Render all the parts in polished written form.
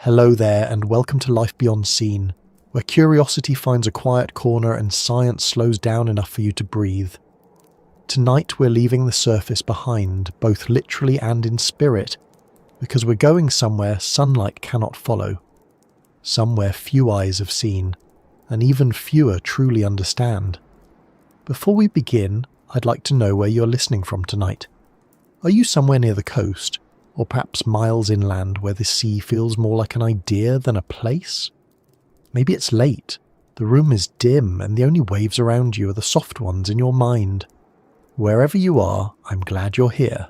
Hello there, and welcome to Life Beyond Seen, where curiosity finds a quiet corner and science slows down enough for you to breathe. Tonight we're leaving the surface behind, both literally and in spirit, because we're going somewhere sunlight cannot follow, somewhere few eyes have seen, and even fewer truly understand. Before we begin, I'd like to know where you're listening from tonight. Are you somewhere near the coast? Or perhaps miles inland where the sea feels more like an idea than a place? Maybe it's late, the room is dim, and the only waves around you are the soft ones in your mind. Wherever you are, I'm glad you're here.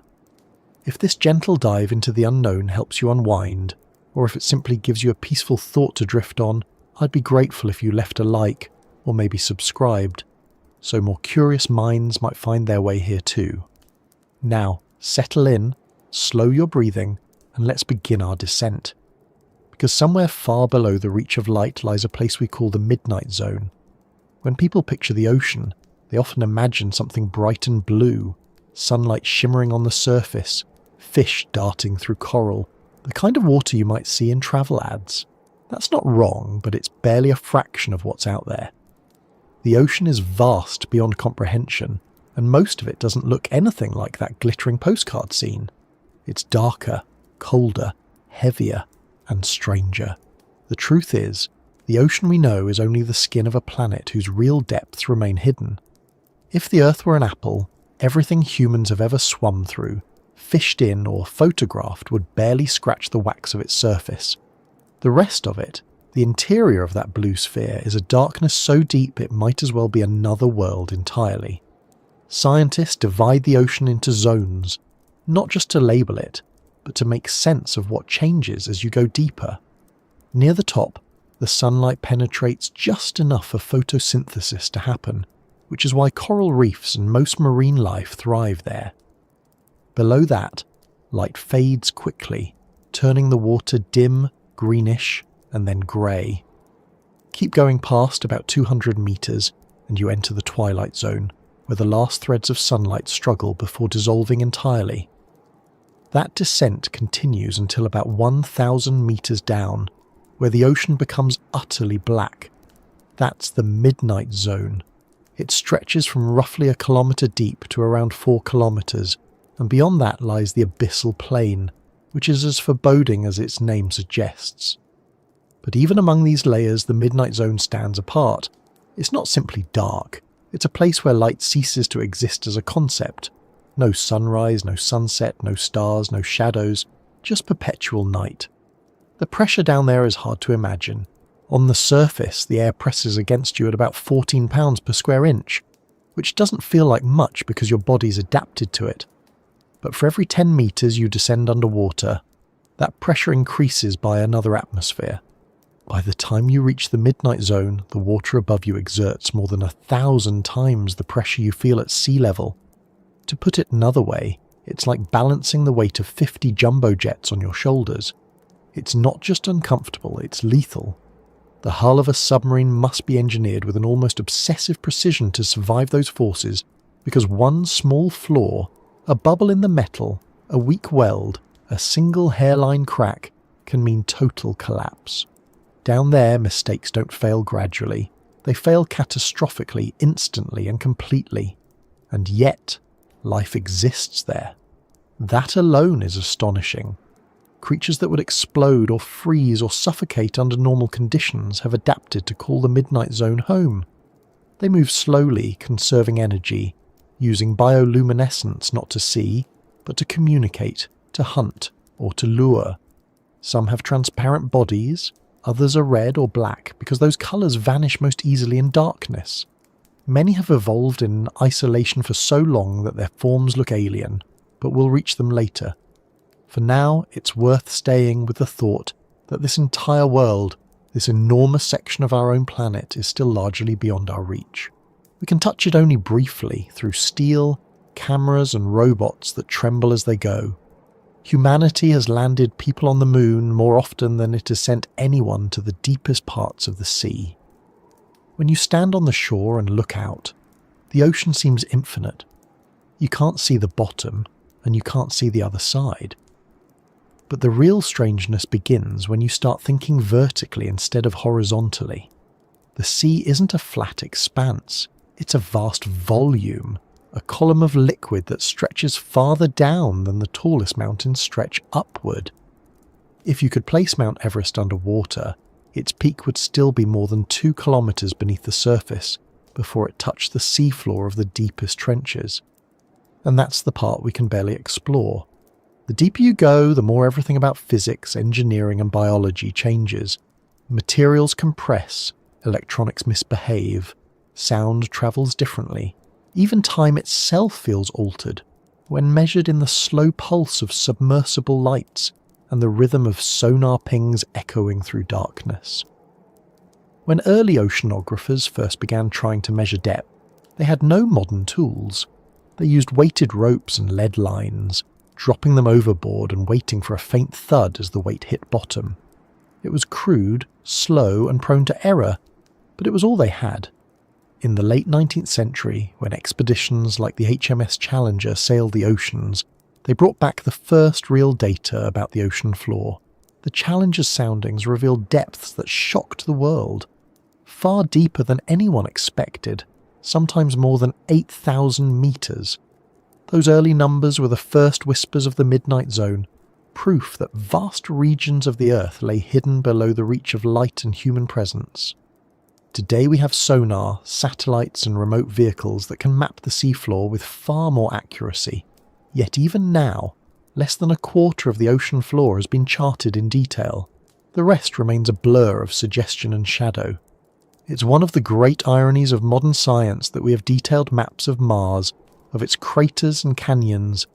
If this gentle dive into the unknown helps you unwind, or if it simply gives you a peaceful thought to drift on, I'd be grateful if you left a like, or maybe subscribed, so more curious minds might find their way here too. Now, settle in, slow your breathing, and let's begin our descent. Because somewhere far below the reach of light lies a place we call the Midnight Zone. When people picture the ocean, they often imagine something bright and blue, sunlight shimmering on the surface, fish darting through coral, the kind of water you might see in travel ads. That's not wrong, but it's barely a fraction of what's out there. The ocean is vast beyond comprehension, and most of it doesn't look anything like that glittering postcard scene. It's darker, colder, heavier, and stranger. The truth is, the ocean we know is only the skin of a planet whose real depths remain hidden. If the Earth were an apple, everything humans have ever swum through, fished in, or photographed would barely scratch the wax of its surface. The rest of it, the interior of that blue sphere, is a darkness so deep it might as well be another world entirely. Scientists divide the ocean into zones, not just to label it, but to make sense of what changes as you go deeper. Near the top, the sunlight penetrates just enough for photosynthesis to happen, which is why coral reefs and most marine life thrive there. Below that, light fades quickly, turning the water dim, greenish, and then grey. Keep going past about 200 meters, and you enter the twilight zone, where the last threads of sunlight struggle before dissolving entirely. That descent continues until about 1,000 meters down, where the ocean becomes utterly black. That's the Midnight Zone. It stretches from roughly a kilometer deep to around 4 kilometers, and beyond that lies the abyssal plain, which is as foreboding as its name suggests. But even among these layers, the Midnight Zone stands apart. It's not simply dark. It's a place where light ceases to exist as a concept. No sunrise, no sunset, no stars, no shadows, just perpetual night. The pressure down there is hard to imagine. On the surface, the air presses against you at about 14 pounds per square inch, which doesn't feel like much because your body's adapted to it. But for every 10 meters you descend underwater, that pressure increases by another atmosphere. By the time you reach the Midnight Zone, the water above you exerts more than 1,000 times the pressure you feel at sea level. To put it another way, it's like balancing the weight of 50 jumbo jets on your shoulders. It's not just uncomfortable, it's lethal. The hull of a submarine must be engineered with an almost obsessive precision to survive those forces, because one small flaw, a bubble in the metal, a weak weld, a single hairline crack, can mean total collapse. Down there, mistakes don't fail gradually. They fail catastrophically, instantly and completely. And yet, life exists there. That alone is astonishing. Creatures that would explode or freeze or suffocate under normal conditions have adapted to call the Midnight Zone home. They move slowly, conserving energy, using bioluminescence not to see, but to communicate, to hunt, or to lure. Some have transparent bodies, others are red or black because those colours vanish most easily in darkness. Many have evolved in isolation for so long that their forms look alien, but we'll reach them later. For now, it's worth staying with the thought that this entire world, this enormous section of our own planet, is still largely beyond our reach. We can touch it only briefly through steel, cameras and robots that tremble as they go. Humanity has landed people on the moon more often than it has sent anyone to the deepest parts of the sea. When you stand on the shore and look out, the ocean seems infinite. You can't see the bottom, and you can't see the other side. But the real strangeness begins when you start thinking vertically instead of horizontally. The sea isn't a flat expanse, it's a vast volume, a column of liquid that stretches farther down than the tallest mountains stretch upward. If you could place Mount Everest underwater, its peak would still be more than 2 kilometers beneath the surface before it touched the seafloor of the deepest trenches. And that's the part we can barely explore. The deeper you go, the more everything about physics, engineering and biology changes. Materials compress, electronics misbehave, sound travels differently. Even time itself feels altered when measured in the slow pulse of submersible lights and the rhythm of sonar pings echoing through darkness. When early oceanographers first began trying to measure depth, they had no modern tools. They used weighted ropes and lead lines, dropping them overboard and waiting for a faint thud as the weight hit bottom. It was crude, slow and prone to error, but it was all they had. In the late 19th century, when expeditions like the HMS Challenger sailed the oceans, they brought back the first real data about the ocean floor. The Challenger's soundings revealed depths that shocked the world, far deeper than anyone expected, sometimes more than 8,000 meters. Those early numbers were the first whispers of the midnight zone, proof that vast regions of the Earth lay hidden below the reach of light and human presence. Today we have sonar, satellites and remote vehicles that can map the seafloor with far more accuracy. Yet even now, less than a quarter of the ocean floor has been charted in detail. The rest remains a blur of suggestion and shadow. It's one of the great ironies of modern science that we have detailed maps of Mars, of its craters and canyons,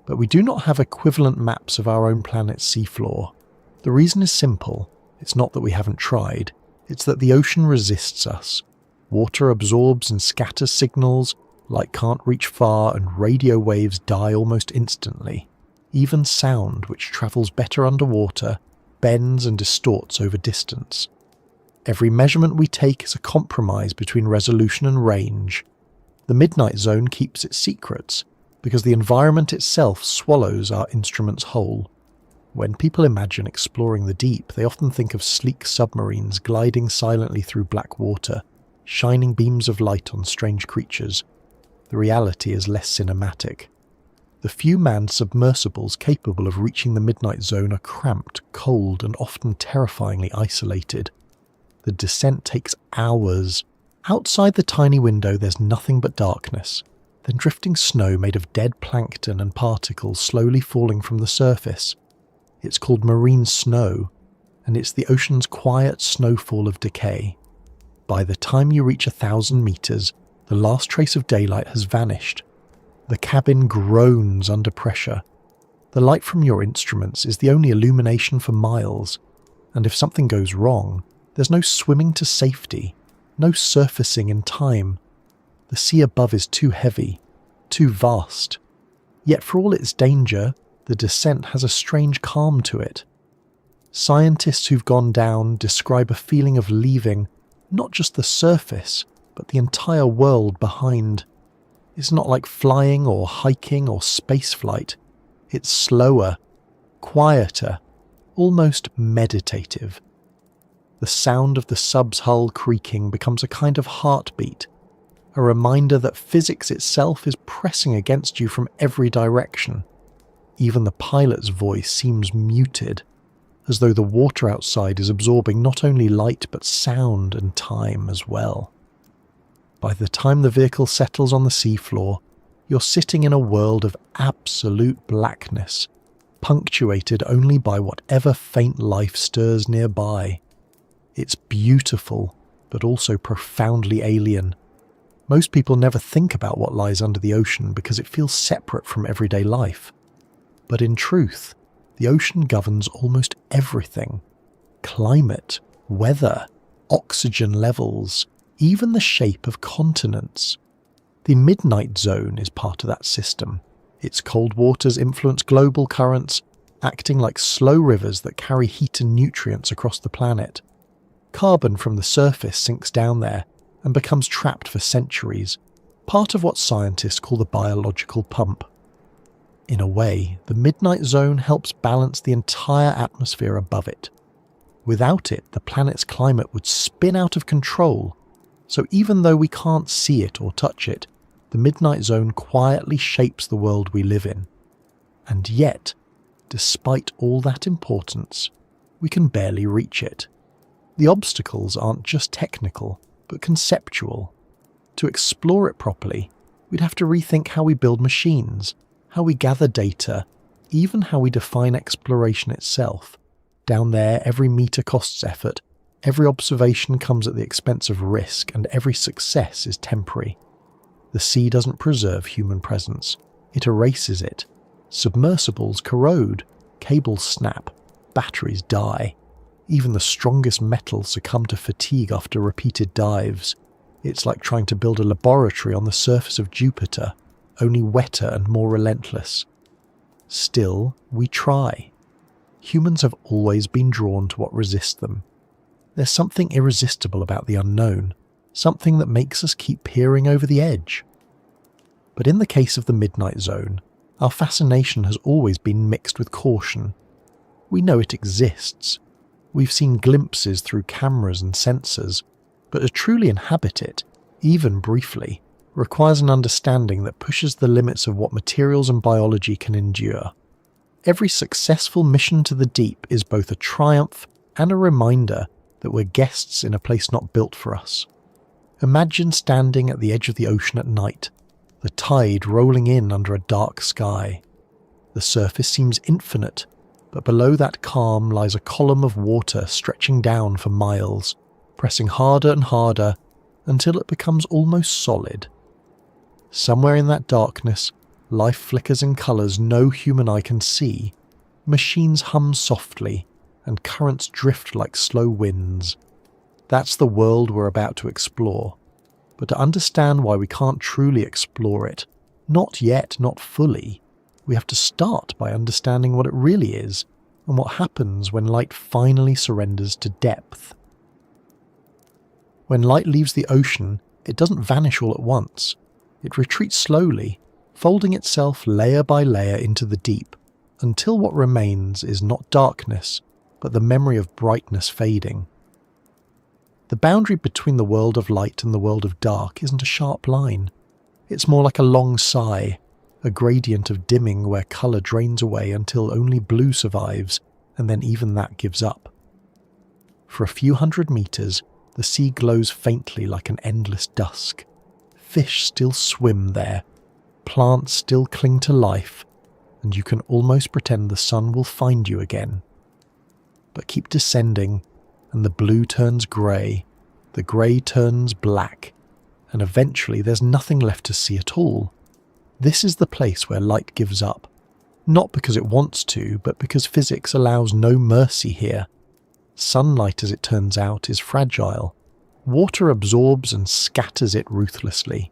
but we do not have equivalent maps of our own planet's seafloor. The reason is simple. It's not that we haven't tried. It's that the ocean resists us. Water absorbs and scatters signals, light can't reach far, and radio waves die almost instantly. Even sound, which travels better underwater, bends and distorts over distance. Every measurement we take is a compromise between resolution and range. The midnight zone keeps its secrets, because the environment itself swallows our instruments whole. When people imagine exploring the deep, they often think of sleek submarines gliding silently through black water, shining beams of light on strange creatures. The reality is less cinematic. The few manned submersibles capable of reaching the midnight zone are cramped, cold, and often terrifyingly isolated. The descent takes hours. Outside the tiny window there's nothing but darkness, then drifting snow made of dead plankton and particles slowly falling from the surface. It's called marine snow, and it's the ocean's quiet snowfall of decay. By the time you reach 1,000 meters, the last trace of daylight has vanished. The cabin groans under pressure. The light from your instruments is the only illumination for miles, and if something goes wrong, there's no swimming to safety, no surfacing in time. The sea above is too heavy, too vast. Yet for all its danger, the descent has a strange calm to it. Scientists who've gone down describe a feeling of leaving not just the surface, but the entire world behind. It's not like flying or hiking or spaceflight. It's slower, quieter, almost meditative. The sound of the sub's hull creaking becomes a kind of heartbeat, a reminder that physics itself is pressing against you from every direction. Even the pilot's voice seems muted, as though the water outside is absorbing not only light but sound and time as well. By the time the vehicle settles on the seafloor, you're sitting in a world of absolute blackness, punctuated only by whatever faint life stirs nearby. It's beautiful, but also profoundly alien. Most people never think about what lies under the ocean because it feels separate from everyday life. But in truth, the ocean governs almost everything. Climate, weather, oxygen levels, even the shape of continents. The midnight zone is part of that system. Its cold waters influence global currents, acting like slow rivers that carry heat and nutrients across the planet. Carbon from the surface sinks down there and becomes trapped for centuries, part of what scientists call the biological pump. In a way, the midnight zone helps balance the entire atmosphere above it. Without it, the planet's climate would spin out of control, so even though we can't see it or touch it, the midnight zone quietly shapes the world we live in. And yet, despite all that importance, we can barely reach it. The obstacles aren't just technical, but conceptual. To explore it properly, we'd have to rethink how we build machines, how we gather data, even how we define exploration itself. Down there, every meter costs effort, every observation comes at the expense of risk, and every success is temporary. The sea doesn't preserve human presence, it erases it. Submersibles corrode, cables snap, batteries die. Even the strongest metals succumb to fatigue after repeated dives. It's like trying to build a laboratory on the surface of Jupiter, only wetter and more relentless. Still, we try. Humans have always been drawn to what resists them. There's something irresistible about the unknown, something that makes us keep peering over the edge. But in the case of the Midnight Zone, our fascination has always been mixed with caution. We know it exists. We've seen glimpses through cameras and sensors, but to truly inhabit it, even briefly, requires an understanding that pushes the limits of what materials and biology can endure. Every successful mission to the deep is both a triumph and a reminder that we're guests in a place not built for us. Imagine standing at the edge of the ocean at night, the tide rolling in under a dark sky. The surface seems infinite, but below that calm lies a column of water stretching down for miles, pressing harder and harder until it becomes almost solid. Somewhere in that darkness, life flickers in colours no human eye can see. Machines hum softly, and currents drift like slow winds. That's the world we're about to explore. But to understand why we can't truly explore it, not yet, not fully, we have to start by understanding what it really is, and what happens when light finally surrenders to depth. When light leaves the ocean, it doesn't vanish all at once. It retreats slowly, folding itself layer by layer into the deep, until what remains is not darkness, but the memory of brightness fading. The boundary between the world of light and the world of dark isn't a sharp line. It's more like a long sigh, a gradient of dimming where colour drains away until only blue survives, and then even that gives up. For a few hundred metres, the sea glows faintly like an endless dusk. Fish still swim there, plants still cling to life, and you can almost pretend the sun will find you again. But keep descending, and the blue turns grey, the grey turns black, and eventually there's nothing left to see at all. This is the place where light gives up, not because it wants to, but because physics allows no mercy here. Sunlight, as it turns out, is fragile. Water absorbs and scatters it ruthlessly.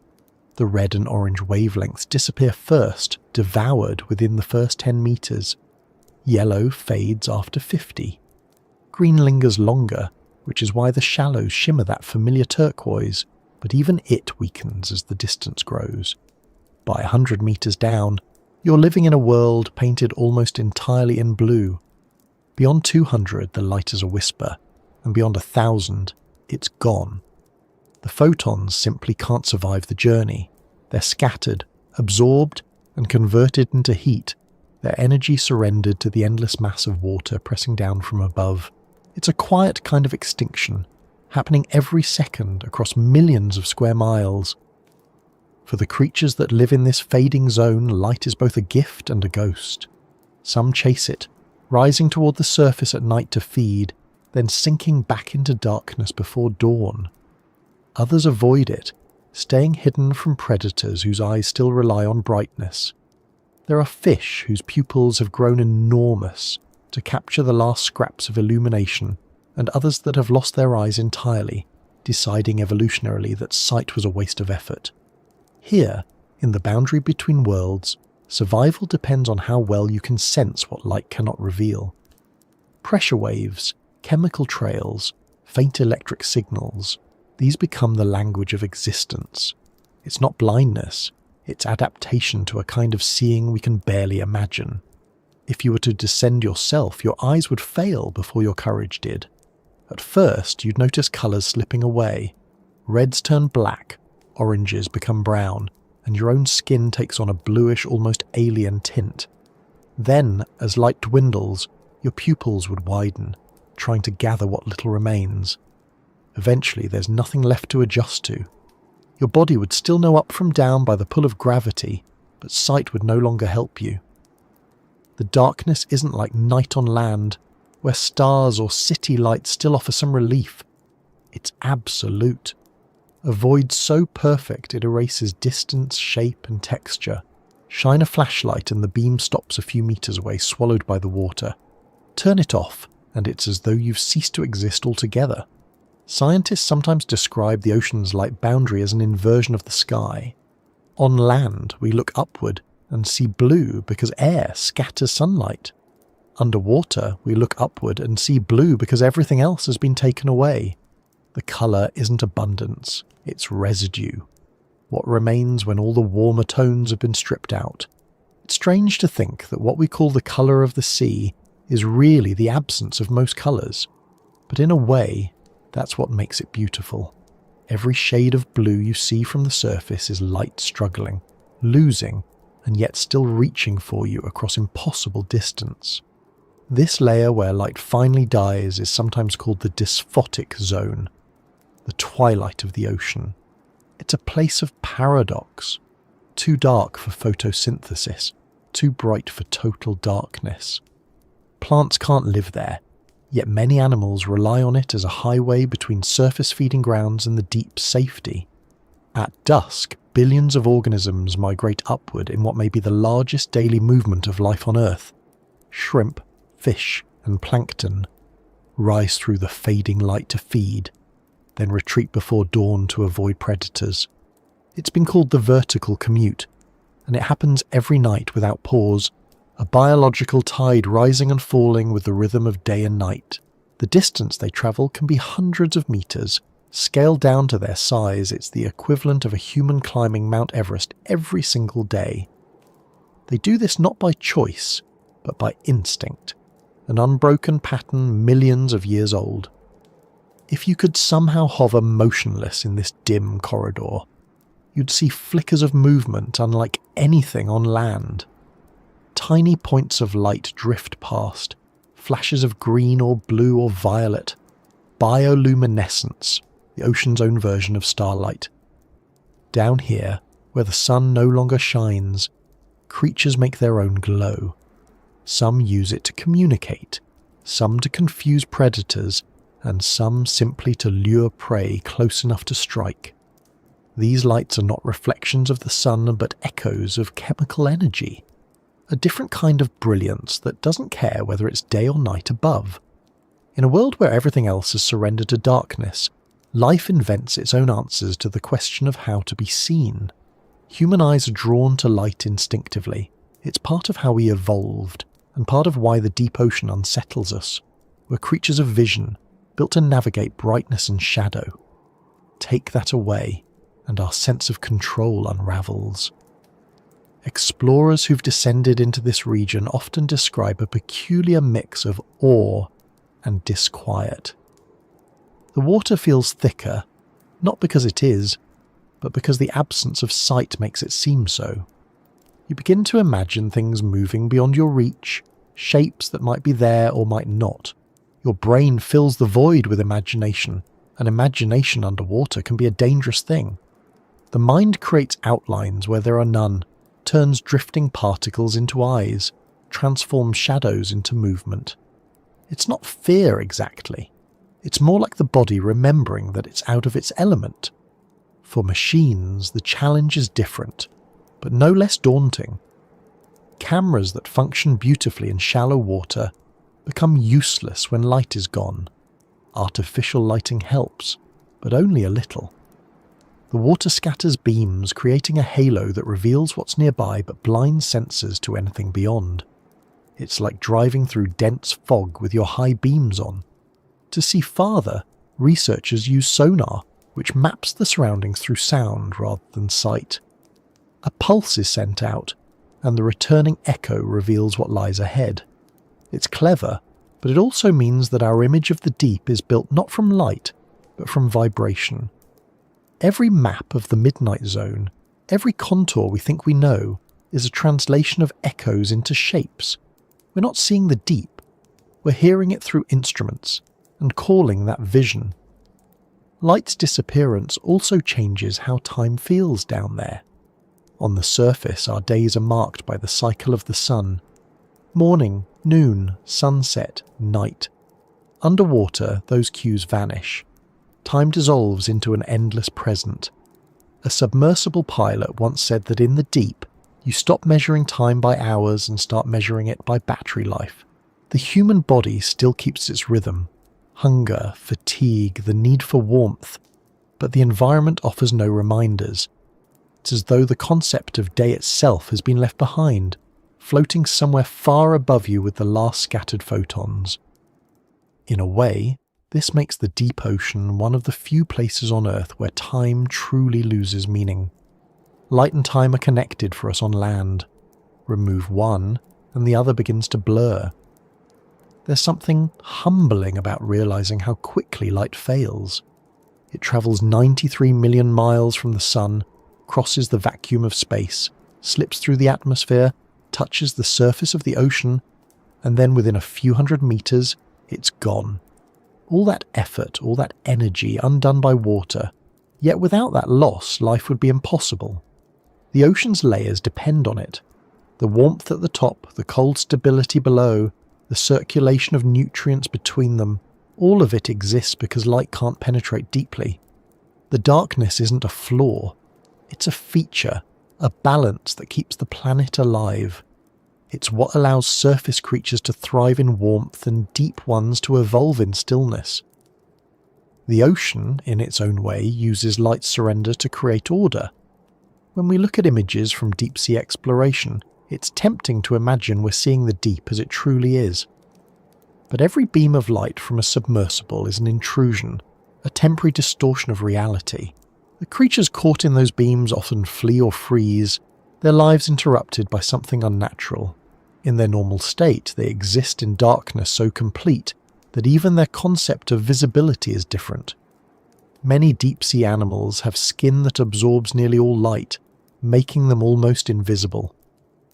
The red and orange wavelengths disappear first, devoured within the first 10 metres. Yellow fades after 50. Green lingers longer, which is why the shallows shimmer that familiar turquoise, but even it weakens as the distance grows. By 100 metres down, you're living in a world painted almost entirely in blue. Beyond 200, the light is a whisper, and beyond 1,000, it's gone. The photons simply can't survive the journey. They're scattered, absorbed, and converted into heat, their energy surrendered to the endless mass of water pressing down from above. It's a quiet kind of extinction, happening every second across millions of square miles. For the creatures that live in this fading zone, light is both a gift and a ghost. Some chase it, rising toward the surface at night to feed, then sinking back into darkness before dawn. Others avoid it, staying hidden from predators whose eyes still rely on brightness. There are fish whose pupils have grown enormous to capture the last scraps of illumination, and others that have lost their eyes entirely, deciding evolutionarily that sight was a waste of effort. Here, in the boundary between worlds, survival depends on how well you can sense what light cannot reveal. Pressure waves, chemical trails, faint electric signals, these become the language of existence. It's not blindness, its adaptation to a kind of seeing we can barely imagine. If you were to descend yourself, your eyes would fail before your courage did. At first, you'd notice colours slipping away. Reds turn black, oranges become brown, and your own skin takes on a bluish, almost alien tint. Then, as light dwindles, your pupils would widen, trying to gather what little remains. Eventually, there's nothing left to adjust to. Your body would still know up from down by the pull of gravity, but sight would no longer help you. The darkness isn't like night on land, where stars or city lights still offer some relief. It's absolute. A void so perfect it erases distance, shape and texture. Shine a flashlight and the beam stops a few meters away, swallowed by the water. Turn it off, and it's as though you've ceased to exist altogether. Scientists sometimes describe the ocean's light boundary as an inversion of the sky. On land, we look upward and see blue because air scatters sunlight. Underwater, we look upward and see blue because everything else has been taken away. The colour isn't abundance, it's residue. What remains when all the warmer tones have been stripped out. It's strange to think that what we call the colour of the sea is really the absence of most colours. But in a way, that's what makes it beautiful. Every shade of blue you see from the surface is light struggling, losing, and yet still reaching for you across impossible distance. This layer where light finally dies is sometimes called the dysphotic zone, the twilight of the ocean. It's a place of paradox, too dark for photosynthesis, too bright for total darkness. Plants can't live there, yet many animals rely on it as a highway between surface feeding grounds and the deep safety. At dusk, billions of organisms migrate upward in what may be the largest daily movement of life on Earth. Shrimp, fish, and plankton rise through the fading light to feed, then retreat before dawn to avoid predators. It's been called the vertical commute, and it happens every night without pause, a biological tide rising and falling with the rhythm of day and night. The distance they travel can be hundreds of meters. Scaled down to their size, it's the equivalent of a human climbing Mount Everest every single day. They do this not by choice, but by instinct, an unbroken pattern millions of years old. If you could somehow hover motionless in this dim corridor, you'd see flickers of movement unlike anything on land. Tiny points of light drift past, flashes of green or blue or violet, bioluminescence, the ocean's own version of starlight. Down here, where the sun no longer shines, creatures make their own glow. Some use it to communicate, some to confuse predators, and some simply to lure prey close enough to strike. These lights are not reflections of the sun, but echoes of chemical energy. A different kind of brilliance that doesn't care whether it's day or night above. In a world where everything else has surrendered to darkness, life invents its own answers to the question of how to be seen. Human eyes are drawn to light instinctively. It's part of how we evolved, and part of why the deep ocean unsettles us. We're creatures of vision, built to navigate brightness and shadow. Take that away, and our sense of control unravels. Explorers who've descended into this region often describe a peculiar mix of awe and disquiet. The water feels thicker, not because it is, but because the absence of sight makes it seem so. You begin to imagine things moving beyond your reach, shapes that might be there or might not. Your brain fills the void with imagination, and imagination underwater can be a dangerous thing. The mind creates outlines where there are none, turns drifting particles into eyes, transforms shadows into movement. It's not fear exactly. It's more like the body remembering that it's out of its element. For machines, the challenge is different, but no less daunting. Cameras that function beautifully in shallow water become useless when light is gone. Artificial lighting helps, but only a little. The water scatters beams, creating a halo that reveals what's nearby but blinds sensors to anything beyond. It's like driving through dense fog with your high beams on. To see farther, researchers use sonar, which maps the surroundings through sound rather than sight. A pulse is sent out, and the returning echo reveals what lies ahead. It's clever, but it also means that our image of the deep is built not from light, but from vibration. Every map of the midnight zone, every contour we think we know, is a translation of echoes into shapes. We're not seeing the deep, we're hearing it through instruments, and calling that vision. Light's disappearance also changes how time feels down there. On the surface, our days are marked by the cycle of the sun. Morning, noon, sunset, night. Underwater, those cues vanish. Time dissolves into an endless present. A submersible pilot once said that in the deep, you stop measuring time by hours and start measuring it by battery life. The human body still keeps its rhythm. Hunger, fatigue, the need for warmth. But the environment offers no reminders. It's as though the concept of day itself has been left behind, floating somewhere far above you with the last scattered photons. In a way, this makes the deep ocean one of the few places on Earth where time truly loses meaning. Light and time are connected for us on land. Remove one, and the other begins to blur. There's something humbling about realizing how quickly light fails. It travels 93 million miles from the sun, crosses the vacuum of space, slips through the atmosphere, touches the surface of the ocean, and then within a few hundred meters, it's gone. All that effort, all that energy undone by water, yet without that loss, life would be impossible. The ocean's layers depend on it. The warmth at the top, the cold stability below, the circulation of nutrients between them, all of it exists because light can't penetrate deeply. The darkness isn't a flaw. It's a feature, a balance that keeps the planet alive. It's what allows surface creatures to thrive in warmth and deep ones to evolve in stillness. The ocean, in its own way, uses light surrender to create order. When we look at images from deep-sea exploration, it's tempting to imagine we're seeing the deep as it truly is. But every beam of light from a submersible is an intrusion, a temporary distortion of reality. The creatures caught in those beams often flee or freeze, their lives interrupted by something unnatural. In their normal state, they exist in darkness so complete that even their concept of visibility is different. Many deep-sea animals have skin that absorbs nearly all light, making them almost invisible.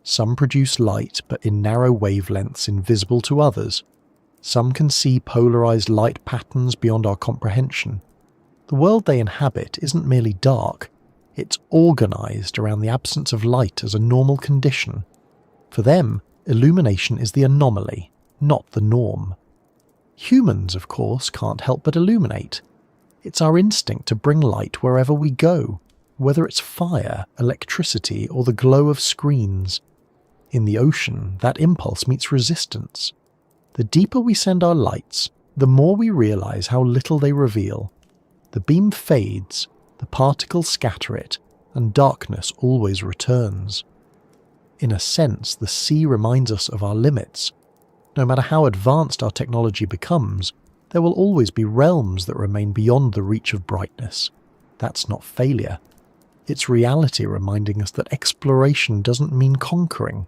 Some produce light, but in narrow wavelengths invisible to others. Some can see polarized light patterns beyond our comprehension. The world they inhabit isn't merely dark, it's organized around the absence of light as a normal condition. For them, illumination is the anomaly, not the norm. Humans, of course, can't help but illuminate. It's our instinct to bring light wherever we go, whether it's fire, electricity, or the glow of screens. In the ocean, that impulse meets resistance. The deeper we send our lights, the more we realize how little they reveal. The beam fades, the particles scatter it, and darkness always returns. In a sense, the sea reminds us of our limits. No matter how advanced our technology becomes, there will always be realms that remain beyond the reach of brightness. That's not failure. It's reality reminding us that exploration doesn't mean conquering.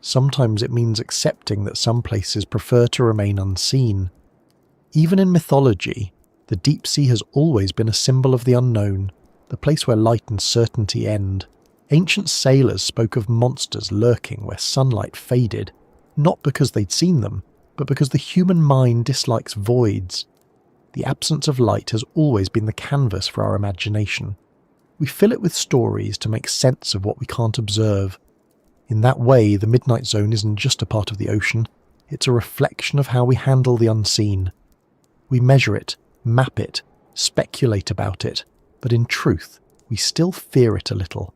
Sometimes it means accepting that some places prefer to remain unseen. Even in mythology, the deep sea has always been a symbol of the unknown, the place where light and certainty end. Ancient sailors spoke of monsters lurking where sunlight faded, not because they'd seen them, but because the human mind dislikes voids. The absence of light has always been the canvas for our imagination. We fill it with stories to make sense of what we can't observe. In that way, the Midnight Zone isn't just a part of the ocean, it's a reflection of how we handle the unseen. We measure it, map it, speculate about it, but in truth, we still fear it a little.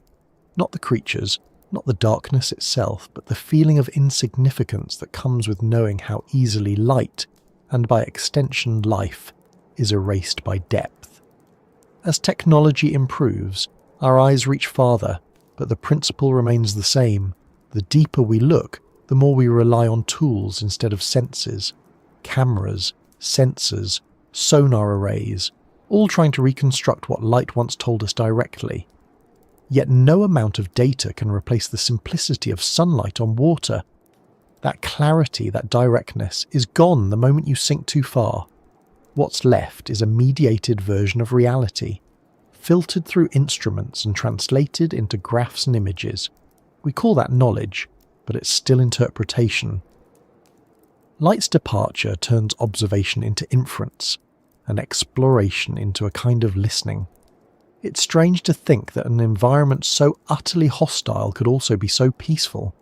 Not the creatures, not the darkness itself, but the feeling of insignificance that comes with knowing how easily light, and by extension life, is erased by depth. As technology improves, our eyes reach farther, but the principle remains the same. The deeper we look, the more we rely on tools instead of senses. Cameras, sensors, sonar arrays, all trying to reconstruct what light once told us directly. Yet no amount of data can replace the simplicity of sunlight on water. That clarity, that directness, is gone the moment you sink too far. What's left is a mediated version of reality, filtered through instruments and translated into graphs and images. We call that knowledge, but it's still interpretation. Light's departure turns observation into inference, and exploration into a kind of listening. It's strange to think that an environment so utterly hostile could also be so peaceful.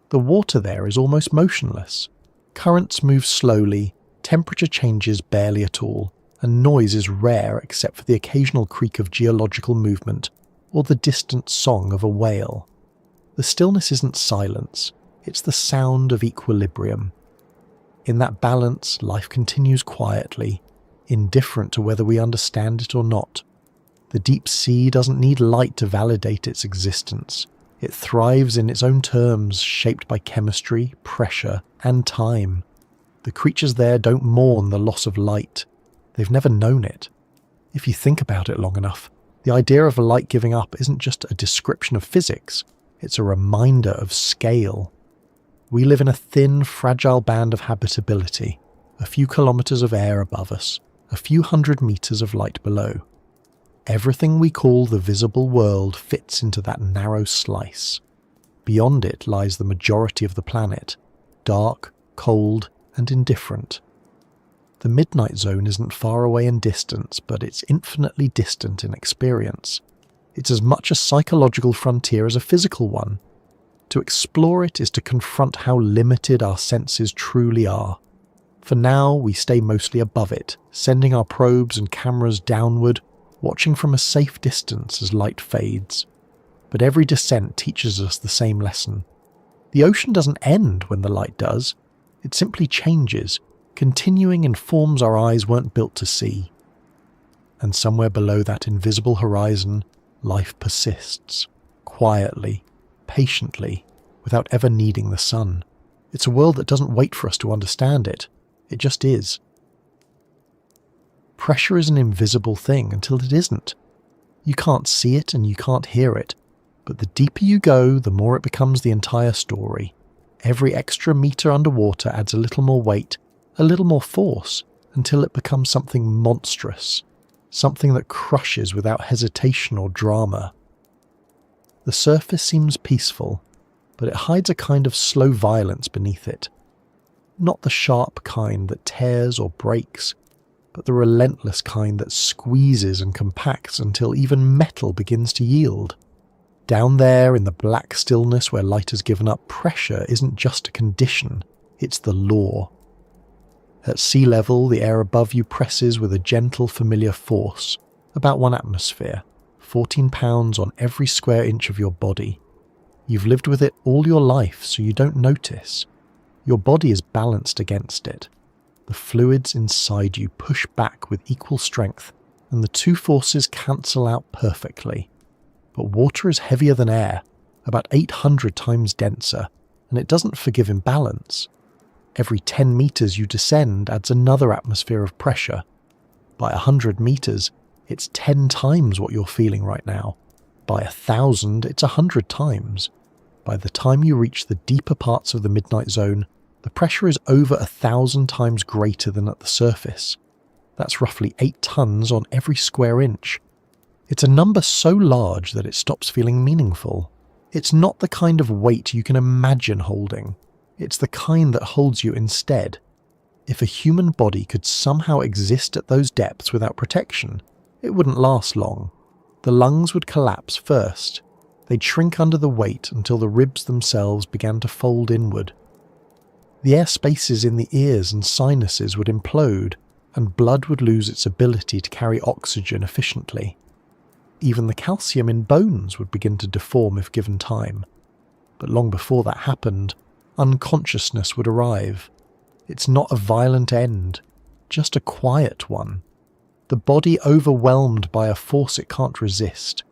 The water there is almost motionless. Currents move slowly, temperature changes barely at all, and noise is rare except for the occasional creak of geological movement or the distant song of a whale. The stillness isn't silence, it's the sound of equilibrium. In that balance, life continues quietly, indifferent to whether we understand it or not. The deep sea doesn't need light to validate its existence. It thrives in its own terms, shaped by chemistry, pressure, and time. The creatures there don't mourn the loss of light. They've never known it. If you think about it long enough, the idea of light giving up isn't just a description of physics, it's a reminder of scale. We live in a thin, fragile band of habitability, a few kilometers of air above us, a few hundred meters of light below. Everything we call the visible world fits into that narrow slice. Beyond it lies the majority of the planet, dark, cold, and indifferent. The midnight zone isn't far away in distance, but it's infinitely distant in experience. It's as much a psychological frontier as a physical one. To explore it is to confront how limited our senses truly are. For now, we stay mostly above it, sending our probes and cameras downward, watching from a safe distance as light fades. But every descent teaches us the same lesson. The ocean doesn't end when the light does. It simply changes, continuing in forms our eyes weren't built to see. And somewhere below that invisible horizon, life persists, quietly, patiently, without ever needing the sun. It's a world that doesn't wait for us to understand it. It just is. Pressure is an invisible thing until it isn't. You can't see it and you can't hear it, but the deeper you go, the more it becomes the entire story. Every extra meter underwater adds a little more weight, a little more force, until it becomes something monstrous, something that crushes without hesitation or drama. The surface seems peaceful, but it hides a kind of slow violence beneath it. Not the sharp kind that tears or breaks, but the relentless kind that squeezes and compacts until even metal begins to yield. Down there in the black stillness where light has given up, pressure isn't just a condition, it's the law. At sea level, the air above you presses with a gentle, familiar force, about 1 atmosphere, 14 pounds on every square inch of your body. You've lived with it all your life, so you don't notice. Your body is balanced against it. The fluids inside you push back with equal strength, and the two forces cancel out perfectly. But water is heavier than air, about 800 times denser, and it doesn't forgive imbalance. Every 10 meters you descend adds another atmosphere of pressure. By 100 meters, it's 10 times what you're feeling right now. By 1,000, it's 100 times. By the time you reach the deeper parts of the midnight zone, the pressure is over 1,000 times greater than at the surface. That's roughly 8 tons on every square inch. It's a number so large that it stops feeling meaningful. It's not the kind of weight you can imagine holding. It's the kind that holds you instead. If a human body could somehow exist at those depths without protection, it wouldn't last long. The lungs would collapse first. They'd shrink under the weight until the ribs themselves began to fold inward. The air spaces in the ears and sinuses would implode, and blood would lose its ability to carry oxygen efficiently. Even the calcium in bones would begin to deform if given time. But long before that happened, unconsciousness would arrive. It's not a violent end, just a quiet one. The body overwhelmed by a force it can't resist.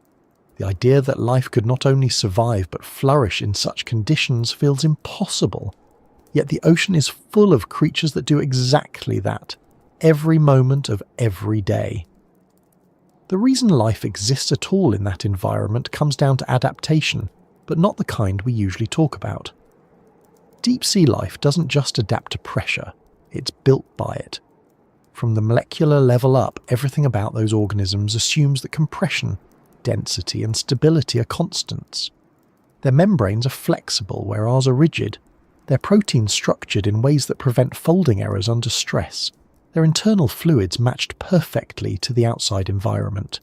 The idea that life could not only survive but flourish in such conditions feels impossible. Yet the ocean is full of creatures that do exactly that, every moment of every day. The reason life exists at all in that environment comes down to adaptation, but not the kind we usually talk about. Deep-sea life doesn't just adapt to pressure, it's built by it. From the molecular level up, everything about those organisms assumes that compression, density and stability are constants. Their membranes are flexible where ours are rigid, their proteins structured in ways that prevent folding errors under stress, their internal fluids matched perfectly to the outside environment.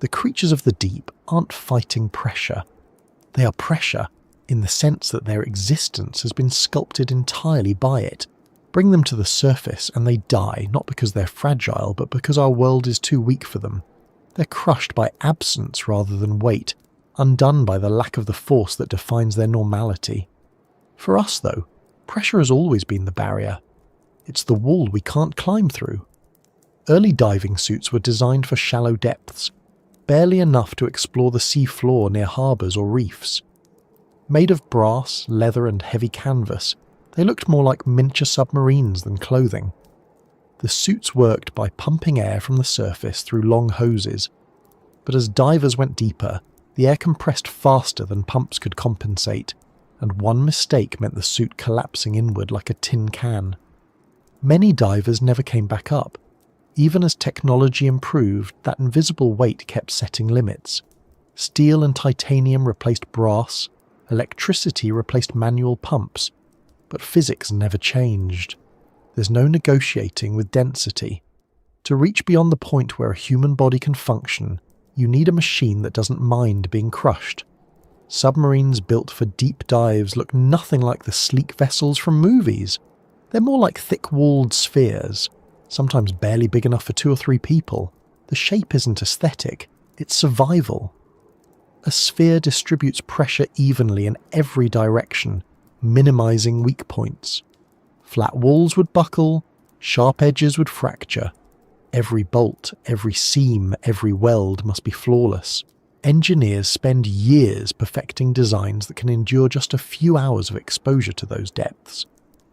The creatures of the deep aren't fighting pressure. They are pressure in the sense that their existence has been sculpted entirely by it. Bring them to the surface and they die, not because they're fragile, but because our world is too weak for them. They're crushed by absence rather than weight, undone by the lack of the force that defines their normality. For us, though, pressure has always been the barrier. It's the wall we can't climb through. Early diving suits were designed for shallow depths, barely enough to explore the sea floor near harbours or reefs. Made of brass, leather and heavy canvas, they looked more like miniature submarines than clothing. The suits worked by pumping air from the surface through long hoses, but as divers went deeper, the air compressed faster than pumps could compensate, and one mistake meant the suit collapsing inward like a tin can. Many divers never came back up. Even as technology improved, that invisible weight kept setting limits. Steel and titanium replaced brass, electricity replaced manual pumps, but physics never changed. There's no negotiating with density. To reach beyond the point where a human body can function, you need a machine that doesn't mind being crushed. Submarines built for deep dives look nothing like the sleek vessels from movies. They're more like thick-walled spheres, sometimes barely big enough for 2 or 3 people. The shape isn't aesthetic, it's survival. A sphere distributes pressure evenly in every direction, minimizing weak points. Flat walls would buckle, sharp edges would fracture. Every bolt, every seam, every weld must be flawless. Engineers spend years perfecting designs that can endure just a few hours of exposure to those depths.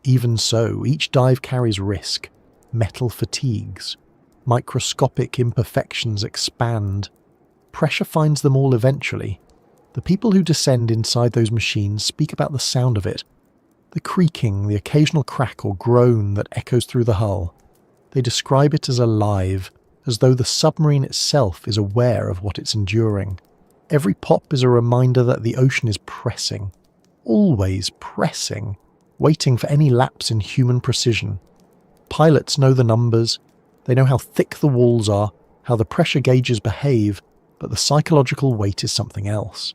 Even so, each dive carries risk. Metal fatigues. Microscopic imperfections expand. Pressure finds them all eventually. The people who descend inside those machines speak about the sound of it. The creaking, the occasional crack or groan that echoes through the hull. They describe it as alive, as though the submarine itself is aware of what it's enduring. Every pop is a reminder that the ocean is pressing. Always pressing, waiting for any lapse in human precision. Pilots know the numbers, they know how thick the walls are, how the pressure gauges behave, but the psychological weight is something else.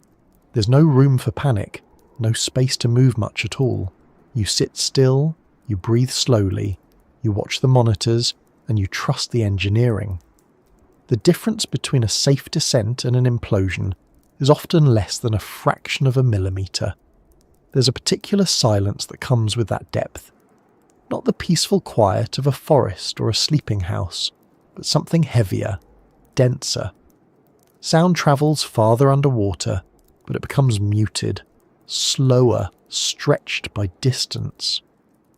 There's no room for panic, no space to move much at all. You sit still, you breathe slowly, you watch the monitors, and you trust the engineering. The difference between a safe descent and an implosion is often less than a fraction of a millimetre. There's a particular silence that comes with that depth. Not the peaceful quiet of a forest or a sleeping house, but something heavier, denser. Sound travels farther underwater, but it becomes muted, slower, stretched by distance.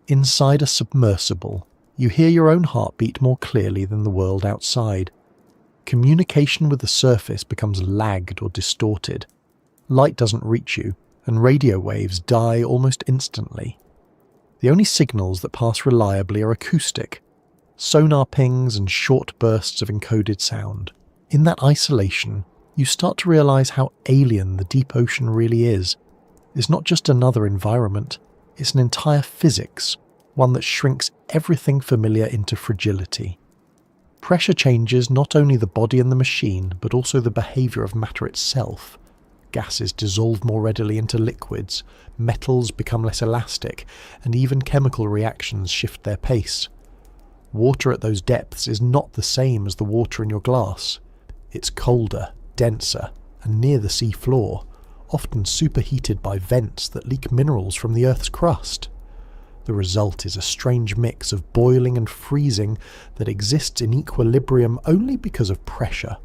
Inside a submersible, you hear your own heartbeat more clearly than the world outside. Communication with the surface becomes lagged or distorted. Light doesn't reach you, and radio waves die almost instantly. The only signals that pass reliably are acoustic, sonar pings and short bursts of encoded sound. In that isolation, you start to realize how alien the deep ocean really is. It's not just another environment, it's an entire physics, one that shrinks everything familiar into fragility. Pressure changes not only the body and the machine, but also the behavior of matter itself. Gases dissolve more readily into liquids, metals become less elastic, and even chemical reactions shift their pace. Water at those depths is not the same as the water in your glass. It's colder, denser, and near the sea floor, often superheated by vents that leak minerals from the Earth's crust. The result is a strange mix of boiling and freezing that exists in equilibrium only because of pressure.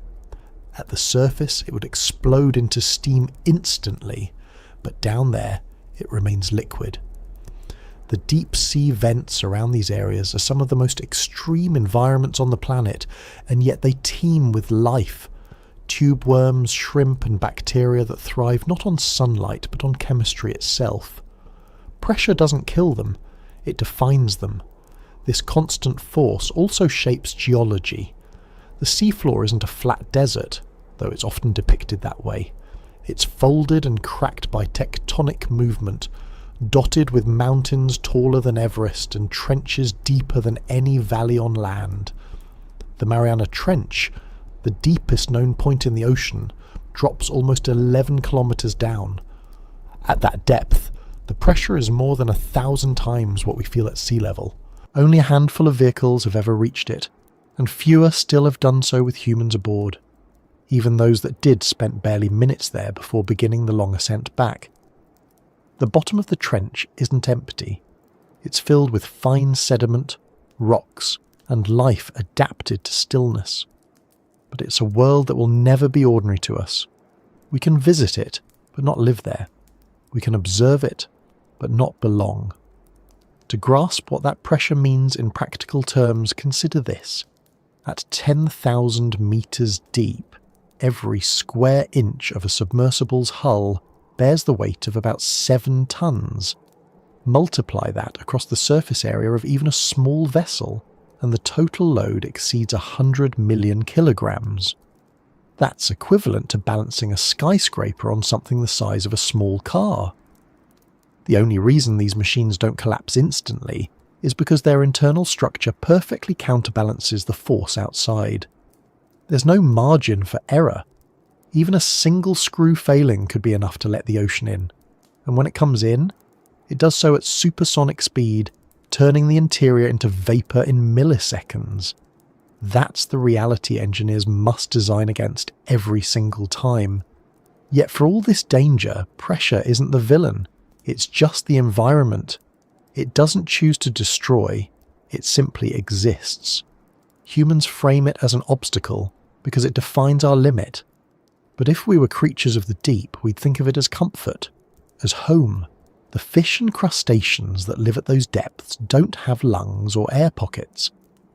At the surface, it would explode into steam instantly, but down there, it remains liquid. The deep sea vents around these areas are some of the most extreme environments on the planet, and yet they teem with life. Tube worms, shrimp and bacteria that thrive not on sunlight but on chemistry itself. Pressure doesn't kill them, it defines them. This constant force also shapes geology. The seafloor isn't a flat desert, though it's often depicted that way. It's folded and cracked by tectonic movement, dotted with mountains taller than Everest and trenches deeper than any valley on land. The Mariana Trench, the deepest known point in the ocean, drops almost 11 kilometers down. At that depth, the pressure is more than 1,000 times what we feel at sea level. Only a handful of vehicles have ever reached it, and fewer still have done so with humans aboard. Even those that did spent barely minutes there before beginning the long ascent back. The bottom of the trench isn't empty. It's filled with fine sediment, rocks, and life adapted to stillness. But it's a world that will never be ordinary to us. We can visit it, but not live there. We can observe it, but not belong. To grasp what that pressure means in practical terms, consider this. At 10,000 meters deep, every square inch of a submersible's hull bears the weight of about 7 tons. Multiply that across the surface area of even a small vessel, and the total load exceeds 100 million kilograms. That's equivalent to balancing a skyscraper on something the size of a small car. The only reason these machines don't collapse instantly is because their internal structure perfectly counterbalances the force outside. There's no margin for error. Even a single screw failing could be enough to let the ocean in, and when it comes in, it does so at supersonic speed, turning the interior into vapour in milliseconds. That's the reality engineers must design against every single time. Yet for all this danger, pressure isn't the villain. It's just the environment. It doesn't choose to destroy, it simply exists. Humans frame it as an obstacle because it defines our limit. But if we were creatures of the deep, we'd think of it as comfort, as home. The fish and crustaceans that live at those depths don't have lungs or air pockets.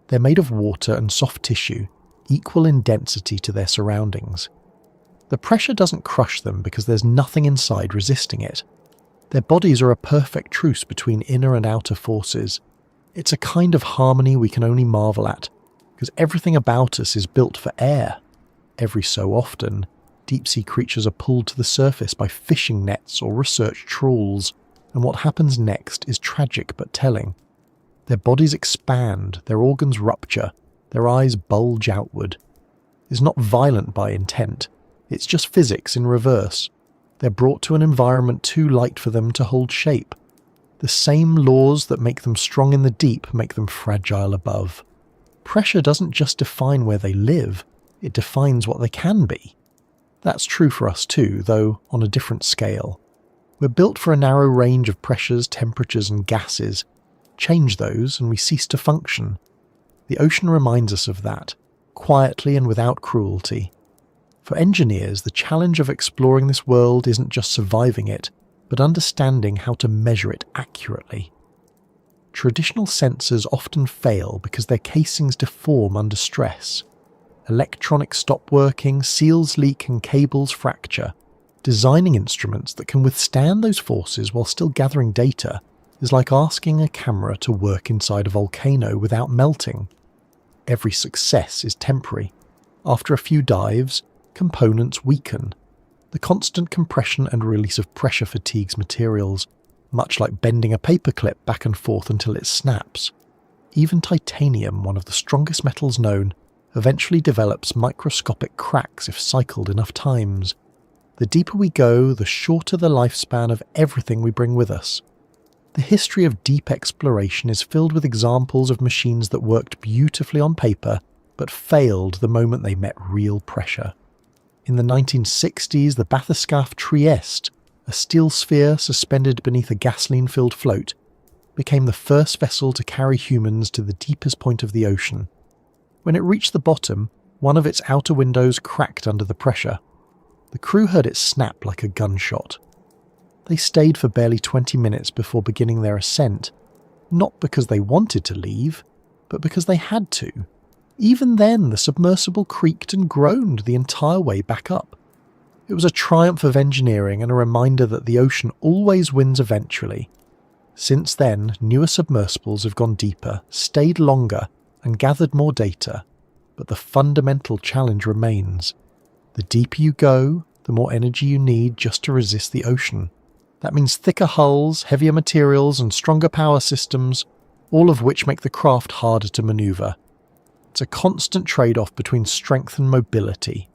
They're made of water and soft tissue, equal in density to their surroundings. The pressure doesn't crush them because there's nothing inside resisting it. Their bodies are a perfect truce between inner and outer forces. It's a kind of harmony we can only marvel at, because everything about us is built for air. Every so often, deep-sea creatures are pulled to the surface by fishing nets or research trawls, and what happens next is tragic but telling. Their bodies expand, their organs rupture, their eyes bulge outward. It's not violent by intent, it's just physics in reverse. They're brought to an environment too light for them to hold shape. The same laws that make them strong in the deep make them fragile above. Pressure doesn't just define where they live, it defines what they can be. That's true for us too, though on a different scale. We're built for a narrow range of pressures, temperatures and gases. Change those and we cease to function. The ocean reminds us of that, quietly and without cruelty. For engineers, the challenge of exploring this world isn't just surviving it, but understanding how to measure it accurately. Traditional sensors often fail because their casings deform under stress. Electronics stop working, seals leak and cables fracture. Designing instruments that can withstand those forces while still gathering data is like asking a camera to work inside a volcano without melting. Every success is temporary. After a few dives, components weaken. The constant compression and release of pressure fatigues materials, much like bending a paperclip back and forth until it snaps. Even titanium, one of the strongest metals known, eventually develops microscopic cracks if cycled enough times. The deeper we go, the shorter the lifespan of everything we bring with us. The history of deep exploration is filled with examples of machines that worked beautifully on paper, but failed the moment they met real pressure. In the 1960s, the bathyscaphe Trieste, a steel sphere suspended beneath a gasoline-filled float, became the first vessel to carry humans to the deepest point of the ocean. When it reached the bottom, one of its outer windows cracked under the pressure. The crew heard it snap like a gunshot. They stayed for barely 20 minutes before beginning their ascent, Not because they wanted to leave, but because they had to. Even then, the submersible creaked and groaned the entire way back up. It was a triumph of engineering and a reminder that the ocean always wins eventually. Since then, newer submersibles have gone deeper, stayed longer, and gathered more data, but the fundamental challenge remains. The deeper you go, the more energy you need just to resist the ocean. That means thicker hulls, heavier materials, and stronger power systems, all of which make the craft harder to maneuver. It's a constant trade-off between strength and mobility.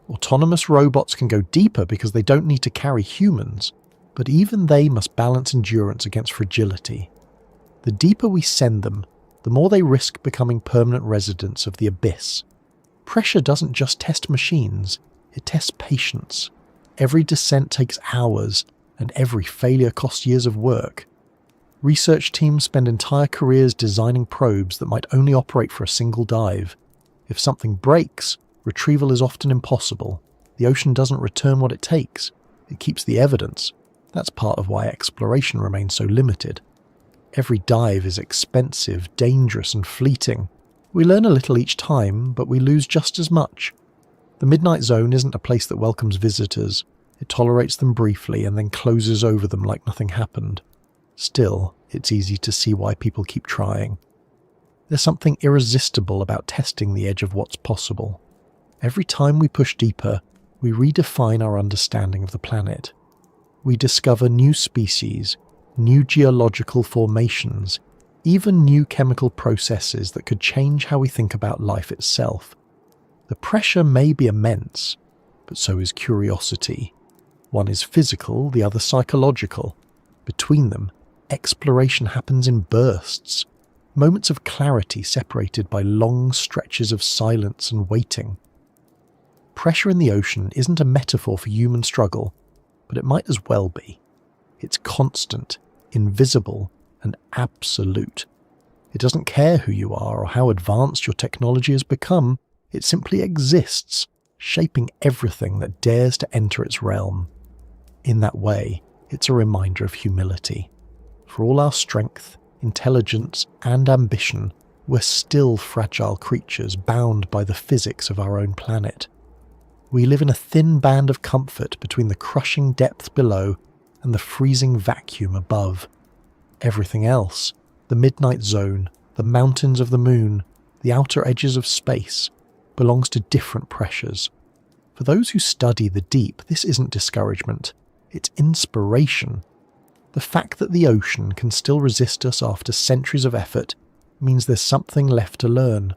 Autonomous robots can go deeper because they don't need to carry humans, but even they must balance endurance against fragility. The deeper we send them, the more they risk becoming permanent residents of the abyss. Pressure doesn't just test machines, it tests patience. Every descent takes hours, and every failure costs years of work. Research teams spend entire careers designing probes that might only operate for a single dive. If something breaks, retrieval is often impossible. The ocean doesn't return what it takes. It keeps the evidence. That's part of why exploration remains so limited. Every dive is expensive, dangerous, and fleeting. We learn a little each time, but we lose just as much. The Midnight Zone isn't a place that welcomes visitors. It tolerates them briefly and then closes over them like nothing happened. Still, it's easy to see why people keep trying. There's something irresistible about testing the edge of what's possible. Every time we push deeper, we redefine our understanding of the planet. We discover new species, new geological formations, even new chemical processes that could change how we think about life itself. The pressure may be immense, but so is curiosity. One is physical, the other psychological. Between them, exploration happens in bursts, moments of clarity separated by long stretches of silence and waiting. Pressure in the ocean isn't a metaphor for human struggle, but it might as well be. It's constant, invisible, and absolute. It doesn't care who you are or how advanced your technology has become, it simply exists, shaping everything that dares to enter its realm. In that way, it's a reminder of humility. For all our strength, intelligence, and ambition, we're still fragile creatures bound by the physics of our own planet. We live in a thin band of comfort between the crushing depths below and the freezing vacuum above. Everything else, the Midnight Zone, the mountains of the moon, the outer edges of space, belongs to different pressures. For those who study the deep, this isn't discouragement, it's inspiration. The fact that the ocean can still resist us after centuries of effort means there's something left to learn.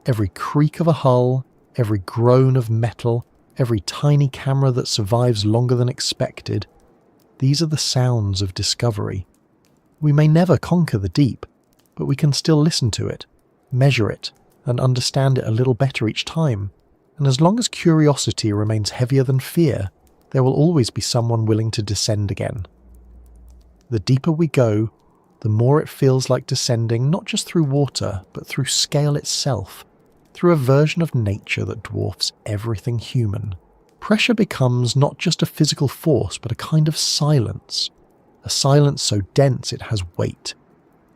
Every creak of a hull, every groan of metal, every tiny camera that survives longer than expected, these are the sounds of discovery. We may never conquer the deep, but we can still listen to it, measure it, and understand it a little better each time. And as long as curiosity remains heavier than fear, there will always be someone willing to descend again. The deeper we go, the more it feels like descending not just through water, but through scale itself, through a version of nature that dwarfs everything human. Pressure becomes not just a physical force, but a kind of silence. A silence so dense it has weight.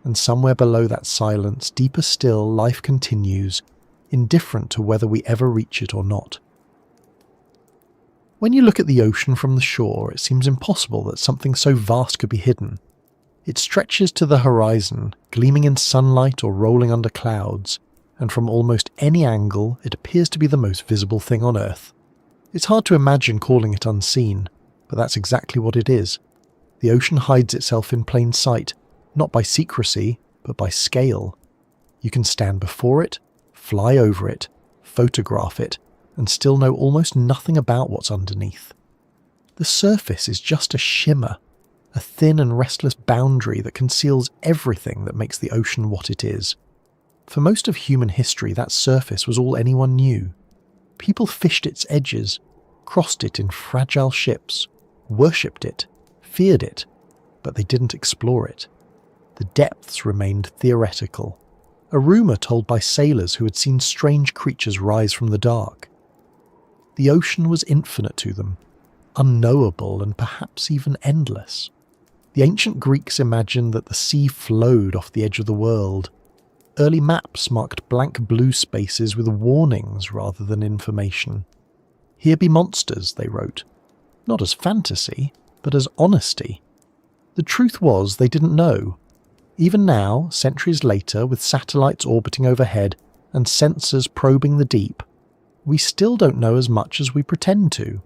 And somewhere below that silence, deeper still, life continues, indifferent to whether we ever reach it or not. When you look at the ocean from the shore, it seems impossible that something so vast could be hidden. It stretches to the horizon, gleaming in sunlight or rolling under clouds, and from almost any angle, it appears to be the most visible thing on Earth. It's hard to imagine calling it unseen, but that's exactly what it is. The ocean hides itself in plain sight, not by secrecy, but by scale. You can stand before it, fly over it, photograph it, and still know almost nothing about what's underneath. The surface is just a shimmer, a thin and restless boundary that conceals everything that makes the ocean what it is. For most of human history, that surface was all anyone knew. People fished its edges, crossed it in fragile ships, worshipped it, feared it, but they didn't explore it. The depths remained theoretical, a rumour told by sailors who had seen strange creatures rise from the dark. The ocean was infinite to them, unknowable and perhaps even endless. The ancient Greeks imagined that the sea flowed off the edge of the world. Early maps marked blank blue spaces with warnings rather than information. "Here be monsters," they wrote. Not as fantasy, but as honesty. The truth was they didn't know. Even now, centuries later, with satellites orbiting overhead and sensors probing the deep, we still don't know as much as we pretend to.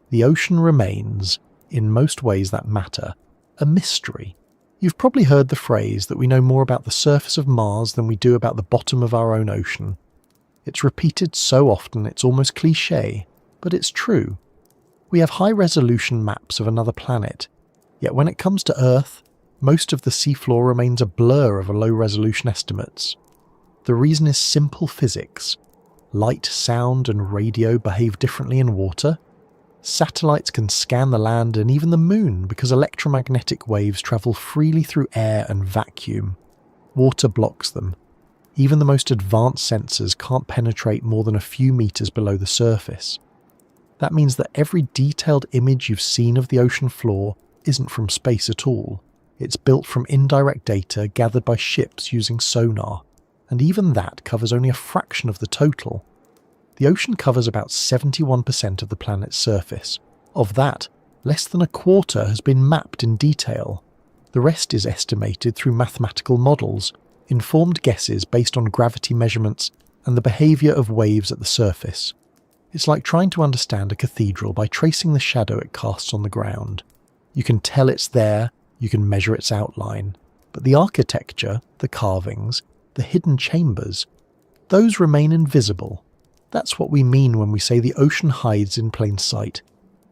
The ocean remains, in most ways that matter, a mystery. You've probably heard the phrase that we know more about the surface of Mars than we do about the bottom of our own ocean. It's repeated so often it's almost cliché, but it's true. We have high-resolution maps of another planet, yet when it comes to Earth, most of the seafloor remains a blur of low-resolution estimates. The reason is simple physics. Light, sound, and radio behave differently in water. Satellites can scan the land and even the moon because electromagnetic waves travel freely through air and vacuum. Water blocks them. Even the most advanced sensors can't penetrate more than a few meters below the surface. That means that every detailed image you've seen of the ocean floor isn't from space at all. It's built from indirect data gathered by ships using sonar, and even that covers only a fraction of the total. The ocean covers about 71% of the planet's surface. Of that, less than a quarter has been mapped in detail. The rest is estimated through mathematical models, informed guesses based on gravity measurements and the behaviour of waves at the surface. It's like trying to understand a cathedral by tracing the shadow it casts on the ground. You can tell it's there, you can measure its outline, but the architecture, the carvings, the hidden chambers, those remain invisible. That's what we mean when we say the ocean hides in plain sight.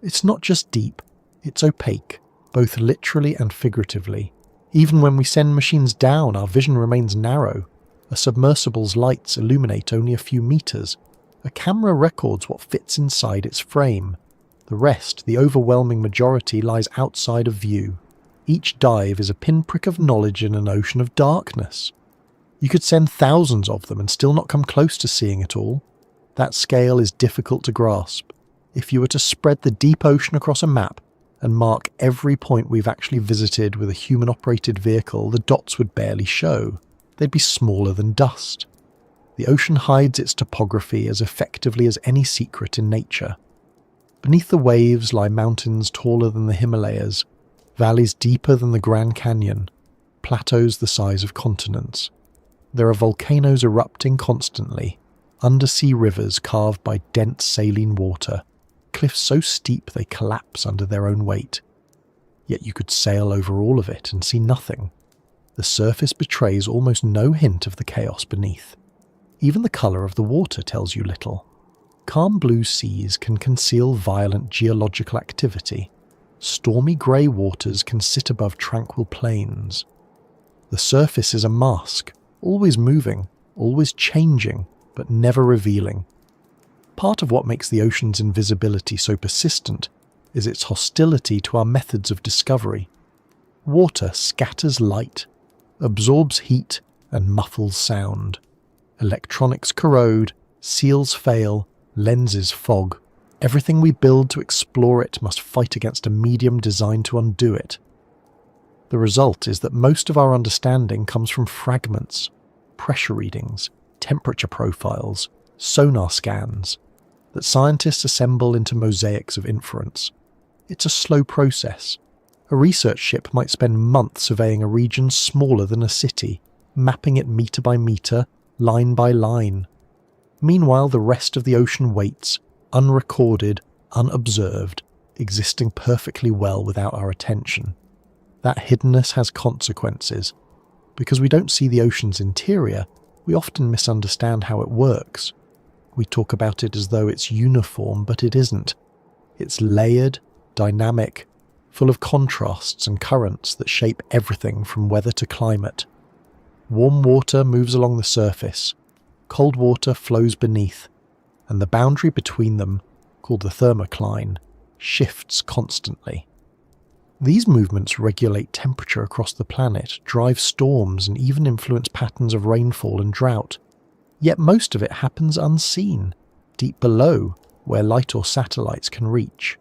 It's not just deep, it's opaque, both literally and figuratively. Even when we send machines down, our vision remains narrow. A submersible's lights illuminate only a few meters. A camera records what fits inside its frame. The rest, the overwhelming majority, lies outside of view. Each dive is a pinprick of knowledge in an ocean of darkness. You could send thousands of them and still not come close to seeing it all. That scale is difficult to grasp. If you were to spread the deep ocean across a map and mark every point we've actually visited with a human-operated vehicle, the dots would barely show. They'd be smaller than dust. The ocean hides its topography as effectively as any secret in nature. Beneath the waves lie mountains taller than the Himalayas, valleys deeper than the Grand Canyon, plateaus the size of continents. There are volcanoes erupting constantly, undersea rivers carved by dense saline water, cliffs so steep they collapse under their own weight. Yet you could sail over all of it and see nothing. The surface betrays almost no hint of the chaos beneath. Even the colour of the water tells you little. Calm blue seas can conceal violent geological activity. Stormy grey waters can sit above tranquil plains. The surface is a mask, always moving, always changing, but never revealing. Part of what makes the ocean's invisibility so persistent is its hostility to our methods of discovery. Water scatters light, absorbs heat, and muffles sound. Electronics corrode, seals fail, lenses fog. Everything we build to explore it must fight against a medium designed to undo it. The result is that most of our understanding comes from fragments, pressure readings, temperature profiles, sonar scans, that scientists assemble into mosaics of inference. It's a slow process. A research ship might spend months surveying a region smaller than a city, mapping it meter by meter, line by line. Meanwhile, the rest of the ocean waits, unrecorded, unobserved, existing perfectly well without our attention. That hiddenness has consequences. Because we don't see the ocean's interior, we often misunderstand how it works. We talk about it as though it's uniform, but it isn't. It's layered, dynamic, full of contrasts and currents that shape everything from weather to climate. Warm water moves along the surface, cold water flows beneath, and the boundary between them, called the thermocline, shifts constantly. These movements regulate temperature across the planet, drive storms, and even influence patterns of rainfall and drought. Yet most of it happens unseen, deep below, where light or satellites can reach.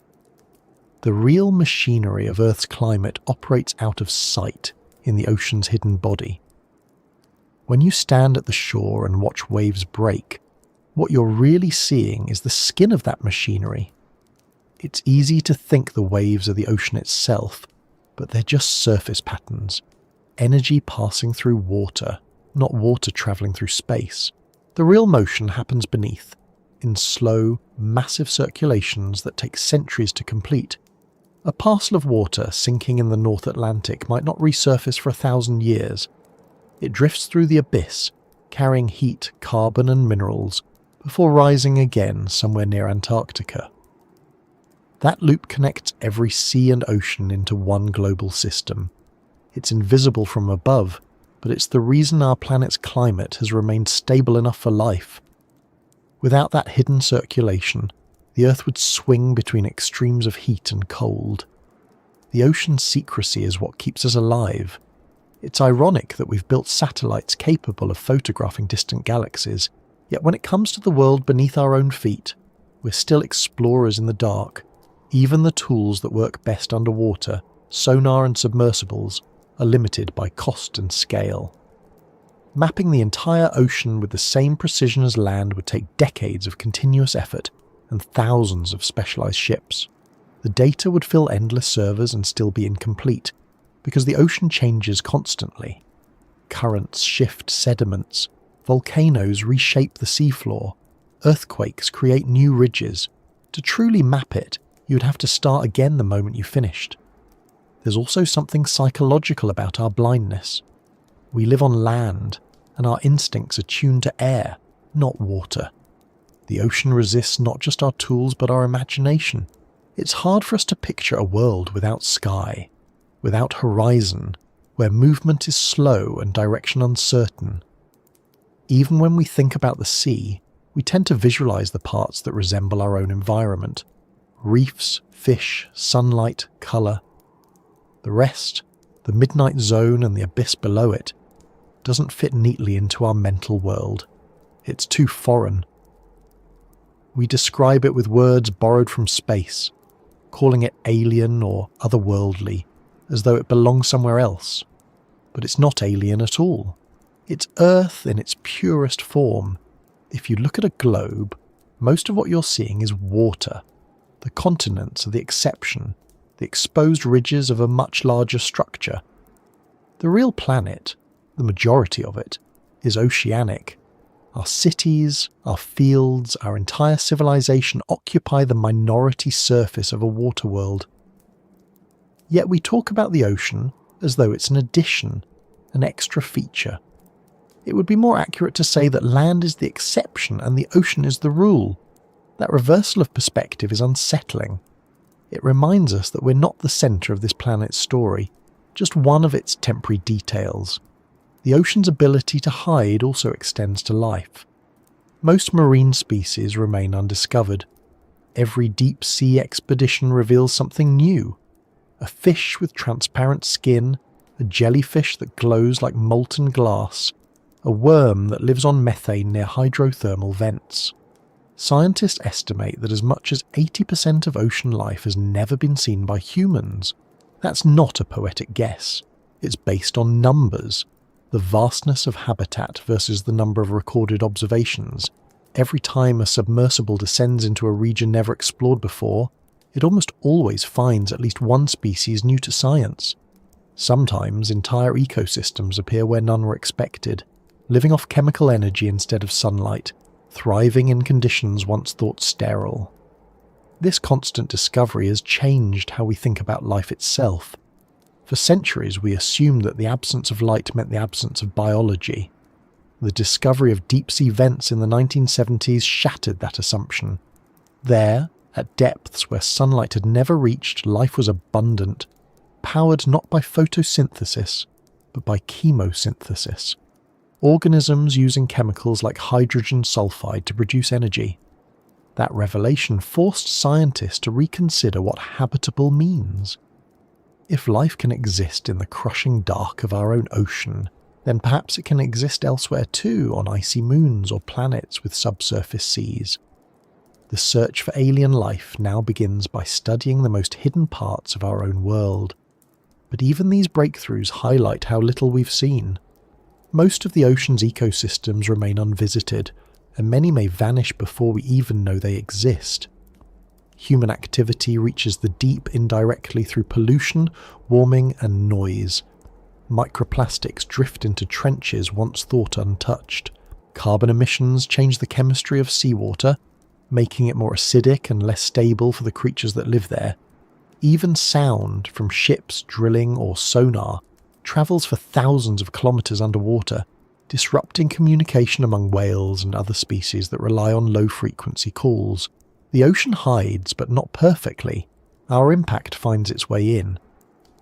The real machinery of Earth's climate operates out of sight in the ocean's hidden body. When you stand at the shore and watch waves break, what you're really seeing is the skin of that machinery. It's easy to think the waves are the ocean itself, but they're just surface patterns, energy passing through water, not water travelling through space. The real motion happens beneath, in slow, massive circulations that take centuries to complete. A parcel of water sinking in the North Atlantic might not resurface for 1,000 years. It drifts through the abyss, carrying heat, carbon and minerals, before rising again somewhere near Antarctica. That loop connects every sea and ocean into one global system. It's invisible from above, but it's the reason our planet's climate has remained stable enough for life. Without that hidden circulation, the Earth would swing between extremes of heat and cold. The ocean's secrecy is what keeps us alive. It's ironic that we've built satellites capable of photographing distant galaxies, yet when it comes to the world beneath our own feet, we're still explorers in the dark. Even the tools that work best underwater, sonar and submersibles, are limited by cost and scale. Mapping the entire ocean with the same precision as land would take decades of continuous effort and thousands of specialized ships. The data would fill endless servers and still be incomplete, because the ocean changes constantly. Currents shift sediments, volcanoes reshape the seafloor, earthquakes create new ridges. To truly map it, you would have to start again the moment you finished. There's also something psychological about our blindness. We live on land, and our instincts are tuned to air, not water. The ocean resists not just our tools but our imagination. It's hard for us to picture a world without sky, without horizon, where movement is slow and direction uncertain. Even when we think about the sea, we tend to visualize the parts that resemble our own environment. Reefs, fish, sunlight, colour. The rest, the midnight zone and the abyss below it, doesn't fit neatly into our mental world. It's too foreign. We describe it with words borrowed from space, calling it alien or otherworldly, as though it belongs somewhere else. But it's not alien at all. It's Earth in its purest form. If you look at a globe, most of what you're seeing is water. The continents are the exception, the exposed ridges of a much larger structure. The real planet, the majority of it, is oceanic. Our cities, our fields, our entire civilization occupy the minority surface of a water world. Yet we talk about the ocean as though it's an addition, an extra feature. It would be more accurate to say that land is the exception and the ocean is the rule. That reversal of perspective is unsettling. It reminds us that we're not the centre of this planet's story, just one of its temporary details. The ocean's ability to hide also extends to life. Most marine species remain undiscovered. Every deep-sea expedition reveals something new. A fish with transparent skin, a jellyfish that glows like molten glass, a worm that lives on methane near hydrothermal vents. Scientists estimate that as much as 80% of ocean life has never been seen by humans. That's not a poetic guess. It's based on numbers. The vastness of habitat versus the number of recorded observations. Every time a submersible descends into a region never explored before, it almost always finds at least one species new to science. Sometimes entire ecosystems appear where none were expected, living off chemical energy instead of sunlight, thriving in conditions once thought sterile. This constant discovery has changed how we think about life itself. For centuries we assumed that the absence of light meant the absence of biology. The discovery of deep-sea vents in the 1970s shattered that assumption. There, at depths where sunlight had never reached, life was abundant, powered not by photosynthesis, but by chemosynthesis. Organisms using chemicals like hydrogen sulfide to produce energy. That revelation forced scientists to reconsider what habitable means. If life can exist in the crushing dark of our own ocean, then perhaps it can exist elsewhere too, on icy moons or planets with subsurface seas. the search for alien life now begins by studying the most hidden parts of our own world. But even these breakthroughs highlight how little we've seen. Most of the ocean's ecosystems remain unvisited, and many may vanish before we even know they exist. Human activity reaches the deep indirectly through pollution, warming, and noise. Microplastics drift into trenches once thought untouched. Carbon emissions change the chemistry of seawater, making it more acidic and less stable for the creatures that live there. Even sound from ships, drilling, or sonar travels for thousands of kilometers underwater, disrupting communication among whales and other species that rely on low-frequency calls. The ocean hides, but not perfectly. Our impact finds its way in.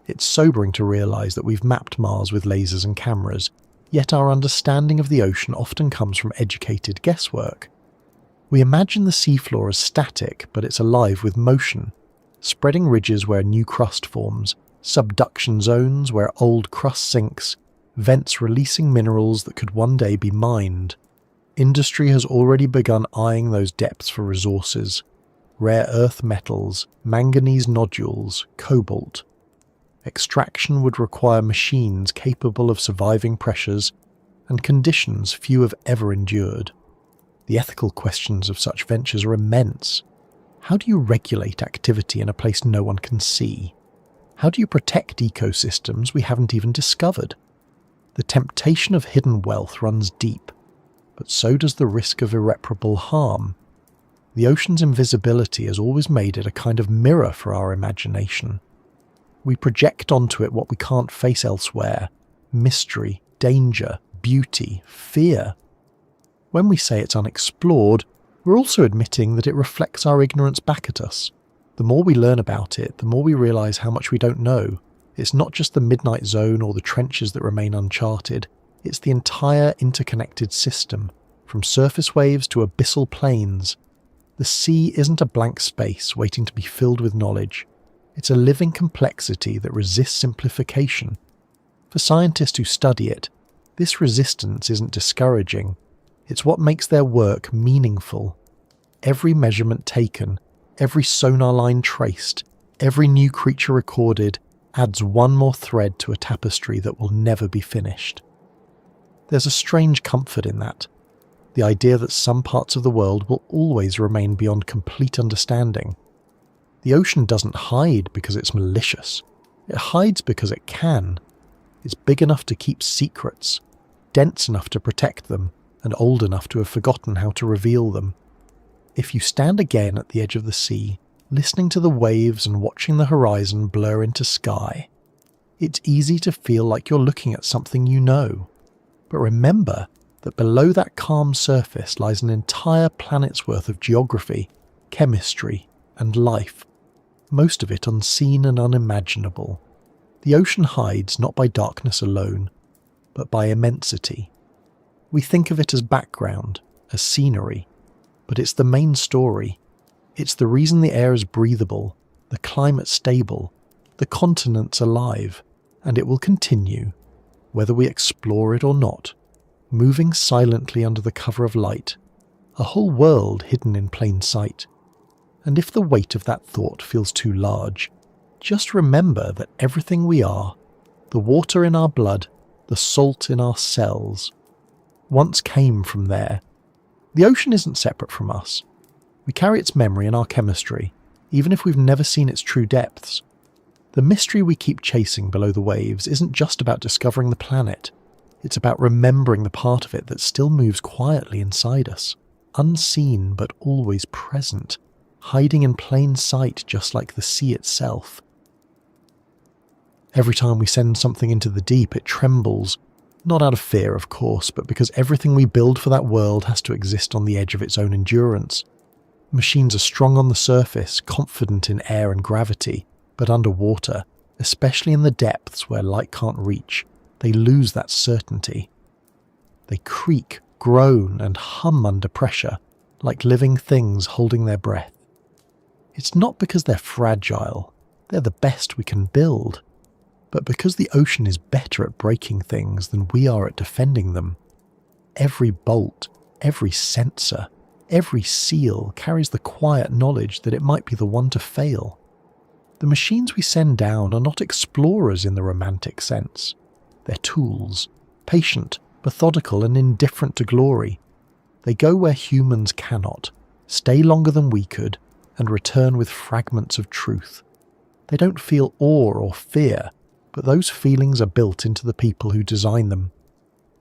It's sobering to realise that we've mapped Mars with lasers and cameras, yet our understanding of the ocean often comes from educated guesswork. We imagine the seafloor as static, but it's alive with motion. Spreading ridges where new crust forms, subduction zones where old crust sinks, vents releasing minerals that could one day be mined. Industry has already begun eyeing those depths for resources. Rare earth metals, manganese nodules, cobalt. Extraction would require machines capable of surviving pressures and conditions few have ever endured. The ethical questions of such ventures are immense. How do you regulate activity in a place no one can see? How do you protect ecosystems we haven't even discovered? The temptation of hidden wealth runs deep, but so does the risk of irreparable harm. The ocean's invisibility has always made it a kind of mirror for our imagination. We project onto it what we can't face elsewhere: mystery, danger, beauty, fear. When we say it's unexplored, we're also admitting that it reflects our ignorance back at us. The more we learn about it, the more we realise how much we don't know. It's not just the midnight zone or the trenches that remain uncharted, it's the entire interconnected system, from surface waves to abyssal plains. The sea isn't a blank space waiting to be filled with knowledge. It's a living complexity that resists simplification. For scientists who study it, this resistance isn't discouraging. It's what makes their work meaningful. Every measurement taken, every sonar line traced, every new creature recorded adds one more thread to a tapestry that will never be finished. There's a strange comfort in that. The idea that some parts of the world will always remain beyond complete understanding. The ocean doesn't hide because it's malicious. It hides because it can. It's big enough to keep secrets, dense enough to protect them, and old enough to have forgotten how to reveal them. If you stand again at the edge of the sea, listening to the waves and watching the horizon blur into sky, it's easy to feel like you're looking at something you know. But remember that below that calm surface lies an entire planet's worth of geography, chemistry, and life, most of it unseen and unimaginable. The ocean hides not by darkness alone, but by immensity. We think of it as background, as scenery, but it's the main story. It's the reason the air is breathable, the climate stable, the continents alive, and it will continue, whether we explore it or not, moving silently under the cover of light, a whole world hidden in plain sight. And if the weight of that thought feels too large, just remember that everything we are, the water in our blood, the salt in our cells, once came from there. The ocean isn't separate from us. We carry its memory in our chemistry, even if we've never seen its true depths. The mystery we keep chasing below the waves isn't just about discovering the planet. It's about remembering the part of it that still moves quietly inside us, unseen but always present, hiding in plain sight just like the sea itself. Every time we send something into the deep, it trembles. Not out of fear, of course, but because everything we build for that world has to exist on the edge of its own endurance. Machines are strong on the surface, confident in air and gravity, but underwater, especially in the depths where light can't reach, they lose that certainty. They creak, groan, and hum under pressure, like living things holding their breath. It's not because they're fragile, they're the best we can build, but because the ocean is better at breaking things than we are at defending them. Every bolt, every sensor, Every seal carries the quiet knowledge that it might be the one to fail. The machines we send down are not explorers in the romantic sense. They're tools, patient, methodical, and indifferent to glory. They go where humans cannot, stay longer than we could, and return with fragments of truth. They don't feel awe or fear, but those feelings are built into the people who design them.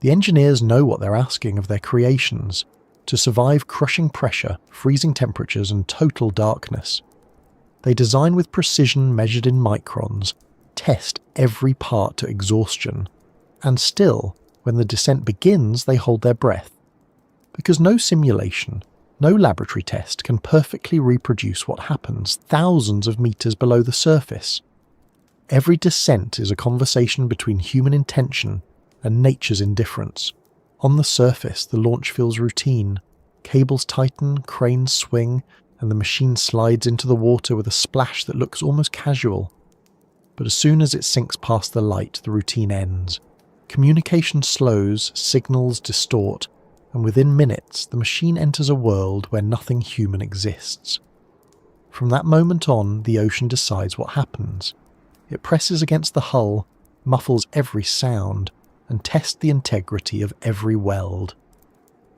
The engineers know what they're asking of their creations: to survive crushing pressure, freezing temperatures, and total darkness. They design with precision measured in microns, test every part to exhaustion, and still, when the descent begins, they hold their breath. Because no simulation, no laboratory test can perfectly reproduce what happens thousands of meters below the surface. Every descent is a conversation between human intention and nature's indifference. On the surface, the launch feels routine. Cables tighten, cranes swing, and the machine slides into the water with a splash that looks almost casual. But as soon as it sinks past the light, the routine ends. Communication slows, signals distort, and within minutes, the machine enters a world where nothing human exists. From that moment on, the ocean decides what happens. It presses against the hull, muffles every sound, and tests the integrity of every weld.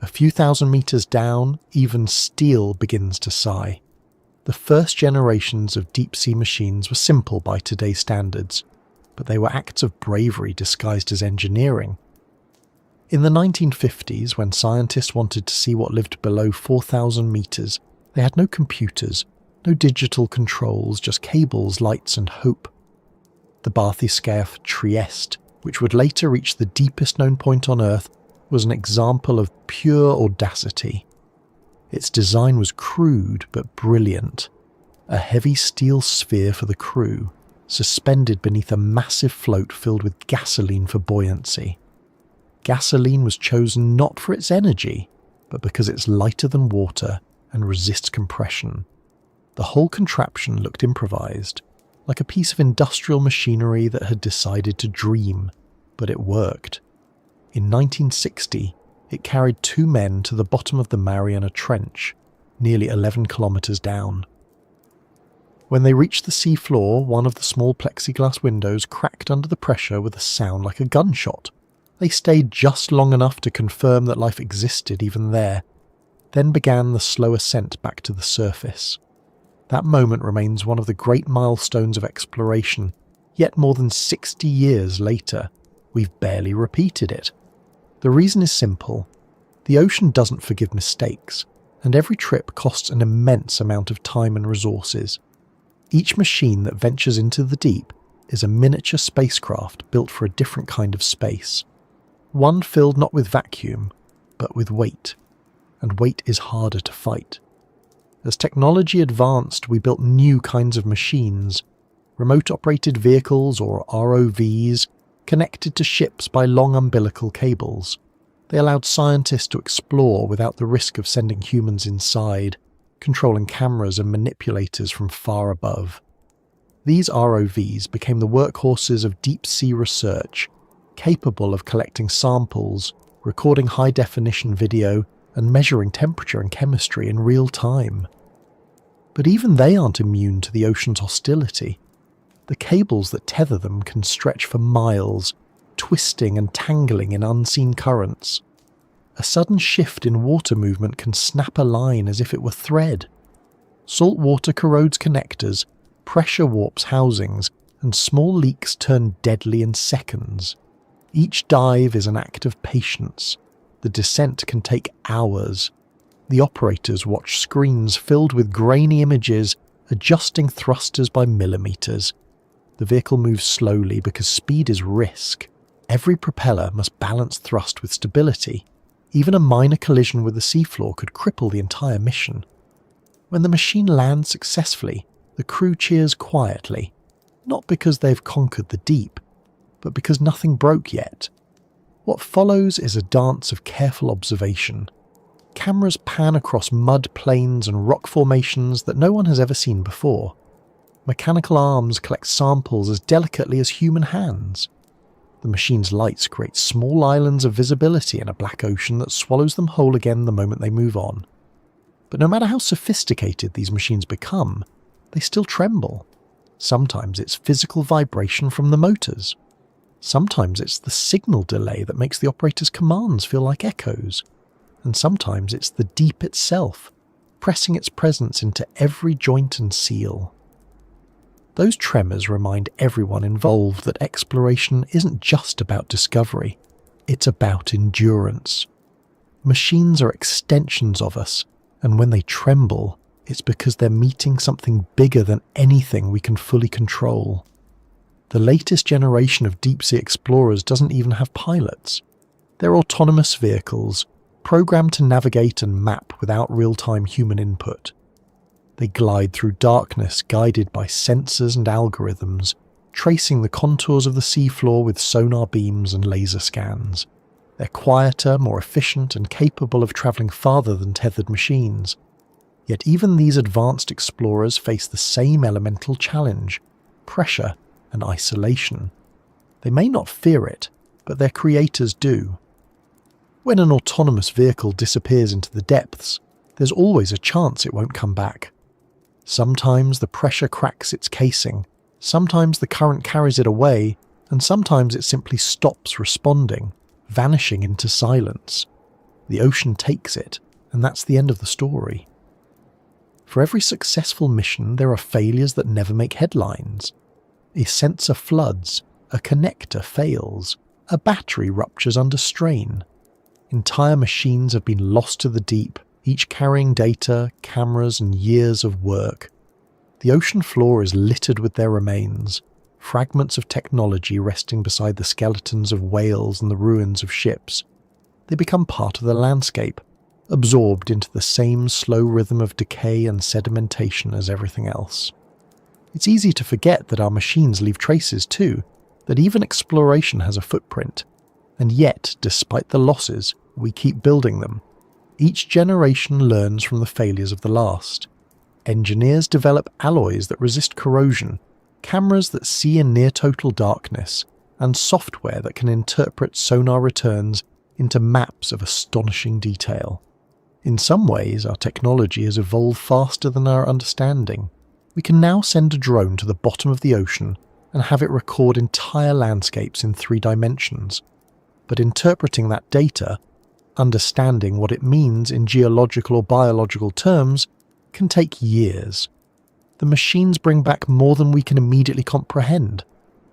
A few thousand meters down, even steel begins to sigh. The first generations of deep-sea machines were simple by today's standards, but they were acts of bravery disguised as engineering. In the 1950s, when scientists wanted to see what lived below 4,000 meters, they had no computers, no digital controls, just cables, lights, and hope. The bathyscaphe Trieste, which would later reach the deepest known point on Earth, was an example of pure audacity. Its design was crude but brilliant. A heavy steel sphere for the crew, suspended beneath a massive float filled with gasoline for buoyancy. Gasoline was chosen not for its energy, but because it's lighter than water and resists compression. The whole contraption looked improvised, like a piece of industrial machinery that had decided to dream, but it worked. In 1960, it carried 2 men to the bottom of the Mariana Trench, nearly 11 kilometers down. When they reached the sea floor, one of the small plexiglass windows cracked under the pressure with a sound like a gunshot. They stayed just long enough to confirm that life existed even there, then began the slow ascent back to the surface. That moment remains one of the great milestones of exploration, yet more than 60 years later, we've barely repeated it. The reason is simple. The ocean doesn't forgive mistakes, and every trip costs an immense amount of time and resources. Each machine that ventures into the deep is a miniature spacecraft built for a different kind of space. One filled not with vacuum, but with weight. And weight is harder to fight. As technology advanced, we built new kinds of machines, remote-operated vehicles or ROVs, connected to ships by long umbilical cables. They allowed scientists to explore without the risk of sending humans inside, controlling cameras and manipulators from far above. These ROVs became the workhorses of deep-sea research, capable of collecting samples, recording high-definition video, and measuring temperature and chemistry in real time. But even they aren't immune to the ocean's hostility. The cables that tether them can stretch for miles, twisting and tangling in unseen currents. A sudden shift in water movement can snap a line as if it were thread. Salt water corrodes connectors, pressure warps housings, and small leaks turn deadly in seconds. Each dive is an act of patience. The descent can take hours. The operators watch screens filled with grainy images, adjusting thrusters by millimeters. The vehicle moves slowly because speed is risk. Every propeller must balance thrust with stability. Even a minor collision with the seafloor could cripple the entire mission. When the machine lands successfully, the crew cheers quietly, not because they've conquered the deep, but because nothing broke yet. What follows is a dance of careful observation. Cameras pan across mud plains and rock formations that no one has ever seen before. Mechanical arms collect samples as delicately as human hands. The machine's lights create small islands of visibility in a black ocean that swallows them whole again the moment they move on. But no matter how sophisticated these machines become, they still tremble. Sometimes it's physical vibration from the motors. Sometimes it's the signal delay that makes the operator's commands feel like echoes. And sometimes it's the deep itself, pressing its presence into every joint and seal. Those tremors remind everyone involved that exploration isn't just about discovery, it's about endurance. Machines are extensions of us, and when they tremble, it's because they're meeting something bigger than anything we can fully control. The latest generation of deep-sea explorers doesn't even have pilots. They're autonomous vehicles, programmed to navigate and map without real-time human input. They glide through darkness guided by sensors and algorithms, tracing the contours of the seafloor with sonar beams and laser scans. They're quieter, more efficient, and capable of travelling farther than tethered machines. Yet even these advanced explorers face the same elemental challenge: pressure and isolation. They may not fear it, but their creators do. When an autonomous vehicle disappears into the depths, there's always a chance it won't come back. Sometimes the pressure cracks its casing, sometimes the current carries it away, and sometimes it simply stops responding, vanishing into silence. The ocean takes it, and that's the end of the story. For every successful mission, there are failures that never make headlines. A sensor floods, a connector fails, a battery ruptures under strain. Entire machines have been lost to the deep, each carrying data, cameras, and years of work. The ocean floor is littered with their remains, fragments of technology resting beside the skeletons of whales and the ruins of ships. They become part of the landscape, absorbed into the same slow rhythm of decay and sedimentation as everything else. It's easy to forget that our machines leave traces too, that even exploration has a footprint. And yet, despite the losses, we keep building them. Each generation learns from the failures of the last. Engineers develop alloys that resist corrosion, cameras that see in near-total darkness, and software that can interpret sonar returns into maps of astonishing detail. In some ways, our technology has evolved faster than our understanding. We can now send a drone to the bottom of the ocean and have it record entire landscapes in 3 dimensions. But interpreting that data, understanding what it means in geological or biological terms, can take years. The machines bring back more than we can immediately comprehend,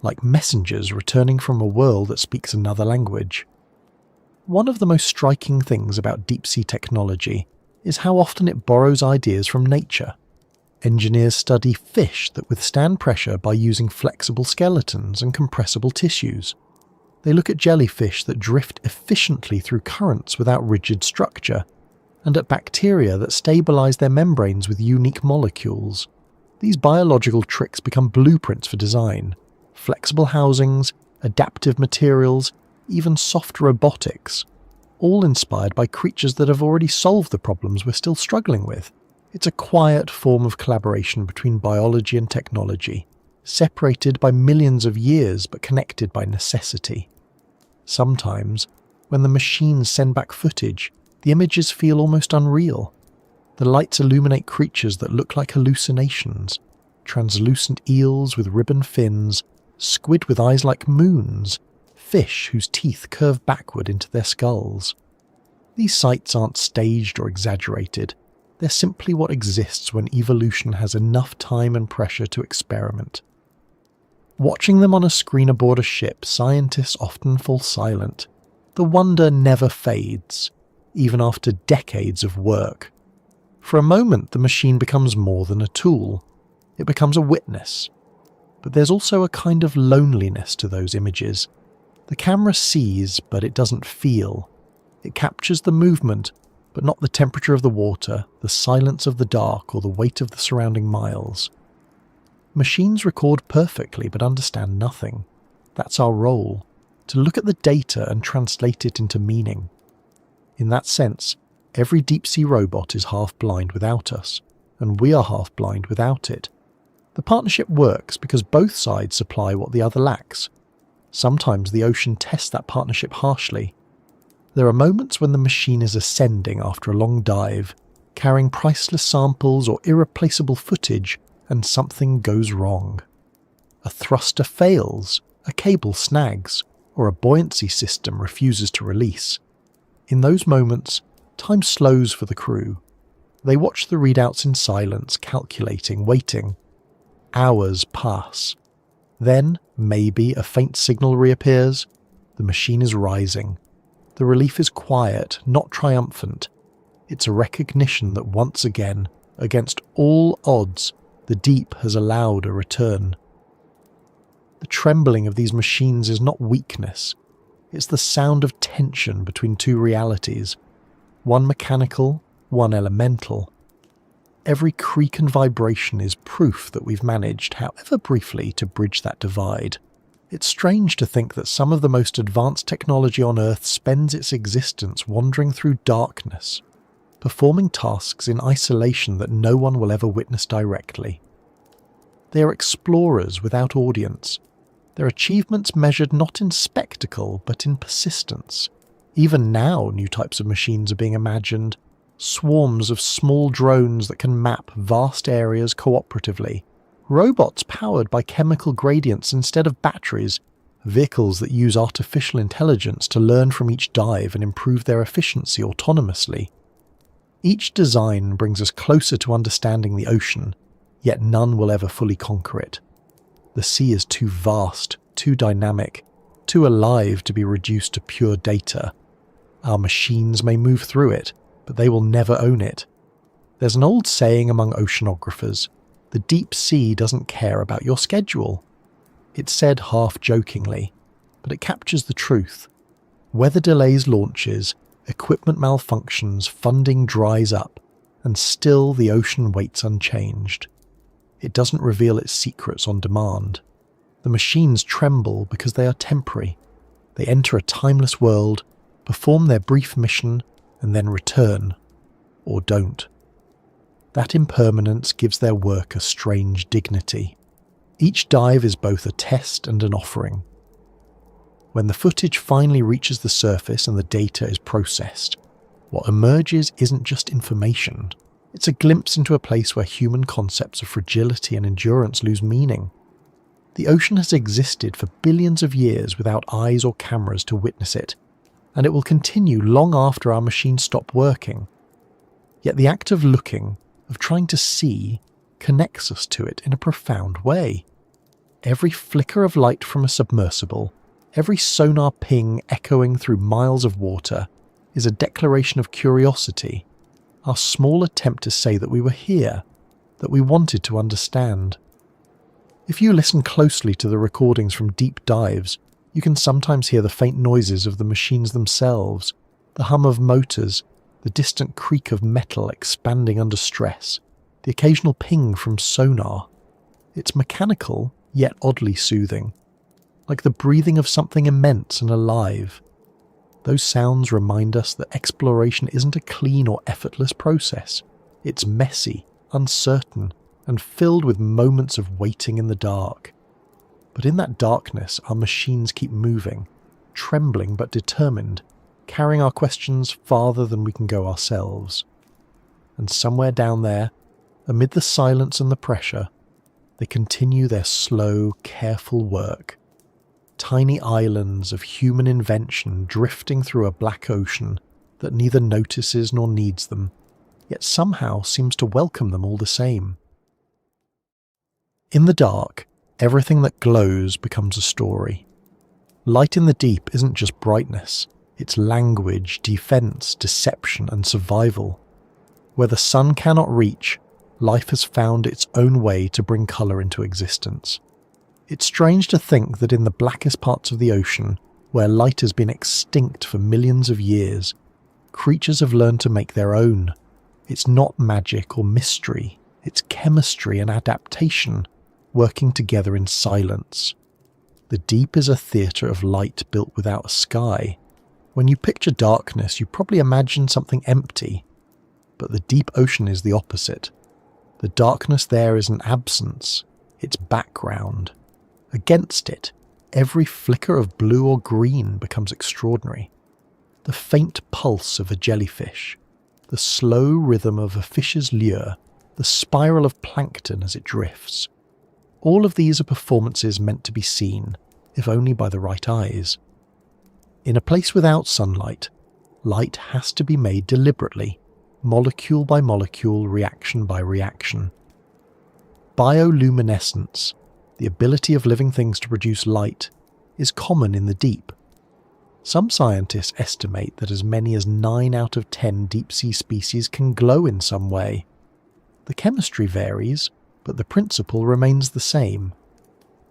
like messengers returning from a world that speaks another language. One of the most striking things about deep-sea technology is how often it borrows ideas from nature. Engineers study fish that withstand pressure by using flexible skeletons and compressible tissues. They look at jellyfish that drift efficiently through currents without rigid structure, and at bacteria that stabilize their membranes with unique molecules. These biological tricks become blueprints for design: flexible housings, adaptive materials, even soft robotics, all inspired by creatures that have already solved the problems we're still struggling with. It's a quiet form of collaboration between biology and technology, separated by millions of years but connected by necessity. Sometimes, when the machines send back footage, the images feel almost unreal. The lights illuminate creatures that look like hallucinations: translucent eels with ribbon fins, squid with eyes like moons, fish whose teeth curve backward into their skulls. These sights aren't staged or exaggerated. They're simply what exists when evolution has enough time and pressure to experiment. Watching them on a screen aboard a ship, scientists often fall silent. The wonder never fades, even after decades of work. For a moment, the machine becomes more than a tool. It becomes a witness. But there's also a kind of loneliness to those images. The camera sees, but it doesn't feel. It captures the movement, but not the temperature of the water, the silence of the dark, or the weight of the surrounding miles. Machines record perfectly but understand nothing. That's our role, to look at the data and translate it into meaning. In that sense, every deep-sea robot is half-blind without us, and we are half-blind without it. The partnership works because both sides supply what the other lacks. Sometimes the ocean tests that partnership harshly. There are moments when the machine is ascending after a long dive, carrying priceless samples or irreplaceable footage, and something goes wrong. A thruster fails, a cable snags, or a buoyancy system refuses to release. In those moments, time slows for the crew. They watch the readouts in silence, calculating, waiting. Hours pass. Then, maybe, a faint signal reappears. The machine is rising. The relief is quiet, not triumphant. It's a recognition that once again, against all odds, the deep has allowed a return. The trembling of these machines is not weakness. It's the sound of tension between two realities, one mechanical, one elemental. Every creak and vibration is proof that we've managed, however briefly, to bridge that divide. It's strange to think that some of the most advanced technology on Earth spends its existence wandering through darkness, performing tasks in isolation that no one will ever witness directly. They are explorers without audience, their achievements measured not in spectacle but in persistence. Even now, new types of machines are being imagined, swarms of small drones that can map vast areas cooperatively, robots powered by chemical gradients instead of batteries, vehicles that use artificial intelligence to learn from each dive and improve their efficiency autonomously. Each design brings us closer to understanding the ocean, yet none will ever fully conquer it. The sea is too vast, too dynamic, too alive to be reduced to pure data. Our machines may move through it, but they will never own it. There's an old saying among oceanographers, the deep sea doesn't care about your schedule. It's said half-jokingly, but it captures the truth. Weather delays launches, equipment malfunctions, funding dries up, and still the ocean waits unchanged. It doesn't reveal its secrets on demand. The machines tremble because they are temporary. They enter a timeless world, perform their brief mission, and then return, or don't. That impermanence gives their work a strange dignity. Each dive is both a test and an offering. When the footage finally reaches the surface and the data is processed, what emerges isn't just information. It's a glimpse into a place where human concepts of fragility and endurance lose meaning. The ocean has existed for billions of years without eyes or cameras to witness it, and it will continue long after our machines stop working. Yet the act of looking, of trying to see, connects us to it in a profound way. Every flicker of light from a submersible, every sonar ping echoing through miles of water, is a declaration of curiosity, our small attempt to say that we were here, that we wanted to understand. If you listen closely to the recordings from deep dives, you can sometimes hear the faint noises of the machines themselves, the hum of motors, the distant creak of metal expanding under stress, the occasional ping from sonar. It's mechanical, yet oddly soothing, like the breathing of something immense and alive. Those sounds remind us that exploration isn't a clean or effortless process. It's messy, uncertain, and filled with moments of waiting in the dark. But in that darkness, our machines keep moving, trembling but determined, carrying our questions farther than we can go ourselves. And somewhere down there, amid the silence and the pressure, they continue their slow, careful work. Tiny islands of human invention drifting through a black ocean that neither notices nor needs them, yet somehow seems to welcome them all the same. In the dark, everything that glows becomes a story. Light in the deep isn't just brightness, it's language, defense, deception, and survival. Where the sun cannot reach, life has found its own way to bring colour into existence. It's strange to think that in the blackest parts of the ocean, where light has been extinct for millions of years, creatures have learned to make their own. It's not magic or mystery, it's chemistry and adaptation, working together in silence. The deep is a theatre of light built without a sky. When you picture darkness, you probably imagine something empty. But the deep ocean is the opposite. The darkness there is an absence, it's background. Against it, every flicker of blue or green becomes extraordinary. The faint pulse of a jellyfish, the slow rhythm of a fish's lure, the spiral of plankton as it drifts. All of these are performances meant to be seen, if only by the right eyes. In a place without sunlight, light has to be made deliberately, molecule by molecule, reaction by reaction. Bioluminescence, the ability of living things to produce light, is common in the deep. Some scientists estimate that as many as 9 out of 10 deep-sea species can glow in some way. The chemistry varies, but the principle remains the same.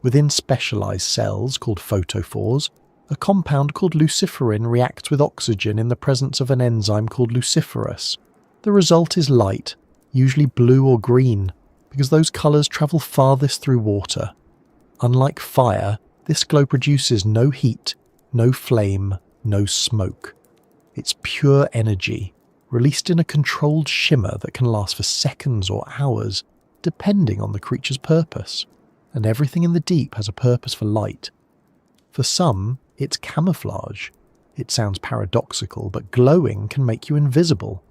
Within specialized cells called photophores, a compound called luciferin reacts with oxygen in the presence of an enzyme called luciferase. The result is light, usually blue or green, because those colours travel farthest through water. Unlike fire, this glow produces no heat, no flame, no smoke. It's pure energy, released in a controlled shimmer that can last for seconds or hours, depending on the creature's purpose. And everything in the deep has a purpose for light. For some, it's camouflage. It sounds paradoxical, but glowing can make you invisible.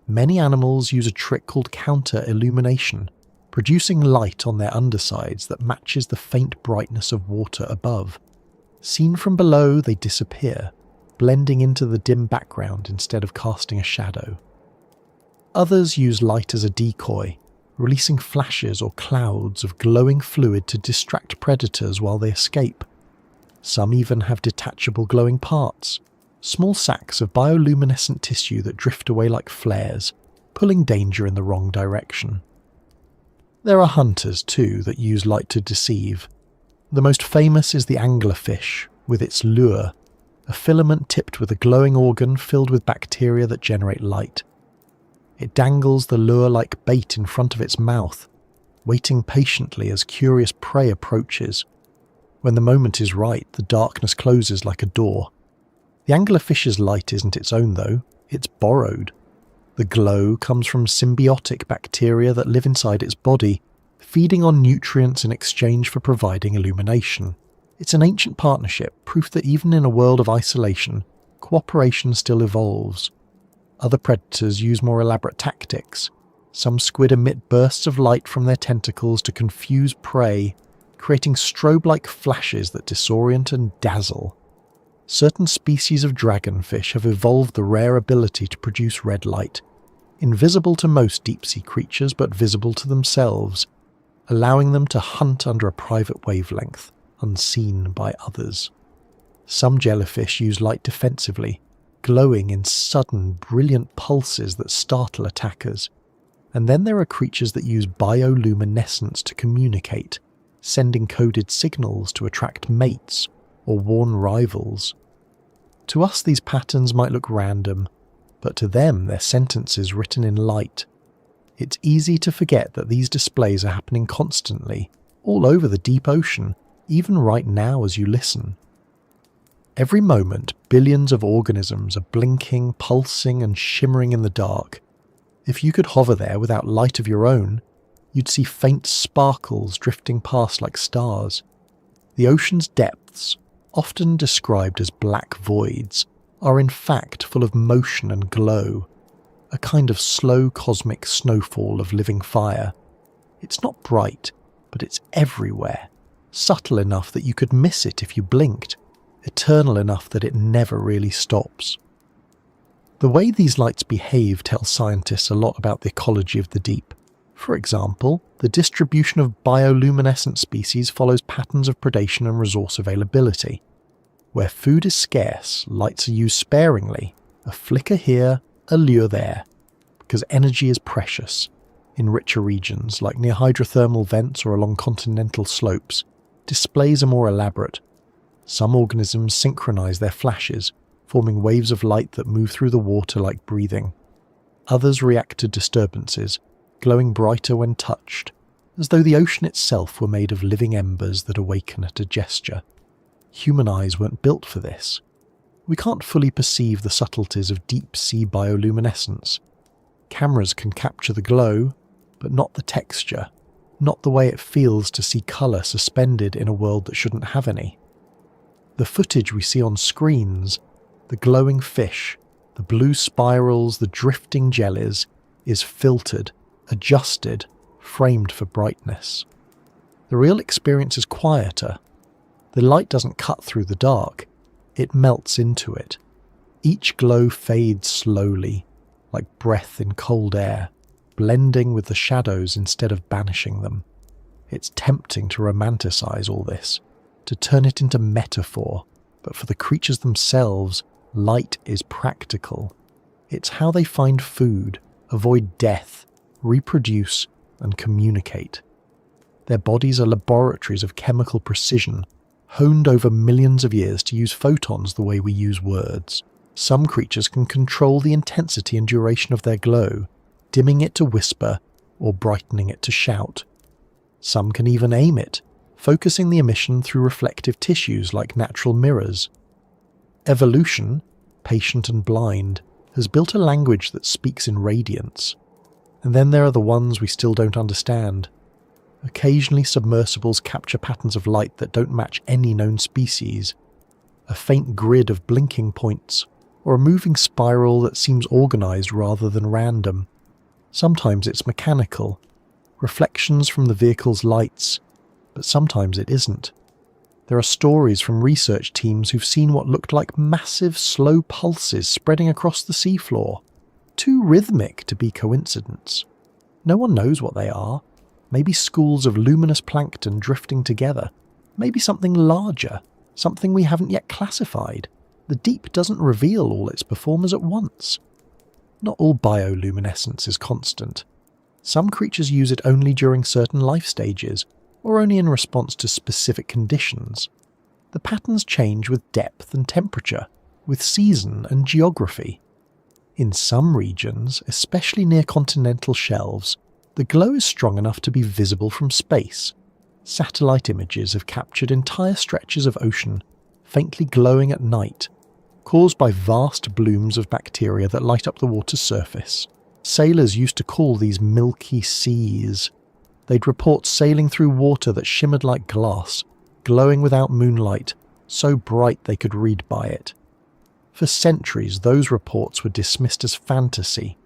Many animals use a trick called counter-illumination, producing light on their undersides that matches the faint brightness of water above. Seen from below, they disappear, blending into the dim background instead of casting a shadow. Others use light as a decoy, releasing flashes or clouds of glowing fluid to distract predators while they escape. Some even have detachable glowing parts, small sacs of bioluminescent tissue that drift away like flares, pulling danger in the wrong direction. There are hunters, too, that use light to deceive. The most famous is the anglerfish, with its lure, a filament tipped with a glowing organ filled with bacteria that generate light. It dangles the lure like bait in front of its mouth, waiting patiently as curious prey approaches. When the moment is right, the darkness closes like a door. The anglerfish's light isn't its own, though. It's borrowed. The glow comes from symbiotic bacteria that live inside its body, feeding on nutrients in exchange for providing illumination. It's an ancient partnership, proof that even in a world of isolation, cooperation still evolves. Other predators use more elaborate tactics. Some squid emit bursts of light from their tentacles to confuse prey, creating strobe-like flashes that disorient and dazzle. Certain species of dragonfish have evolved the rare ability to produce red light, invisible to most deep-sea creatures but visible to themselves, allowing them to hunt under a private wavelength, unseen by others. Some jellyfish use light defensively, glowing in sudden, brilliant pulses that startle attackers. And then there are creatures that use bioluminescence to communicate, sending coded signals to attract mates or warn rivals. To us, these patterns might look random, but to them they're sentences written in light. It's easy to forget that these displays are happening constantly, all over the deep ocean, even right now as you listen. Every moment, billions of organisms are blinking, pulsing, and shimmering in the dark. If you could hover there without light of your own, you'd see faint sparkles drifting past like stars. The ocean's depths, often described as black voids, are in fact full of motion and glow, a kind of slow cosmic snowfall of living fire. It's not bright, but it's everywhere, subtle enough that you could miss it if you blinked, eternal enough that it never really stops. The way these lights behave tells scientists a lot about the ecology of the deep. For example, the distribution of bioluminescent species follows patterns of predation and resource availability. Where food is scarce, lights are used sparingly, a flicker here, a lure there, because energy is precious. In richer regions, like near hydrothermal vents or along continental slopes, displays are more elaborate. Some organisms synchronize their flashes, forming waves of light that move through the water like breathing. Others react to disturbances, glowing brighter when touched, as though the ocean itself were made of living embers that awaken at a gesture. Human eyes weren't built for this. We can't fully perceive the subtleties of deep-sea bioluminescence. Cameras can capture the glow, but not the texture, not the way it feels to see colour suspended in a world that shouldn't have any. The footage we see on screens, the glowing fish, The blue spirals, the drifting jellies, is filtered, adjusted, framed for brightness. The real experience is quieter. The light doesn't cut through the dark, it melts into it. Each glow fades slowly, like breath in cold air, blending with the shadows instead of banishing them. It's tempting to romanticize all this, to turn it into metaphor, but for the creatures themselves, light is practical. It's how they find food, avoid death, reproduce, and communicate. Their bodies are laboratories of chemical precision, honed over millions of years to use photons the way we use words. Some creatures can control the intensity and duration of their glow, dimming it to whisper or brightening it to shout. Some can even aim it, focusing the emission through reflective tissues like natural mirrors. Evolution, patient and blind, has built a language that speaks in radiance. And then there are the ones we still don't understand. Occasionally submersibles capture patterns of light that don't match any known species. A faint grid of blinking points, or a moving spiral that seems organized rather than random. Sometimes it's mechanical, reflections from the vehicle's lights, but sometimes it isn't. There are stories from research teams who've seen what looked like massive, slow pulses spreading across the seafloor. Too rhythmic to be coincidence. No one knows what they are. Maybe schools of luminous plankton drifting together. Maybe something larger, something we haven't yet classified. The deep doesn't reveal all its performers at once. Not all bioluminescence is constant. Some creatures use it only during certain life stages, or only in response to specific conditions. The patterns change with depth and temperature, with season and geography. In some regions, especially near continental shelves, the glow is strong enough to be visible from space. Satellite images have captured entire stretches of ocean, faintly glowing at night, caused by vast blooms of bacteria that light up the water's surface. Sailors used to call these milky seas. They'd report sailing through water that shimmered like glass, glowing without moonlight, so bright they could read by it. For centuries, those reports were dismissed as fantasy.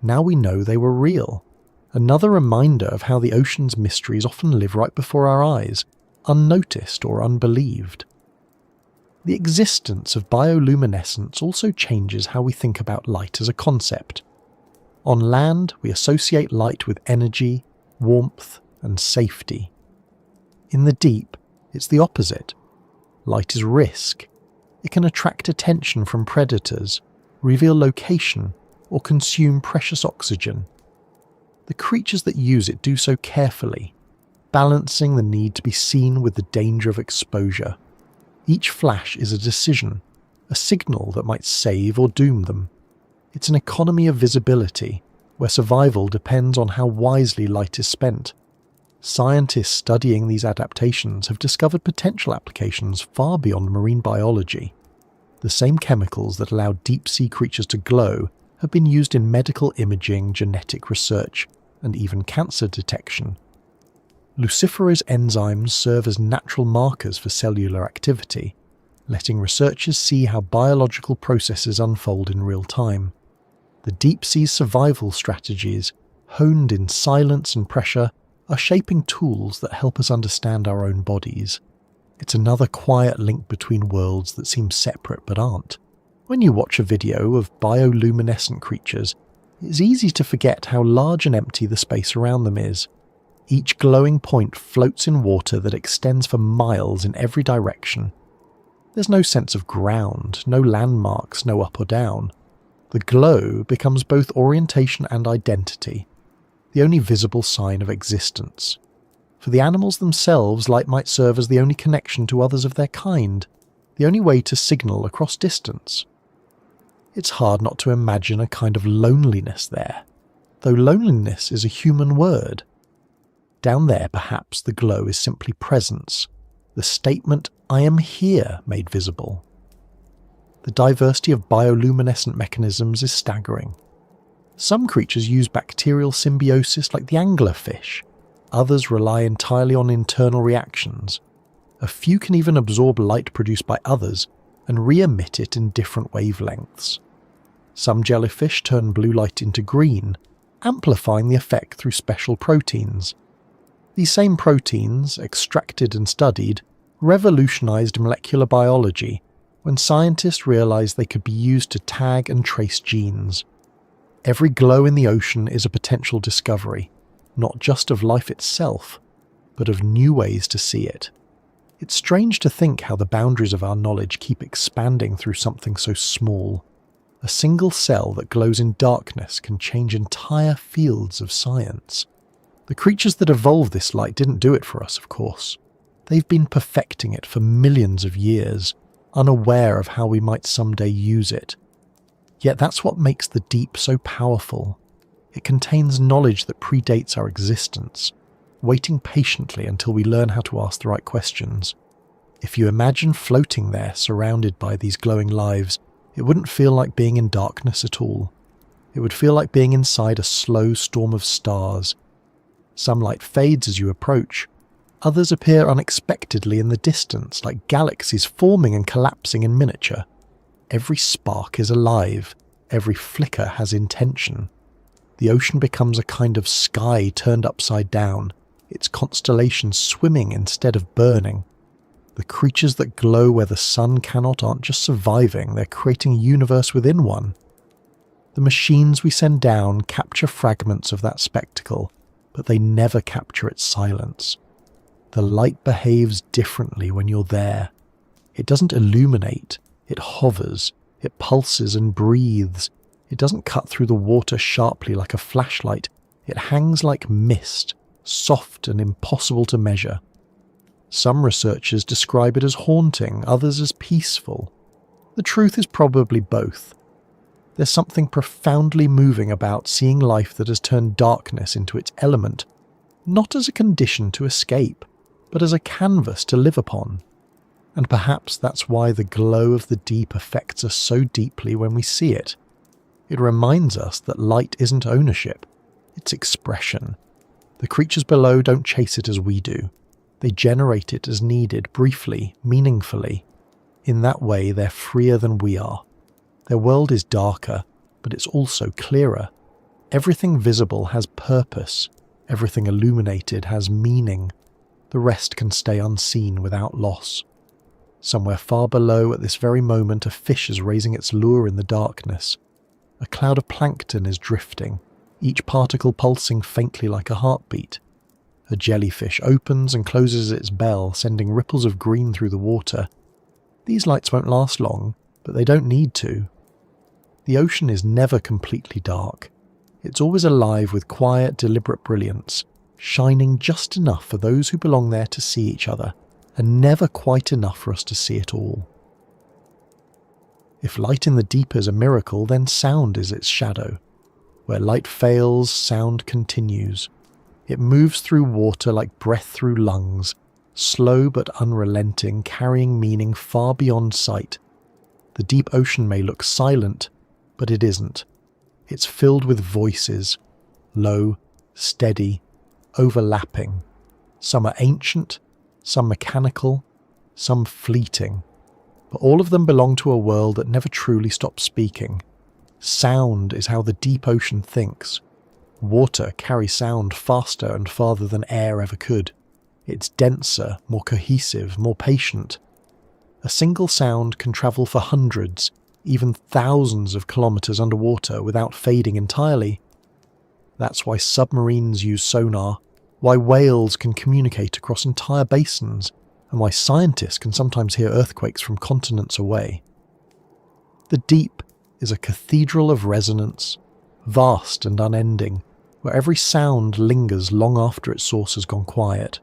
Now we know they were real. Another reminder of how the ocean's mysteries often live right before our eyes, unnoticed or unbelieved. The existence of bioluminescence also changes how we think about light as a concept. On land, we associate light with energy, warmth, and safety. In the deep, it's the opposite. Light is risk. It can attract attention from predators, reveal location, or consume precious oxygen. The creatures that use it do so carefully, balancing the need to be seen with the danger of exposure. Each flash is a decision, a signal that might save or doom them. It's an economy of visibility, where survival depends on how wisely light is spent. Scientists studying these adaptations have discovered potential applications far beyond marine biology. The same chemicals that allow deep-sea creatures to glow have been used in medical imaging, genetic research, and even cancer detection. Luciferase enzymes serve as natural markers for cellular activity, letting researchers see how biological processes unfold in real time. The deep-sea survival strategies, honed in silence and pressure, are shaping tools that help us understand our own bodies. It's another quiet link between worlds that seem separate but aren't. When you watch a video of bioluminescent creatures, it's easy to forget how large and empty the space around them is. Each glowing point floats in water that extends for miles in every direction. There's no sense of ground, no landmarks, no up or down. The glow becomes both orientation and identity, the only visible sign of existence. For the animals themselves, light might serve as the only connection to others of their kind, the only way to signal across distance. It's hard not to imagine a kind of loneliness there, though loneliness is a human word. Down there, perhaps, the glow is simply presence, the statement, "I am here," made visible. The diversity of bioluminescent mechanisms is staggering. Some creatures use bacterial symbiosis like the anglerfish. Others rely entirely on internal reactions. A few can even absorb light produced by others and re-emit it in different wavelengths. Some jellyfish turn blue light into green, amplifying the effect through special proteins. These same proteins, extracted and studied, revolutionized molecular biology when scientists realized they could be used to tag and trace genes. Every glow in the ocean is a potential discovery, not just of life itself, but of new ways to see it. It's strange to think how the boundaries of our knowledge keep expanding through something so small. A single cell that glows in darkness can change entire fields of science. The creatures that evolved this light didn't do it for us, of course. They've been perfecting it for millions of years, unaware of how we might someday use it. Yet that's what makes the deep so powerful. It contains knowledge that predates our existence, waiting patiently until we learn how to ask the right questions. If you imagine floating there surrounded by these glowing lives, it wouldn't feel like being in darkness at all. It would feel like being inside a slow storm of stars. Some light fades as you approach. Others appear unexpectedly in the distance, like galaxies forming and collapsing in miniature. Every spark is alive. Every flicker has intention. The ocean becomes a kind of sky turned upside down, its constellations swimming instead of burning. The creatures that glow where the sun cannot aren't just surviving, they're creating a universe within one. The machines we send down capture fragments of that spectacle, but they never capture its silence. The light behaves differently when you're there. It doesn't illuminate, it hovers, it pulses and breathes. It doesn't cut through the water sharply like a flashlight. It hangs like mist, soft and impossible to measure. Some researchers describe it as haunting, others as peaceful. The truth is probably both. There's something profoundly moving about seeing life that has turned darkness into its element, not as a condition to escape, but as a canvas to live upon. And perhaps that's why the glow of the deep affects us so deeply when we see it. It reminds us that light isn't ownership, it's expression. The creatures below don't chase it as we do. They generate it as needed, briefly, meaningfully. In that way, they're freer than we are. Their world is darker, but it's also clearer. Everything visible has purpose. Everything illuminated has meaning. The rest can stay unseen without loss. Somewhere far below, at this very moment, a fish is raising its lure in the darkness. A cloud of plankton is drifting, each particle pulsing faintly like a heartbeat. A jellyfish opens and closes its bell, sending ripples of green through the water. These lights won't last long, but they don't need to. The ocean is never completely dark. It's always alive with quiet, deliberate brilliance, shining just enough for those who belong there to see each other, and never quite enough for us to see it all. If light in the deep is a miracle, then sound is its shadow. Where light fails, sound continues. It moves through water like breath through lungs, slow but unrelenting, carrying meaning far beyond sight. The deep ocean may look silent, but it isn't. It's filled with voices, low, steady, overlapping. Some are ancient, some mechanical, some fleeting. But all of them belong to a world that never truly stops speaking. Sound is how the deep ocean thinks. Water carries sound faster and farther than air ever could. It's denser, more cohesive, more patient. A single sound can travel for hundreds, even thousands of kilometers underwater without fading entirely. That's why submarines use sonar, why whales can communicate across entire basins, and why scientists can sometimes hear earthquakes from continents away. The deep is a cathedral of resonance, vast and unending, where every sound lingers long after its source has gone quiet.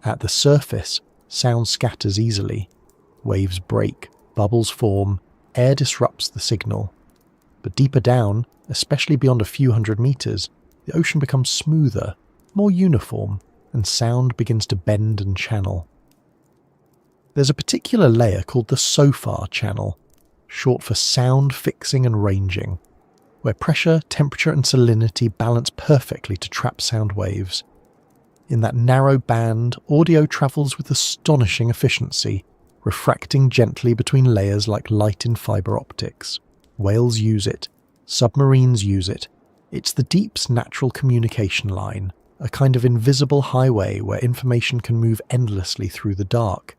At the surface, sound scatters easily. Waves break, bubbles form, air disrupts the signal. But deeper down, especially beyond a few hundred meters, the ocean becomes smoother, more uniform, and sound begins to bend and channel. There's a particular layer called the SOFAR channel, short for sound fixing and ranging, where pressure, temperature and salinity balance perfectly to trap sound waves. In that narrow band, audio travels with astonishing efficiency, refracting gently between layers like light in fibre optics. Whales use it. Submarines use it. It's the deep's natural communication line, a kind of invisible highway where information can move endlessly through the dark.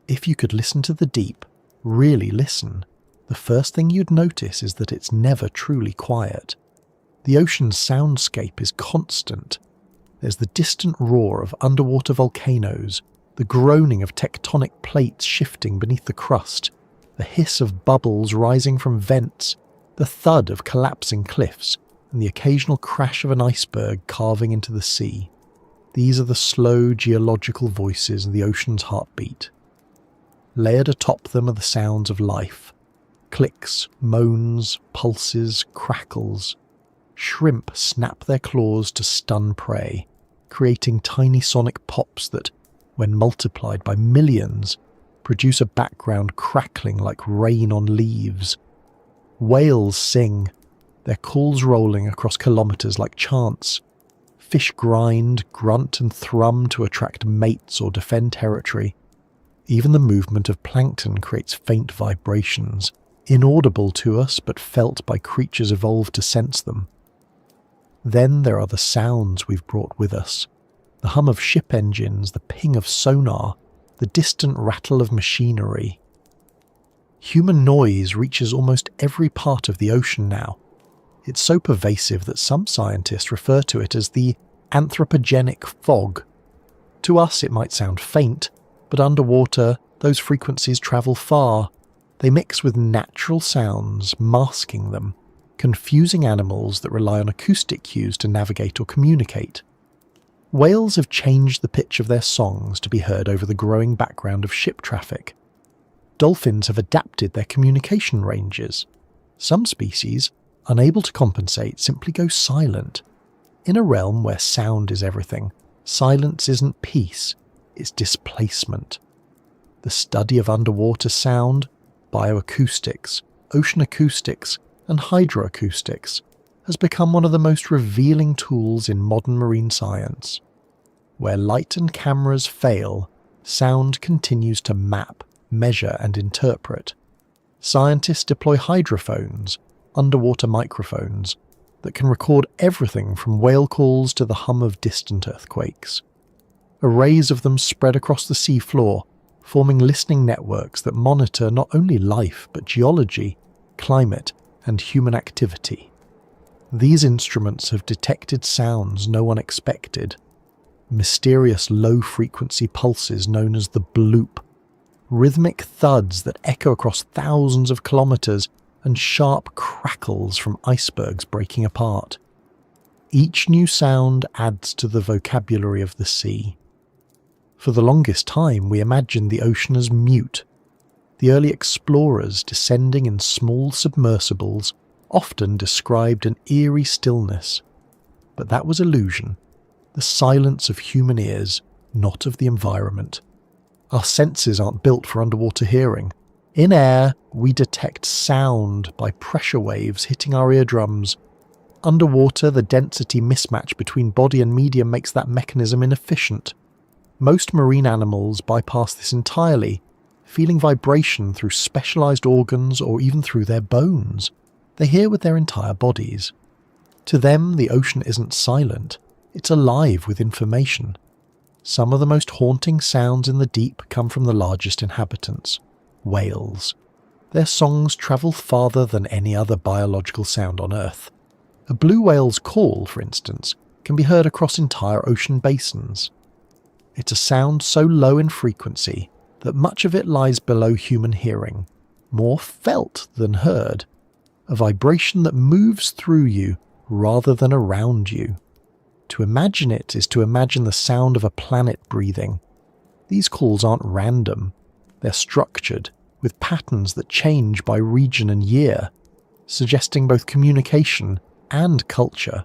If you could listen to the deep, really listen, the first thing you'd notice is that it's never truly quiet. The ocean's soundscape is constant. There's the distant roar of underwater volcanoes, the groaning of tectonic plates shifting beneath the crust, the hiss of bubbles rising from vents, the thud of collapsing cliffs, and the occasional crash of an iceberg carving into the sea. These are the slow geological voices of the ocean's heartbeat. Layered atop them are the sounds of life. Clicks, moans, pulses, crackles. Shrimp snap their claws to stun prey, creating tiny sonic pops that, when multiplied by millions, produce a background crackling like rain on leaves. Whales sing, their calls rolling across kilometres like chants. Fish grind, grunt and thrum to attract mates or defend territory. Even the movement of plankton creates faint vibrations, inaudible to us but felt by creatures evolved to sense them. Then there are the sounds we've brought with us. The hum of ship engines, the ping of sonar, the distant rattle of machinery. Human noise reaches almost every part of the ocean now. It's so pervasive that some scientists refer to it as the anthropogenic fog. To us it might sound faint, but underwater those frequencies travel far. They mix with natural sounds, masking them, confusing animals that rely on acoustic cues to navigate or communicate. Whales have changed the pitch of their songs to be heard over the growing background of ship traffic. Dolphins have adapted their communication ranges. Some species, unable to compensate, simply go silent. In a realm where sound is everything, silence isn't peace, it's displacement. The study of underwater sound, bioacoustics, ocean acoustics, and hydroacoustics has become one of the most revealing tools in modern marine science. Where light and cameras fail, sound continues to map, measure, and interpret. Scientists deploy hydrophones, underwater microphones, that can record everything from whale calls to the hum of distant earthquakes. Arrays of them spread across the sea floor, forming listening networks that monitor not only life but geology, climate, and human activity. These instruments have detected sounds no one expected. Mysterious low-frequency pulses known as the bloop, rhythmic thuds that echo across thousands of kilometres, and sharp crackles from icebergs breaking apart. Each new sound adds to the vocabulary of the sea. For the longest time we imagined the ocean as mute. The early explorers descending in small submersibles often described an eerie stillness. But that was illusion, the silence of human ears, not of the environment. Our senses aren't built for underwater hearing. In air, we detect sound by pressure waves hitting our eardrums. Underwater, the density mismatch between body and medium makes that mechanism inefficient. Most marine animals bypass this entirely, feeling vibration through specialized organs or even through their bones. They hear with their entire bodies. To them, the ocean isn't silent, it's alive with information. Some of the most haunting sounds in the deep come from the largest inhabitants, whales. Their songs travel farther than any other biological sound on Earth. A blue whale's call, for instance, can be heard across entire ocean basins. It's a sound so low in frequency that much of it lies below human hearing, more felt than heard, a vibration that moves through you rather than around you. To imagine it is to imagine the sound of a planet breathing. These calls aren't random, they're structured, with patterns that change by region and year, suggesting both communication and culture.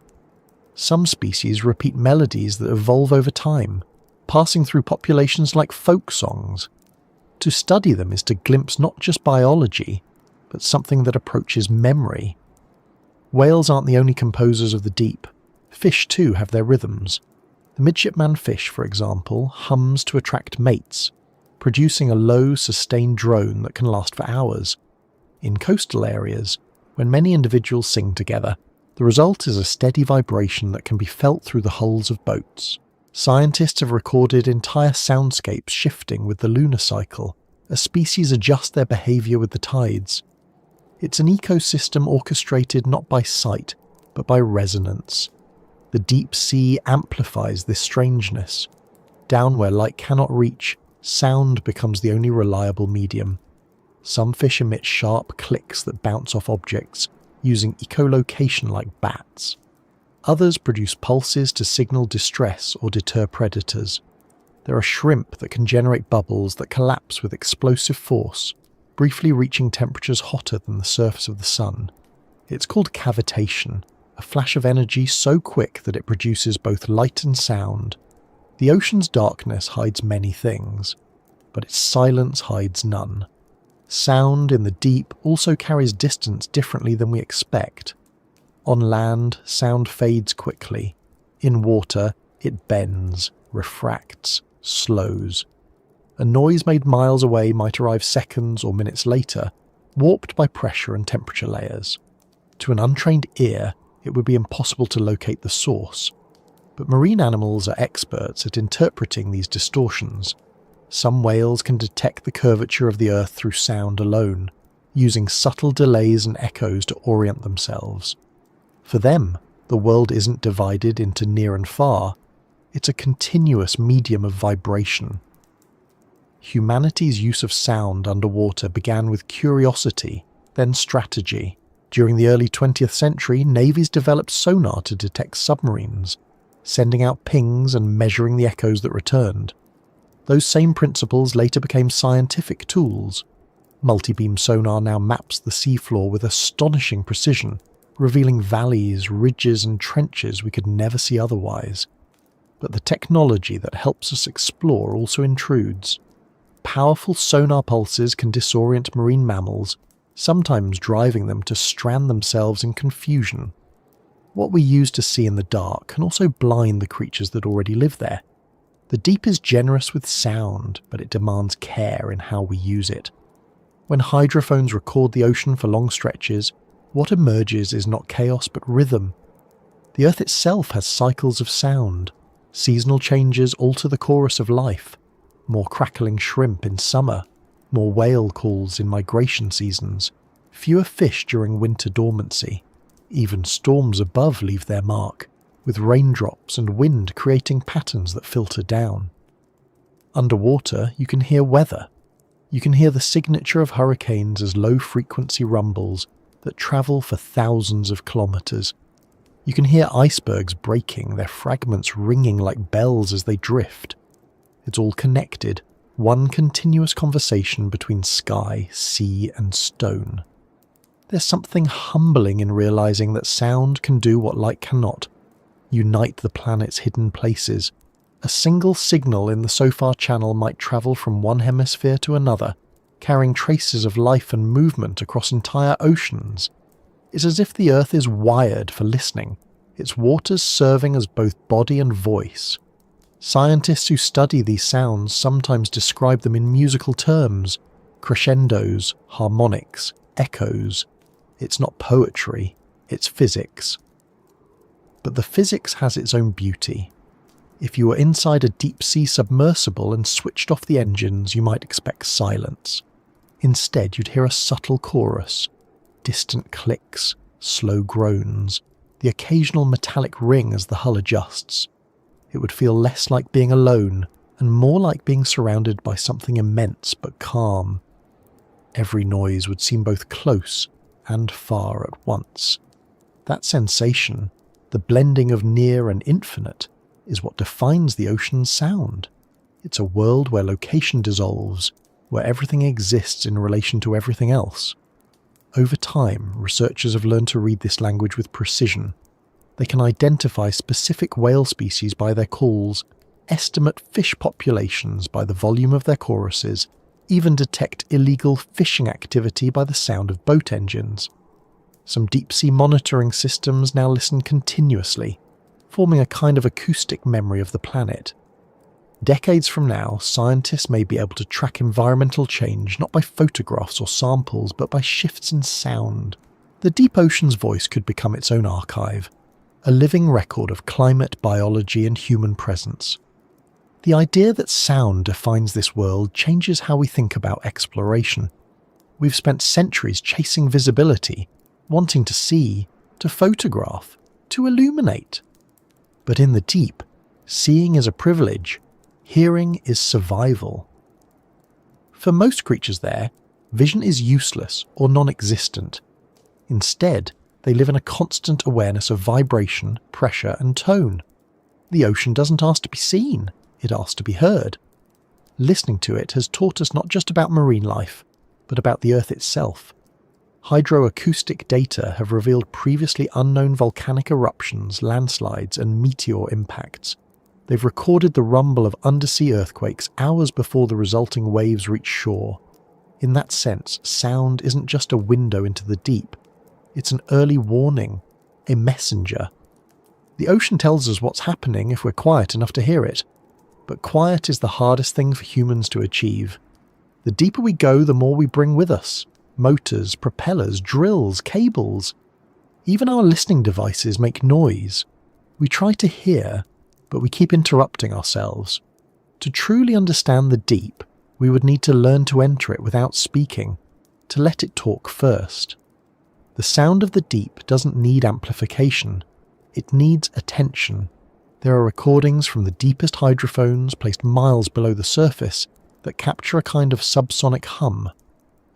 Some species repeat melodies that evolve over time, passing through populations like folk songs. To study them is to glimpse not just biology, but something that approaches memory. Whales aren't the only composers of the deep. Fish too have their rhythms. The midshipman fish, for example, hums to attract mates, producing a low, sustained drone that can last for hours. In coastal areas, When many individuals sing together, the result is a steady vibration that can be felt through the hulls of boats. Scientists have recorded entire soundscapes shifting with the lunar cycle, as species adjust their behaviour with the tides. It's an ecosystem orchestrated not by sight, but by resonance. The deep sea amplifies this strangeness. Down where light cannot reach, sound becomes the only reliable medium. Some fish emit sharp clicks that bounce off objects, using echolocation like bats. Others produce pulses to signal distress or deter predators. There are shrimp that can generate bubbles that collapse with explosive force, briefly reaching temperatures hotter than the surface of the sun. It's called cavitation, a flash of energy so quick that it produces both light and sound. The ocean's darkness hides many things, but its silence hides none. Sound in the deep also carries distance differently than we expect. On land, sound fades quickly. In water, it bends, refracts, slows. A noise made miles away might arrive seconds or minutes later, warped by pressure and temperature layers. To an untrained ear, it would be impossible to locate the source. But marine animals are experts at interpreting these distortions. Some whales can detect the curvature of the earth through sound alone, using subtle delays and echoes to orient themselves. For them, the world isn't divided into near and far, it's a continuous medium of vibration. Humanity's use of sound underwater began with curiosity, then strategy. During the early 20th century, navies developed sonar to detect submarines, sending out pings and measuring the echoes that returned. Those same principles later became scientific tools. Multibeam sonar now maps the seafloor with astonishing precision, revealing valleys, ridges and trenches we could never see otherwise. But the technology that helps us explore also intrudes. Powerful sonar pulses can disorient marine mammals, sometimes driving them to strand themselves in confusion. What we use to see in the dark can also blind the creatures that already live there. The deep is generous with sound, but it demands care in how we use it. When hydrophones record the ocean for long stretches, what emerges is not chaos but rhythm. The earth itself has cycles of sound. Seasonal changes alter the chorus of life. More crackling shrimp in summer, more whale calls in migration seasons, fewer fish during winter dormancy. Even storms above leave their mark, with raindrops and wind creating patterns that filter down. Underwater, you can hear weather. You can hear the signature of hurricanes as low-frequency rumbles that travel for thousands of kilometers. You can hear icebergs breaking, their fragments ringing like bells as they drift. It's all connected, one continuous conversation between sky, sea, and stone. There's something humbling in realizing that sound can do what light cannot, unite the planet's hidden places. A single signal in the SOFAR channel might travel from one hemisphere to another, carrying traces of life and movement across entire oceans. It's as if the Earth is wired for listening, its waters serving as both body and voice. Scientists who study these sounds sometimes describe them in musical terms: crescendos, harmonics, echoes. It's not poetry, it's physics. But the physics has its own beauty. If you were inside a deep-sea submersible and switched off the engines, you might expect silence. Instead, you'd hear a subtle chorus, distant clicks, slow groans, the occasional metallic ring as the hull adjusts. It would feel less like being alone and more like being surrounded by something immense but calm. Every noise would seem both close and far at once. That sensation, the blending of near and infinite, is what defines the ocean's sound. It's a world where location dissolves, where everything exists in relation to everything else. Over time, researchers have learned to read this language with precision. They can identify specific whale species by their calls, estimate fish populations by the volume of their choruses, even detect illegal fishing activity by the sound of boat engines. Some deep-sea monitoring systems now listen continuously, forming a kind of acoustic memory of the planet. Decades from now, scientists may be able to track environmental change not by photographs or samples, but by shifts in sound. The deep ocean's voice could become its own archive, a living record of climate, biology, and human presence. The idea that sound defines this world changes how we think about exploration. We've spent centuries chasing visibility, wanting to see, to photograph, to illuminate. But in the deep, seeing is a privilege, hearing is survival. For most creatures there, vision is useless or non-existent. Instead, they live in a constant awareness of vibration, pressure, and tone. The ocean doesn't ask to be seen, it asks to be heard. Listening to it has taught us not just about marine life, but about the Earth itself. Hydroacoustic data have revealed previously unknown volcanic eruptions, landslides, and meteor impacts. They've recorded the rumble of undersea earthquakes hours before the resulting waves reach shore. In that sense, sound isn't just a window into the deep. It's an early warning, a messenger. The ocean tells us what's happening if we're quiet enough to hear it. But quiet is the hardest thing for humans to achieve. The deeper we go, the more we bring with us. Motors, propellers, drills, cables. Even our listening devices make noise. We try to hear, but we keep interrupting ourselves. To truly understand the deep, we would need to learn to enter it without speaking, to let it talk first. The sound of the deep doesn't need amplification. It needs attention. There are recordings from the deepest hydrophones placed miles below the surface that capture a kind of subsonic hum,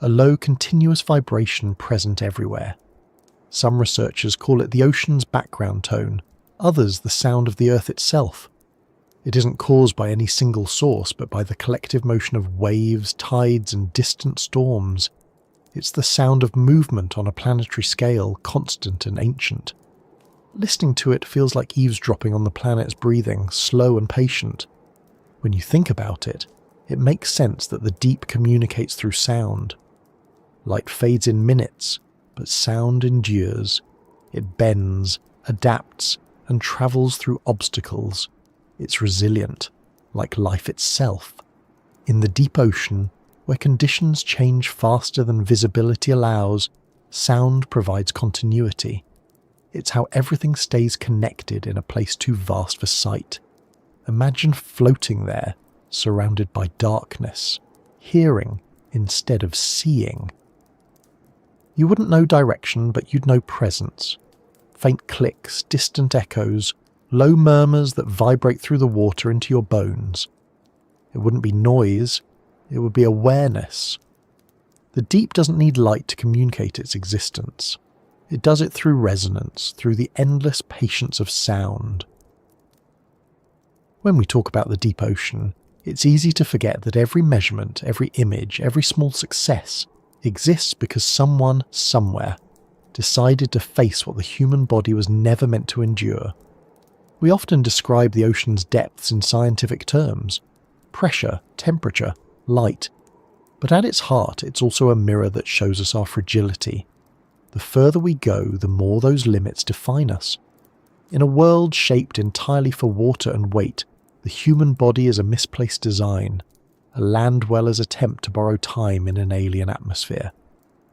a low continuous vibration present everywhere. Some researchers call it the ocean's background tone, others the sound of the Earth itself. It isn't caused by any single source, but by the collective motion of waves, tides, and distant storms. It's the sound of movement on a planetary scale, constant and ancient. Listening to it feels like eavesdropping on the planet's breathing, slow and patient. When you think about it, it makes sense that the deep communicates through sound. Light fades in minutes, but sound endures. It bends, adapts, and travels through obstacles. It's resilient, like life itself. In the deep ocean, where conditions change faster than visibility allows, sound provides continuity. It's how everything stays connected in a place too vast for sight. Imagine floating there, surrounded by darkness, hearing instead of seeing. You wouldn't know direction, but you'd know presence. Faint clicks, distant echoes, low murmurs that vibrate through the water into your bones. It wouldn't be noise, it would be awareness. The deep doesn't need light to communicate its existence. It does it through resonance, through the endless patience of sound. When we talk about the deep ocean, it's easy to forget that every measurement, every image, every small success exists because someone, somewhere, decided to face what the human body was never meant to endure. We often describe the ocean's depths in scientific terms: pressure, temperature, light. But at its heart, it's also a mirror that shows us our fragility. The further we go, the more those limits define us. In a world shaped entirely for water and weight, the human body is a misplaced design, a land dweller's attempt to borrow time in an alien atmosphere.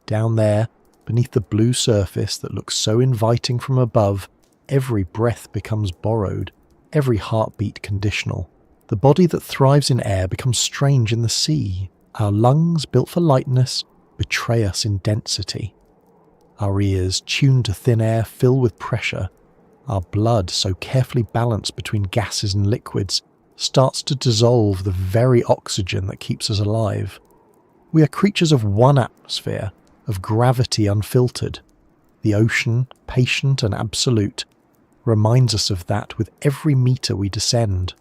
Down there, beneath the blue surface that looks so inviting from above, every breath becomes borrowed, every heartbeat conditional. The body that thrives in air becomes strange in the sea. Our lungs, built for lightness, betray us in density. Our ears, tuned to thin air, fill with pressure. Our blood, so carefully balanced between gases and liquids, starts to dissolve the very oxygen that keeps us alive. We are creatures of one atmosphere, of gravity unfiltered. The ocean, patient and absolute, reminds us of that with every metre we descend.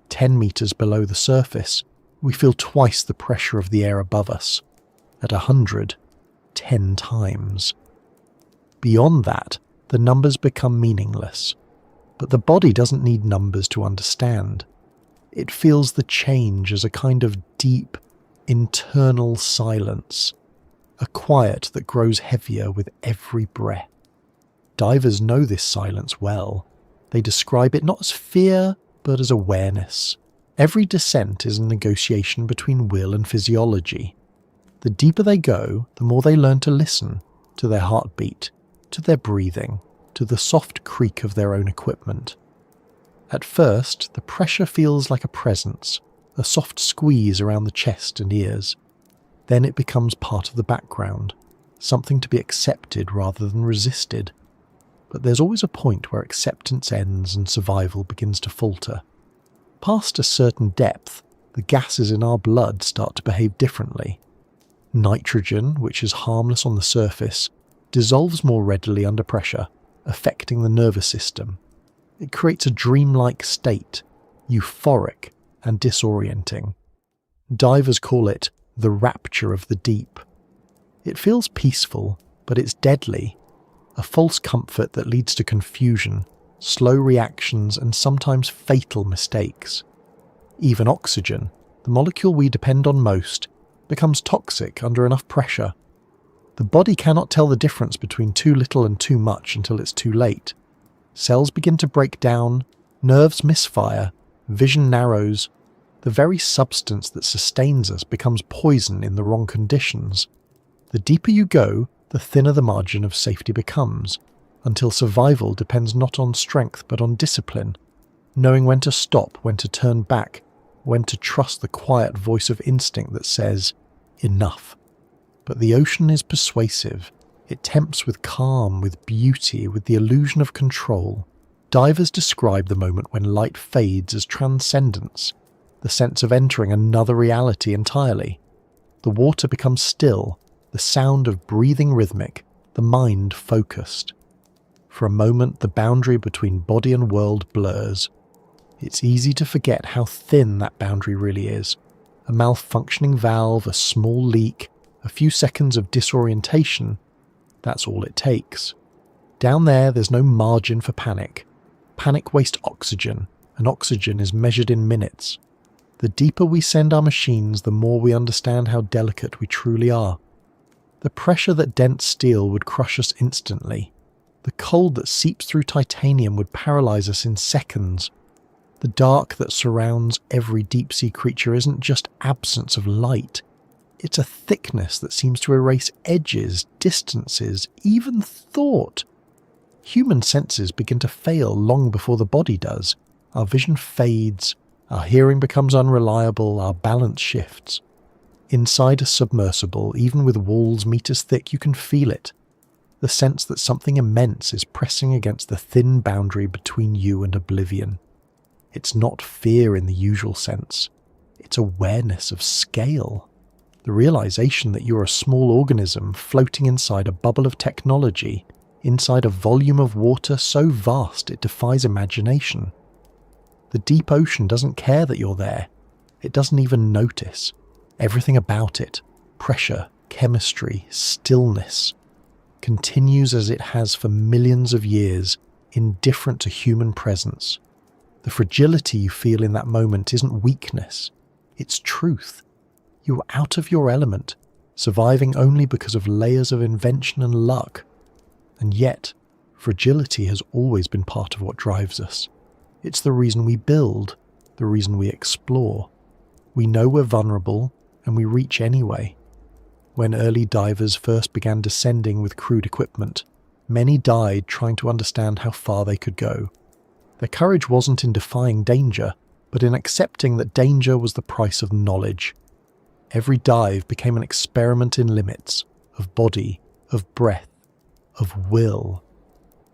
10 metres below the surface, we feel twice the pressure of the air above us. At 100, 10 times. Beyond that, the numbers become meaningless. But the body doesn't need numbers to understand. It feels the change as a kind of deep, internal silence, a quiet that grows heavier with every breath. Divers know this silence well. They describe it not as fear, but as awareness. Every descent is a negotiation between will and physiology. The deeper they go, the more they learn to listen, to their heartbeat, to their breathing, to the soft creak of their own equipment. At first, the pressure feels like a presence, a soft squeeze around the chest and ears. Then it becomes part of the background, something to be accepted rather than resisted. But there's always a point where acceptance ends and survival begins to falter. Past a certain depth, the gases in our blood start to behave differently. Nitrogen, which is harmless on the surface, dissolves more readily under pressure, affecting the nervous system. It creates a dreamlike state, euphoric and disorienting. Divers call it the rapture of the deep. It feels peaceful, but it's deadly, a false comfort that leads to confusion, slow reactions and sometimes fatal mistakes. Even oxygen, the molecule we depend on most, becomes toxic under enough pressure. The body cannot tell the difference between too little and too much until it's too late. Cells begin to break down, nerves misfire, vision narrows. The very substance that sustains us becomes poison in the wrong conditions. The deeper you go, the thinner the margin of safety becomes, until survival depends not on strength but on discipline, knowing when to stop, when to turn back, when to trust the quiet voice of instinct that says, enough. But the ocean is persuasive. It tempts with calm, with beauty, with the illusion of control. Divers describe the moment when light fades as transcendence, the sense of entering another reality entirely. The water becomes still, the sound of breathing rhythmic, the mind focused. For a moment, the boundary between body and world blurs. It's easy to forget how thin that boundary really is. A malfunctioning valve, a small leak, a few seconds of disorientation, that's all it takes. Down there's no margin for panic. Panic wastes oxygen, and oxygen is measured in minutes. The deeper we send our machines, the more we understand how delicate we truly are. The pressure that dents steel would crush us instantly. The cold that seeps through titanium would paralyze us in seconds. The dark that surrounds every deep-sea creature isn't just absence of light. It's a thickness that seems to erase edges, distances, even thought. Human senses begin to fail long before the body does. Our vision fades, our hearing becomes unreliable, our balance shifts. Inside a submersible, even with walls meters thick, you can feel it. The sense that something immense is pressing against the thin boundary between you and oblivion. It's not fear in the usual sense. It's awareness of scale. The realization that you're a small organism floating inside a bubble of technology, inside a volume of water so vast it defies imagination. The deep ocean doesn't care that you're there. It doesn't even notice. Everything about it, pressure, chemistry, stillness, continues as it has for millions of years, indifferent to human presence. The fragility you feel in that moment isn't weakness, it's truth. You're out of your element, surviving only because of layers of invention and luck. And yet, fragility has always been part of what drives us. It's the reason we build, the reason we explore. We know we're vulnerable, and we reach anyway. When early divers first began descending with crude equipment, many died trying to understand how far they could go. Their courage wasn't in defying danger, but in accepting that danger was the price of knowledge. Every dive became an experiment in limits, of body, of breath, of will.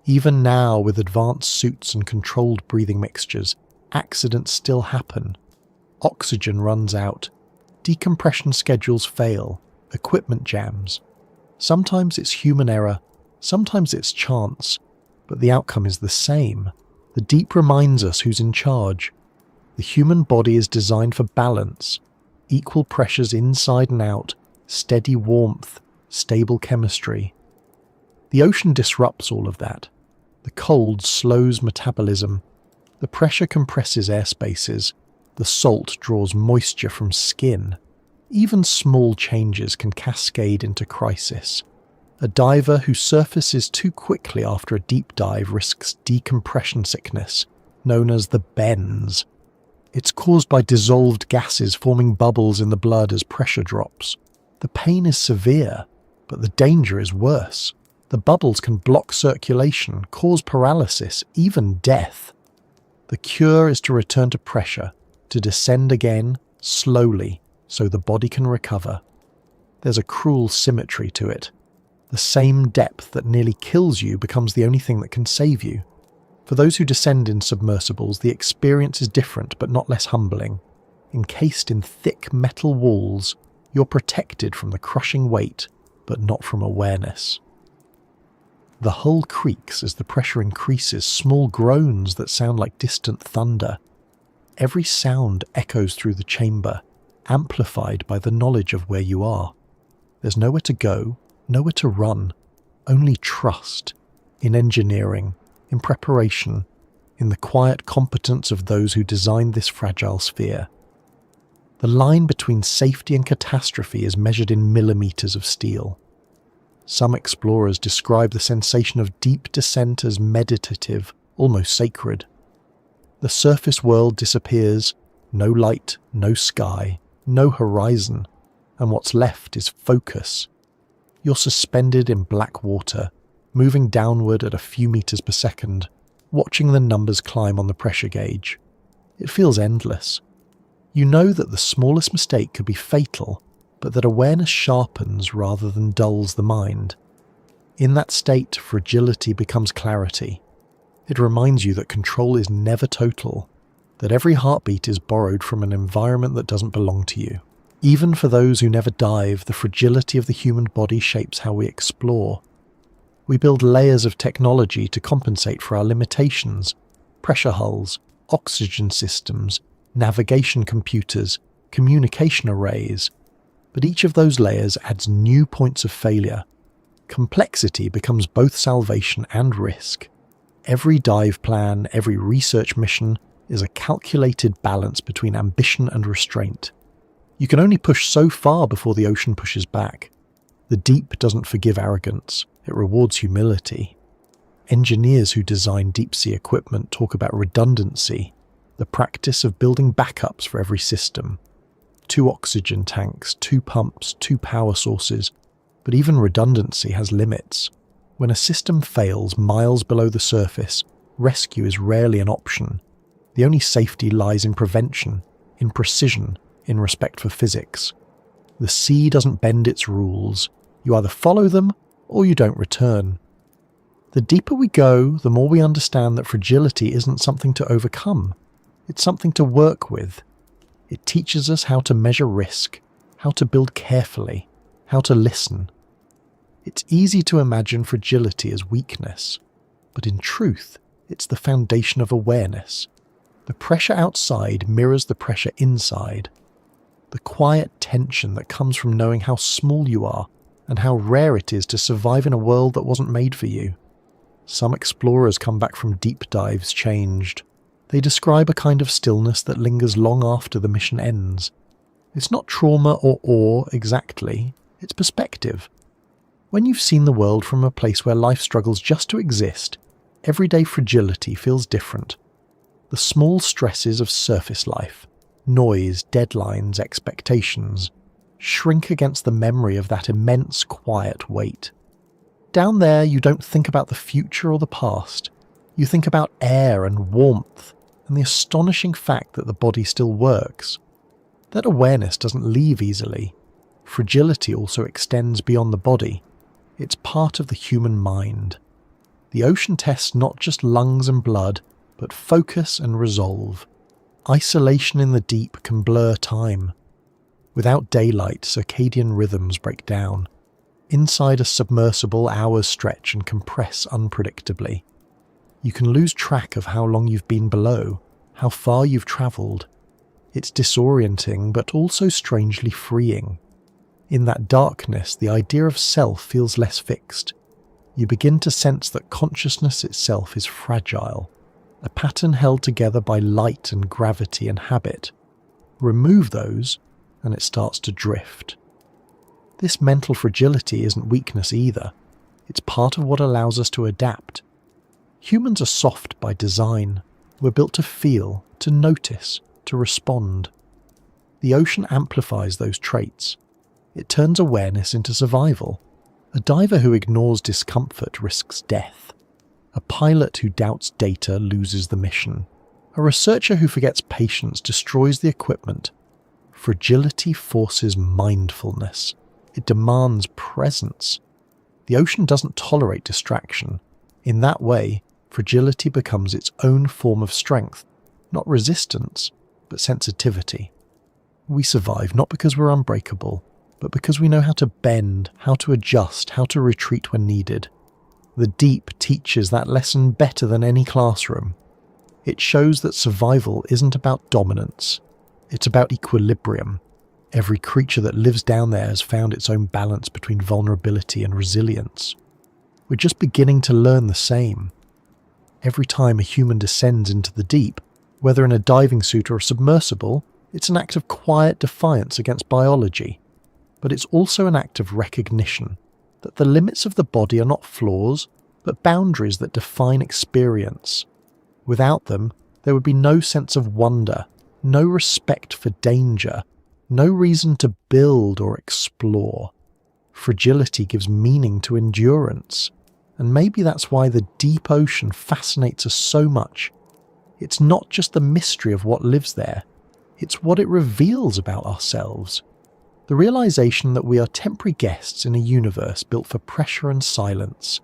Even now, with advanced suits and controlled breathing mixtures, accidents still happen. Oxygen runs out, decompression schedules fail, equipment jams. Sometimes it's human error, sometimes it's chance, but the outcome is the same. The deep reminds us who's in charge. The human body is designed for balance, equal pressures inside and out, steady warmth, stable chemistry. The ocean disrupts all of that. The cold slows metabolism. The pressure compresses air spaces. The salt draws moisture from skin. Even small changes can cascade into crisis. A diver who surfaces too quickly after a deep dive risks decompression sickness, known as the bends. It's caused by dissolved gases forming bubbles in the blood as pressure drops. The pain is severe, But the danger is worse. The bubbles can block circulation, cause paralysis, even death. The cure is to return to pressure, to descend again, slowly, so the body can recover. There's a cruel symmetry to it. The same depth that nearly kills you becomes the only thing that can save you. For those who descend in submersibles, the experience is different but not less humbling. Encased in thick metal walls, you're protected from the crushing weight, but not from awareness. The hull creaks as the pressure increases, small groans that sound like distant thunder. Every sound echoes through the chamber, amplified by the knowledge of where you are. There's nowhere to go, nowhere to run, only trust, in engineering, in preparation, in the quiet competence of those who designed this fragile sphere. The line between safety and catastrophe is measured in millimeters of steel. Some explorers describe the sensation of deep descent as meditative, almost sacred. The surface world disappears, no light, no sky, no horizon, and what's left is focus. You're suspended in black water, moving downward at a few meters per second, watching the numbers climb on the pressure gauge. It feels endless. You know that the smallest mistake could be fatal, but that awareness sharpens rather than dulls the mind. In that state, fragility becomes clarity. It reminds you that control is never total, that every heartbeat is borrowed from an environment that doesn't belong to you. Even for those who never dive, the fragility of the human body shapes how we explore. We build layers of technology to compensate for our limitations: pressure hulls, oxygen systems, navigation computers, communication arrays. But each of those layers adds new points of failure. Complexity becomes both salvation and risk. Every dive plan, every research mission is a calculated balance between ambition and restraint. You can only push so far before the ocean pushes back. The deep doesn't forgive arrogance, it rewards humility. Engineers who design deep-sea equipment talk about redundancy, the practice of building backups for every system. 2 oxygen tanks, 2 pumps, 2 power sources, but even redundancy has limits. When a system fails miles below the surface, rescue is rarely an option. The only safety lies in prevention, in precision, in respect for physics. The sea doesn't bend its rules. You either follow them or you don't return. The deeper we go, the more we understand that fragility isn't something to overcome. It's something to work with. It teaches us how to measure risk, how to build carefully, how to listen. It's easy to imagine fragility as weakness, but in truth, it's the foundation of awareness. The pressure outside mirrors the pressure inside. The quiet tension that comes from knowing how small you are and how rare it is to survive in a world that wasn't made for you. Some explorers come back from deep dives changed. They describe a kind of stillness that lingers long after the mission ends. It's not trauma or awe exactly, it's perspective. When you've seen the world from a place where life struggles just to exist, everyday fragility feels different. The small stresses of surface life, noise, deadlines, expectations, shrink against the memory of that immense quiet weight. Down there, you don't think about the future or the past. You think about air and warmth, and the astonishing fact that the body still works. That awareness doesn't leave easily. Fragility also extends beyond the body. It's part of the human mind. The ocean tests not just lungs and blood, but focus and resolve. Isolation in the deep can blur time. Without daylight, circadian rhythms break down. Inside a submersible, hours stretch and compress unpredictably. You can lose track of how long you've been below, how far you've travelled. It's disorienting, but also strangely freeing. In that darkness, the idea of self feels less fixed. You begin to sense that consciousness itself is fragile, a pattern held together by light and gravity and habit. Remove those, and it starts to drift. This mental fragility isn't weakness either. It's part of what allows us to adapt. Humans are soft by design. We're built to feel, to notice, to respond. The ocean amplifies those traits. It turns awareness into survival. A diver who ignores discomfort risks death. A pilot who doubts data loses the mission. A researcher who forgets patience destroys the equipment. Fragility forces mindfulness. It demands presence. The ocean doesn't tolerate distraction. In that way, fragility becomes its own form of strength, not resistance, but sensitivity. We survive not because we're unbreakable, but because we know how to bend, how to adjust, how to retreat when needed. The deep teaches that lesson better than any classroom. It shows that survival isn't about dominance. It's about equilibrium. Every creature that lives down there has found its own balance between vulnerability and resilience. We're just beginning to learn the same. Every time a human descends into the deep, whether in a diving suit or a submersible, it's an act of quiet defiance against biology. But it's also an act of recognition that the limits of the body are not flaws, but boundaries that define experience. Without them, there would be no sense of wonder, no respect for danger, no reason to build or explore. Fragility gives meaning to endurance, and maybe that's why the deep ocean fascinates us so much. It's not just the mystery of what lives there, it's what it reveals about ourselves. The realization that we are temporary guests in a universe built for pressure and silence.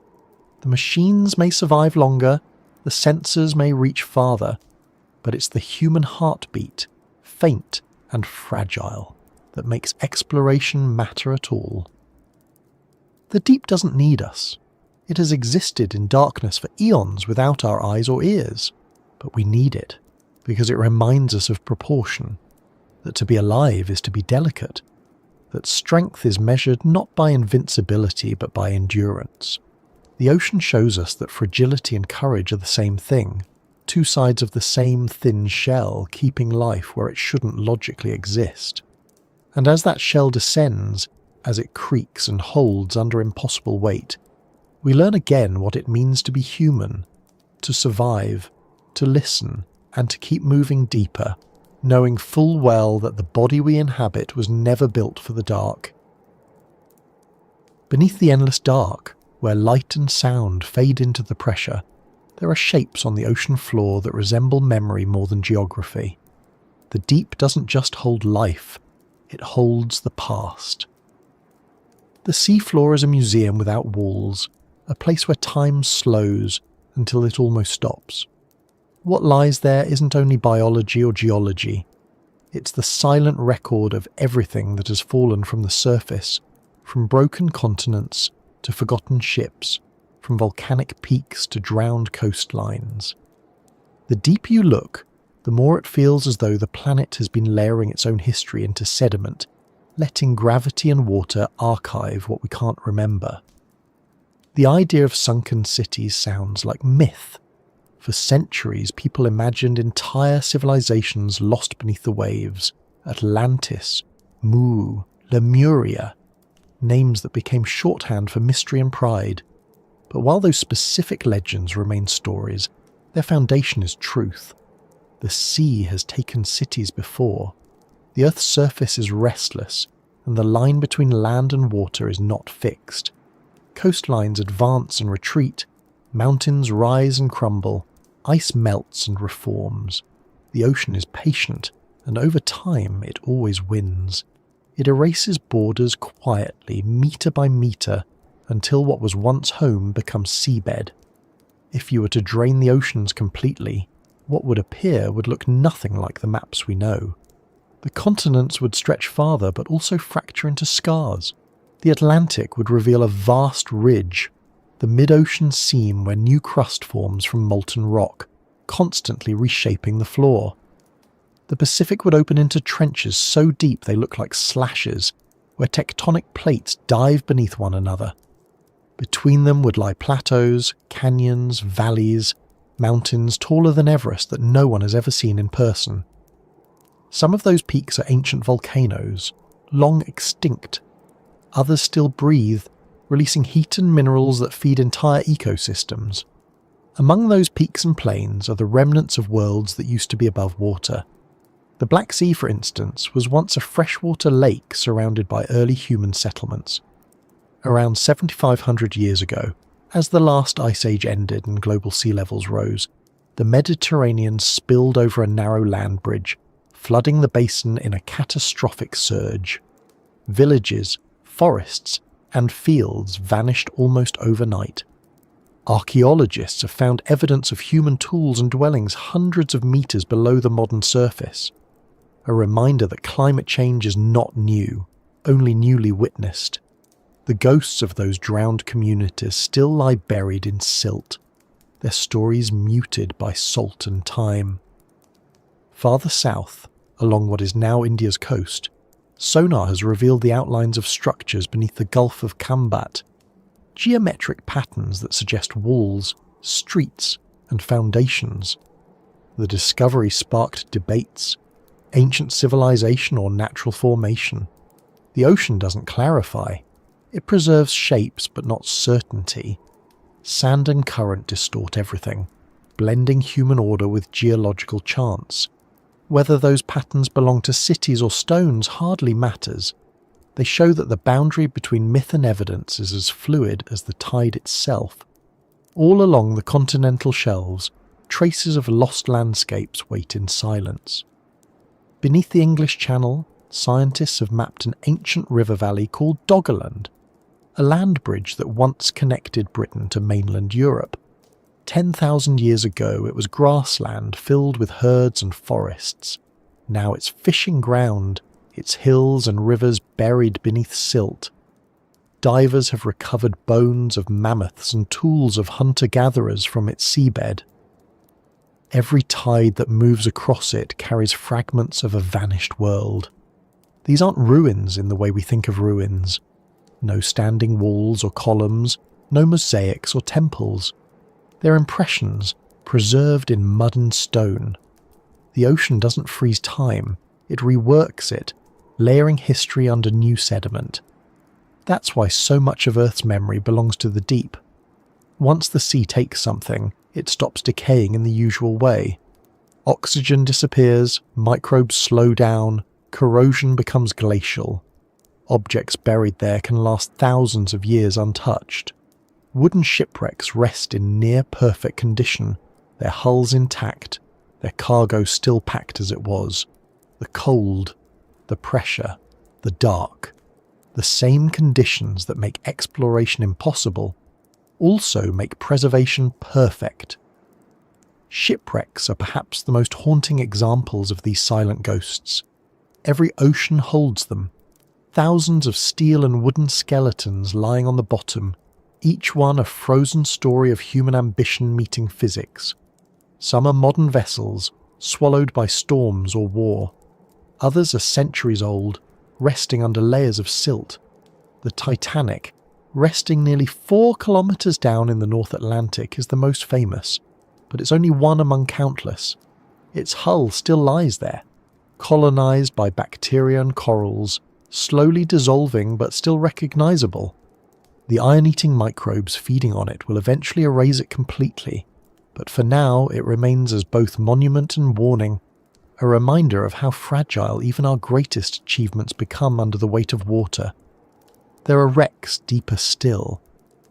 The machines may survive longer, the sensors may reach farther, but it's the human heartbeat, faint and fragile, that makes exploration matter at all. The deep doesn't need us. It has existed in darkness for eons without our eyes or ears, but we need it because it reminds us of proportion, that to be alive is to be delicate, that strength is measured not by invincibility but by endurance. The ocean shows us that fragility and courage are the same thing, two sides of the same thin shell keeping life where it shouldn't logically exist. And as that shell descends, as it creaks and holds under impossible weight, we learn again what it means to be human, to survive, to listen, and to keep moving deeper, knowing full well that the body we inhabit was never built for the dark. Beneath the endless dark, where light and sound fade into the pressure, there are shapes on the ocean floor that resemble memory more than geography. The deep doesn't just hold life, it holds the past. The seafloor is a museum without walls, a place where time slows until it almost stops. What lies there isn't only biology or geology, it's the silent record of everything that has fallen from the surface, from broken continents to forgotten ships, from volcanic peaks to drowned coastlines. The deeper you look, the more it feels as though the planet has been layering its own history into sediment, letting gravity and water archive what we can't remember. The idea of sunken cities sounds like myth. For centuries, people imagined entire civilizations lost beneath the waves. Atlantis, Mu, Lemuria, names that became shorthand for mystery and pride. But while those specific legends remain stories, their foundation is truth. The sea has taken cities before. The Earth's surface is restless, and the line between land and water is not fixed. Coastlines advance and retreat, mountains rise and crumble, ice melts and reforms. The ocean is patient, and over time it always wins. It erases borders quietly, metre by metre, until what was once home becomes seabed. If you were to drain the oceans completely, what would appear would look nothing like the maps we know. The continents would stretch farther but also fracture into scars. The Atlantic would reveal a vast ridge, the mid-ocean seam where new crust forms from molten rock, constantly reshaping the floor. The Pacific would open into trenches so deep they look like slashes, where tectonic plates dive beneath one another. Between them would lie plateaus, canyons, valleys, mountains taller than Everest that no one has ever seen in person. Some of those peaks are ancient volcanoes, long extinct. Others still breathe, releasing heat and minerals that feed entire ecosystems. Among those peaks and plains are the remnants of worlds that used to be above water. The Black Sea, for instance, was once a freshwater lake surrounded by early human settlements. Around 7,500 years ago, as the last ice age ended and global sea levels rose, the Mediterranean spilled over a narrow land bridge, flooding the basin in a catastrophic surge. Villages, forests, and fields vanished almost overnight. Archaeologists have found evidence of human tools and dwellings hundreds of meters below the modern surface. A reminder that climate change is not new, only newly witnessed. The ghosts of those drowned communities still lie buried in silt, their stories muted by salt and time. Farther south, along what is now India's coast, sonar has revealed the outlines of structures beneath the Gulf of Khambat, geometric patterns that suggest walls, streets, and foundations. The discovery sparked debates: ancient civilization or natural formation. The ocean doesn't clarify. It preserves shapes but not certainty. Sand and current distort everything, blending human order with geological chance. Whether those patterns belong to cities or stones hardly matters. They show that the boundary between myth and evidence is as fluid as the tide itself. All along the continental shelves, traces of lost landscapes wait in silence. Beneath the English Channel, scientists have mapped an ancient river valley called Doggerland, a land bridge that once connected Britain to mainland Europe. 10,000 years ago, it was grassland filled with herds and forests. Now it's fishing ground, its hills and rivers buried beneath silt. Divers have recovered bones of mammoths and tools of hunter-gatherers from its seabed. Every tide that moves across it carries fragments of a vanished world. These aren't ruins in the way we think of ruins. No standing walls or columns, no mosaics or temples. They're impressions, preserved in mud and stone. The ocean doesn't freeze time, it reworks it, layering history under new sediment. That's why so much of Earth's memory belongs to the deep. Once the sea takes something, it stops decaying in the usual way. Oxygen disappears, microbes slow down, corrosion becomes glacial. Objects buried there can last thousands of years untouched. Wooden shipwrecks rest in near-perfect condition, their hulls intact, their cargo still packed as it was. The cold, the pressure, the dark, the same conditions that make exploration impossible also make preservation perfect. Shipwrecks are perhaps the most haunting examples of these silent ghosts. Every ocean holds them. Thousands of steel and wooden skeletons lying on the bottom, each one a frozen story of human ambition meeting physics. Some are modern vessels, swallowed by storms or war. Others are centuries old, resting under layers of silt. The Titanic, resting nearly 4 kilometers down in the North Atlantic, is the most famous, but it's only one among countless. Its hull still lies there, colonized by bacteria and corals, slowly dissolving but still recognizable. The iron-eating microbes feeding on it will eventually erase it completely, but for now it remains as both monument and warning, a reminder of how fragile even our greatest achievements become under the weight of water. There are wrecks deeper still,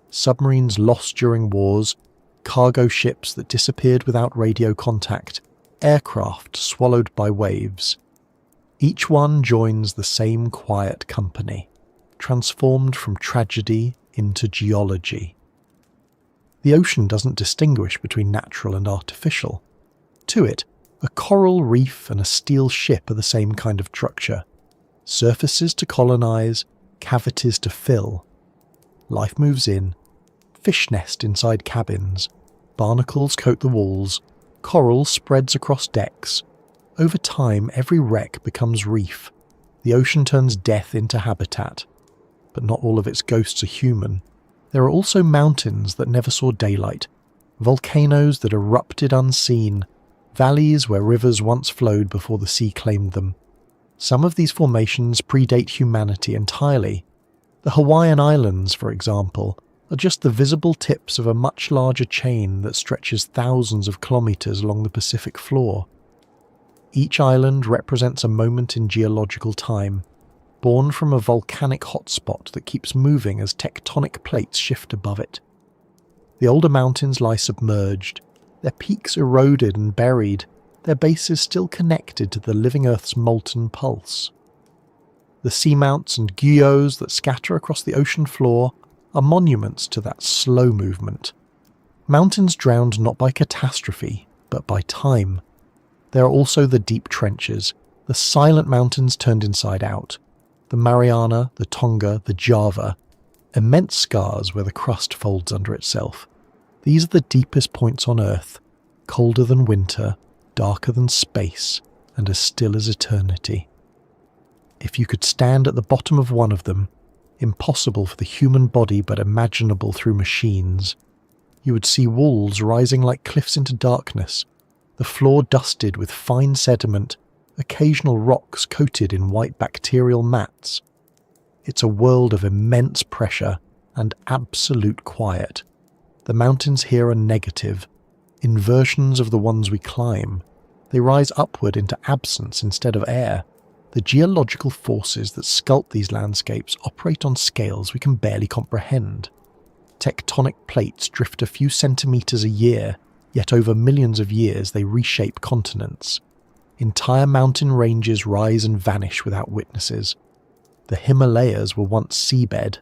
submarines lost during wars, cargo ships that disappeared without radio contact, aircraft swallowed by waves. Each one joins the same quiet company, transformed from tragedy into geology. The ocean doesn't distinguish between natural and artificial. To it, a coral reef and a steel ship are the same kind of structure. Surfaces to colonize, cavities to fill. Life moves in. Fish nest inside cabins. Barnacles coat the walls. Coral spreads across decks. Over time, every wreck becomes reef. The ocean turns death into habitat. But not all of its ghosts are human. There are also mountains that never saw daylight, volcanoes that erupted unseen, valleys where rivers once flowed before the sea claimed them. Some of these formations predate humanity entirely. The Hawaiian Islands, for example, are just the visible tips of a much larger chain that stretches thousands of kilometers along the Pacific floor. Each island represents a moment in geological time, born from a volcanic hotspot that keeps moving as tectonic plates shift above it. The older mountains lie submerged, their peaks eroded and buried, their bases still connected to the living Earth's molten pulse. The seamounts and guyots that scatter across the ocean floor are monuments to that slow movement. Mountains drowned not by catastrophe, but by time. There are also the deep trenches, the silent mountains turned inside out, the Mariana, the Tonga, the Java, immense scars where the crust folds under itself. These are the deepest points on Earth, colder than winter, darker than space, and as still as eternity. If you could stand at the bottom of one of them, impossible for the human body but imaginable through machines, you would see walls rising like cliffs into darkness, the floor dusted with fine sediment, occasional rocks coated in white bacterial mats. It's a world of immense pressure and absolute quiet. The mountains here are negative, inversions of the ones we climb. They rise upward into absence instead of air. The geological forces that sculpt these landscapes operate on scales we can barely comprehend. Tectonic plates drift a few centimetres a year, yet over millions of years they reshape continents. Entire mountain ranges rise and vanish without witnesses. The Himalayas were once seabed.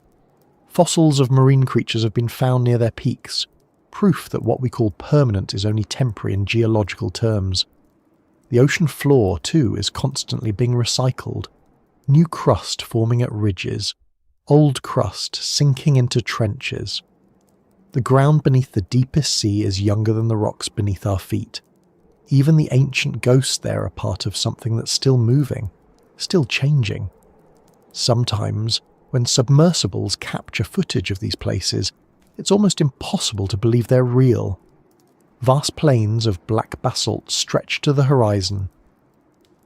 Fossils of marine creatures have been found near their peaks, proof that what we call permanent is only temporary in geological terms. The ocean floor, too, is constantly being recycled. New crust forming at ridges, old crust sinking into trenches. The ground beneath the deepest sea is younger than the rocks beneath our feet. Even the ancient ghosts there are part of something that's still moving, still changing. Sometimes, when submersibles capture footage of these places, it's almost impossible to believe they're real. Vast plains of black basalt stretch to the horizon.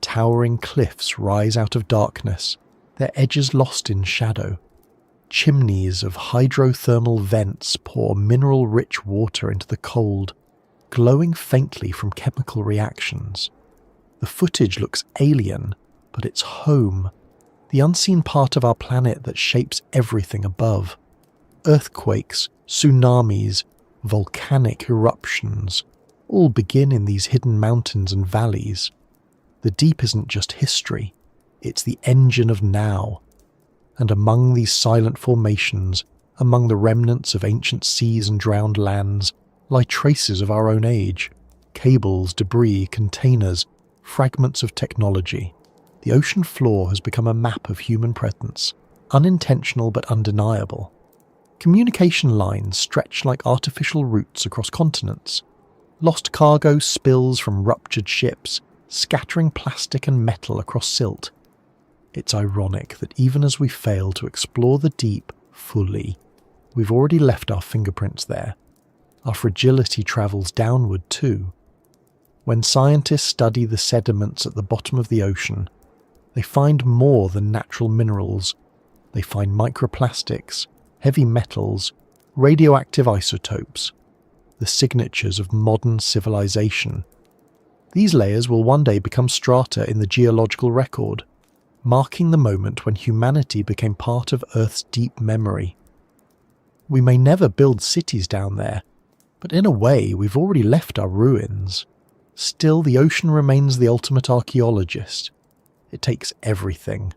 Towering cliffs rise out of darkness, their edges lost in shadow. Chimneys of hydrothermal vents pour mineral-rich water into the cold, glowing faintly from chemical reactions. The footage looks alien, but it's home, the unseen part of our planet that shapes everything above. Earthquakes, tsunamis, volcanic eruptions, all begin in these hidden mountains and valleys. The deep isn't just history, it's the engine of now. And among these silent formations, among the remnants of ancient seas and drowned lands, lie traces of our own age, cables, debris, containers, fragments of technology. The ocean floor has become a map of human presence, unintentional but undeniable. Communication lines stretch like artificial routes across continents. Lost cargo spills from ruptured ships, scattering plastic and metal across silt. It's ironic that even as we fail to explore the deep fully, we've already left our fingerprints there. Our fragility travels downward too. When scientists study the sediments at the bottom of the ocean, they find more than natural minerals. They find microplastics, heavy metals, radioactive isotopes, the signatures of modern civilization. These layers will one day become strata in the geological record, marking the moment when humanity became part of Earth's deep memory. We may never build cities down there, but in a way we've already left our ruins. Still, the ocean remains the ultimate archaeologist. It takes everything,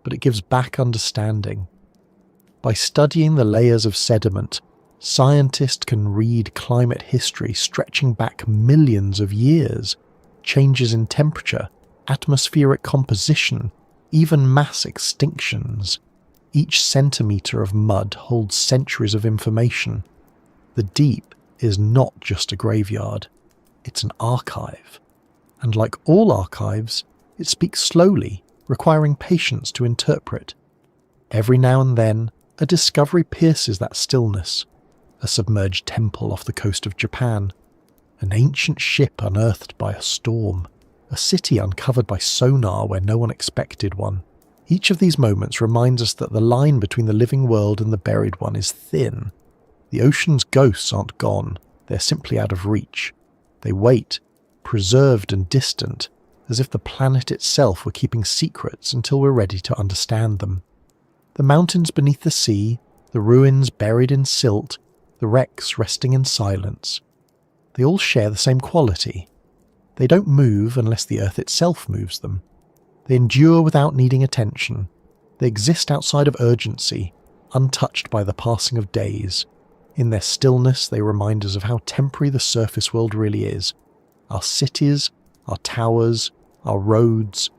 but it gives back understanding. By studying the layers of sediment, scientists can read climate history stretching back millions of years, changes in temperature, atmospheric composition, even mass extinctions. Each centimetre of mud holds centuries of information. The deep is not just a graveyard, it's an archive. And like all archives, it speaks slowly, requiring patience to interpret. Every now and then, a discovery pierces that stillness. A submerged temple off the coast of Japan, an ancient ship unearthed by a storm, a city uncovered by sonar where no one expected one. Each of these moments reminds us that the line between the living world and the buried one is thin. The ocean's ghosts aren't gone, they're simply out of reach. They wait, preserved and distant, as if the planet itself were keeping secrets until we're ready to understand them. The mountains beneath the sea, the ruins buried in silt, the wrecks resting in silence. They all share the same quality. They don't move unless the earth itself moves them. They endure without needing attention. They exist outside of urgency, untouched by the passing of days. In their stillness, they remind us of how temporary the surface world really is. Our cities, our towers, our roads,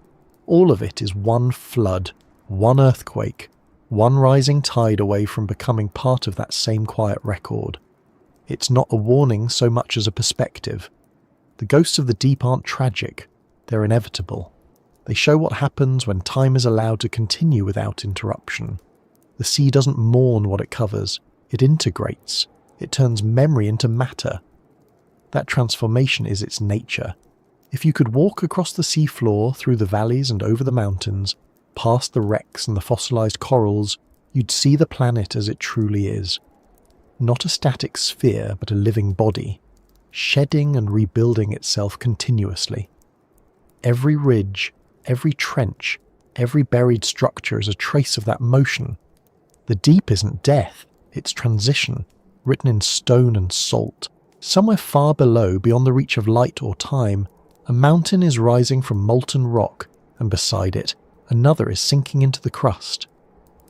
all of it is one flood, one earthquake, one rising tide away from becoming part of that same quiet record. It's not a warning so much as a perspective. The ghosts of the deep aren't tragic, they're inevitable. They show what happens when time is allowed to continue without interruption. The sea doesn't mourn what it covers, it integrates, it turns memory into matter. That transformation is its nature. If you could walk across the sea floor, through the valleys and over the mountains, past the wrecks and the fossilized corals, you'd see the planet as it truly is. Not a static sphere, but a living body, shedding and rebuilding itself continuously. Every ridge, every trench, every buried structure is a trace of that motion. The deep isn't death, it's transition, written in stone and salt. Somewhere far below, beyond the reach of light or time, a mountain is rising from molten rock, and beside it, another is sinking into the crust.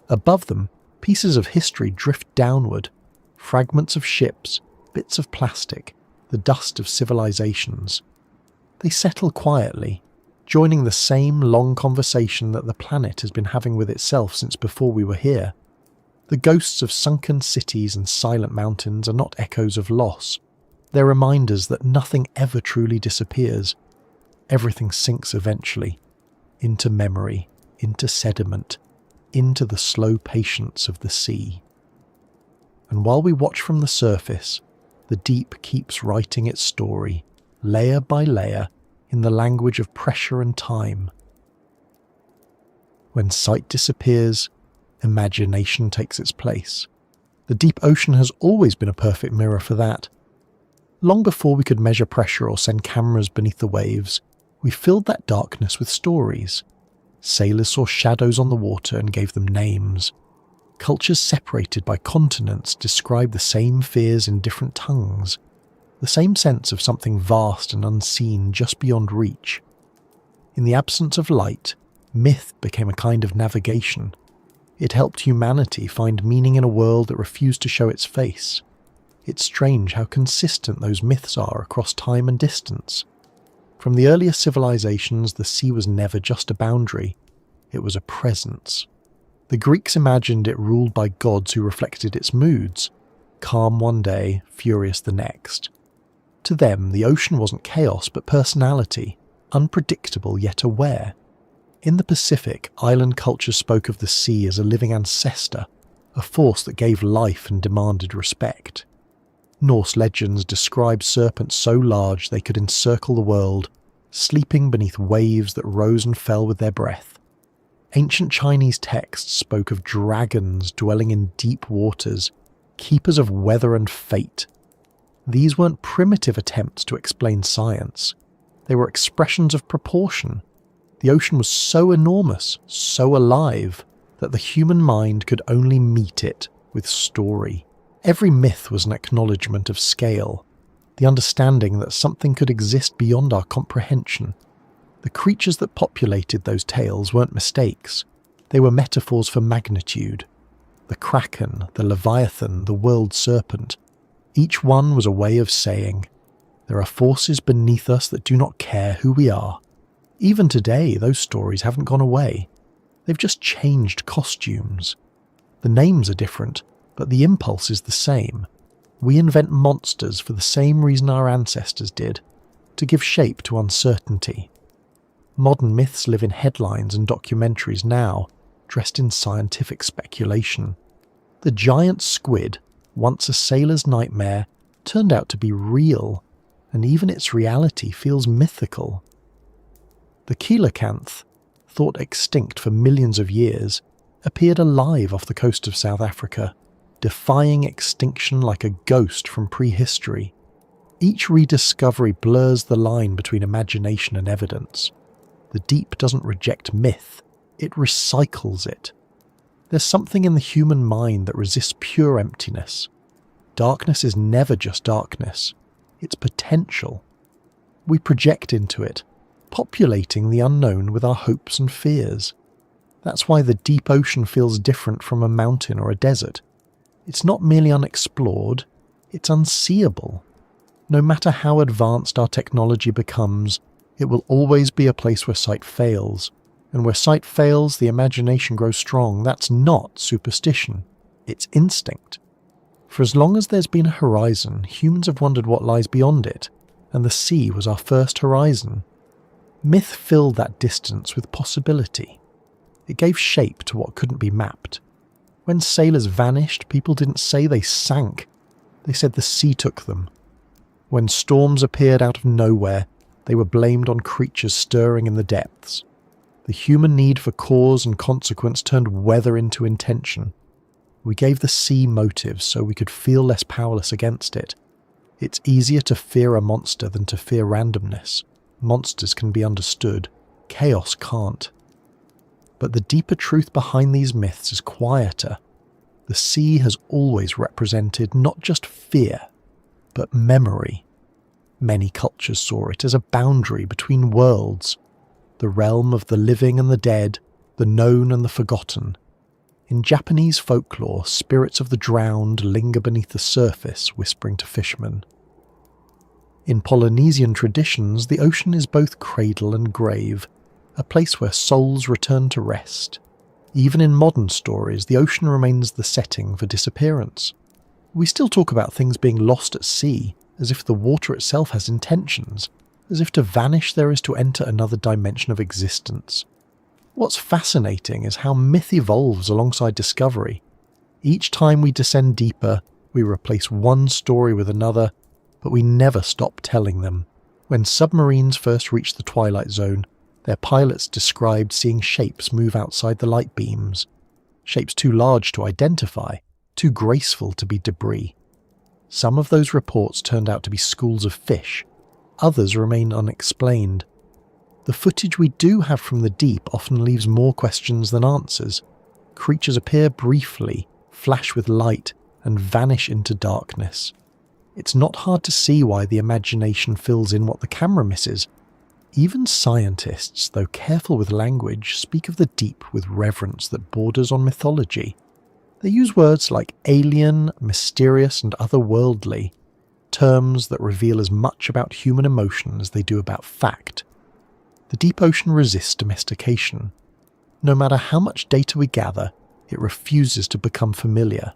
Above them, pieces of history drift downward, fragments of ships, bits of plastic, the dust of civilizations. They settle quietly, joining the same long conversation that the planet has been having with itself since before we were here. The ghosts of sunken cities and silent mountains are not echoes of loss. They're reminders that nothing ever truly disappears. Everything sinks eventually, into memory, into sediment, into the slow patience of the sea. And while we watch from the surface, the deep keeps writing its story, layer by layer, in the language of pressure and time. When sight disappears, imagination takes its place. The deep ocean has always been a perfect mirror for that. Long before we could measure pressure or send cameras beneath the waves, we filled that darkness with stories. Sailors saw shadows on the water and gave them names. Cultures separated by continents described the same fears in different tongues, the same sense of something vast and unseen just beyond reach. In the absence of light, myth became a kind of navigation. It helped humanity find meaning in a world that refused to show its face. It's strange how consistent those myths are across time and distance. From the earliest civilizations, the sea was never just a boundary. It was a presence. The Greeks imagined it ruled by gods who reflected its moods, calm one day, furious the next. To them, the ocean wasn't chaos but personality, unpredictable yet aware. In the Pacific, island cultures spoke of the sea as a living ancestor, a force that gave life and demanded respect. Norse legends describe serpents so large they could encircle the world, sleeping beneath waves that rose and fell with their breath. Ancient Chinese texts spoke of dragons dwelling in deep waters, keepers of weather and fate. These weren't primitive attempts to explain science. They were expressions of proportion. The ocean was so enormous, so alive, that the human mind could only meet it with story. Every myth was an acknowledgement of scale, the understanding that something could exist beyond our comprehension. The creatures that populated those tales weren't mistakes. They were metaphors for magnitude. The kraken, the leviathan, the world serpent. Each one was a way of saying, there are forces beneath us that do not care who we are. Even today, those stories haven't gone away. They've just changed costumes. The names are different, but the impulse is the same. We invent monsters for the same reason our ancestors did, to give shape to uncertainty. Modern myths live in headlines and documentaries now, dressed in scientific speculation. The giant squid, once a sailor's nightmare, turned out to be real, and even its reality feels mythical. The coelacanth, thought extinct for millions of years, appeared alive off the coast of South Africa, defying extinction like a ghost from prehistory. Each rediscovery blurs the line between imagination and evidence. The deep doesn't reject myth, it recycles it. There's something in the human mind that resists pure emptiness. Darkness is never just darkness, it's potential. We project into it, populating the unknown with our hopes and fears. That's why the deep ocean feels different from a mountain or a desert. It's not merely unexplored, it's unseeable. No matter how advanced our technology becomes, it will always be a place where sight fails. And where sight fails, the imagination grows strong. That's not superstition, it's instinct. For as long as there's been a horizon, humans have wondered what lies beyond it, and the sea was our first horizon. Myth filled that distance with possibility. It gave shape to what couldn't be mapped. When sailors vanished, people didn't say they sank, they said the sea took them. When storms appeared out of nowhere, they were blamed on creatures stirring in the depths. The human need for cause and consequence turned weather into intention. We gave the sea motives so we could feel less powerless against it. It's easier to fear a monster than to fear randomness. Monsters can be understood, chaos can't. But the deeper truth behind these myths is quieter. The sea has always represented not just fear, but memory. Many cultures saw it as a boundary between worlds, the realm of the living and the dead, the known and the forgotten. In Japanese folklore, spirits of the drowned linger beneath the surface, whispering to fishermen. In Polynesian traditions, the ocean is both cradle and grave, a place where souls return to rest. Even in modern stories, the ocean remains the setting for disappearance. We still talk about things being lost at sea, as if the water itself has intentions, as if to vanish there is to enter another dimension of existence. What's fascinating is how myth evolves alongside discovery. Each time we descend deeper, we replace one story with another, but we never stop telling them. When submarines first reached the Twilight Zone, their pilots described seeing shapes move outside the light beams. Shapes too large to identify, too graceful to be debris. Some of those reports turned out to be schools of fish. Others remain unexplained. The footage we do have from the deep often leaves more questions than answers. Creatures appear briefly, flash with light, and vanish into darkness. It's not hard to see why the imagination fills in what the camera misses. Even scientists, though careful with language, speak of the deep with reverence that borders on mythology. They use words like alien, mysterious, and otherworldly, terms that reveal as much about human emotion as they do about fact. The deep ocean resists domestication. No matter how much data we gather, it refuses to become familiar.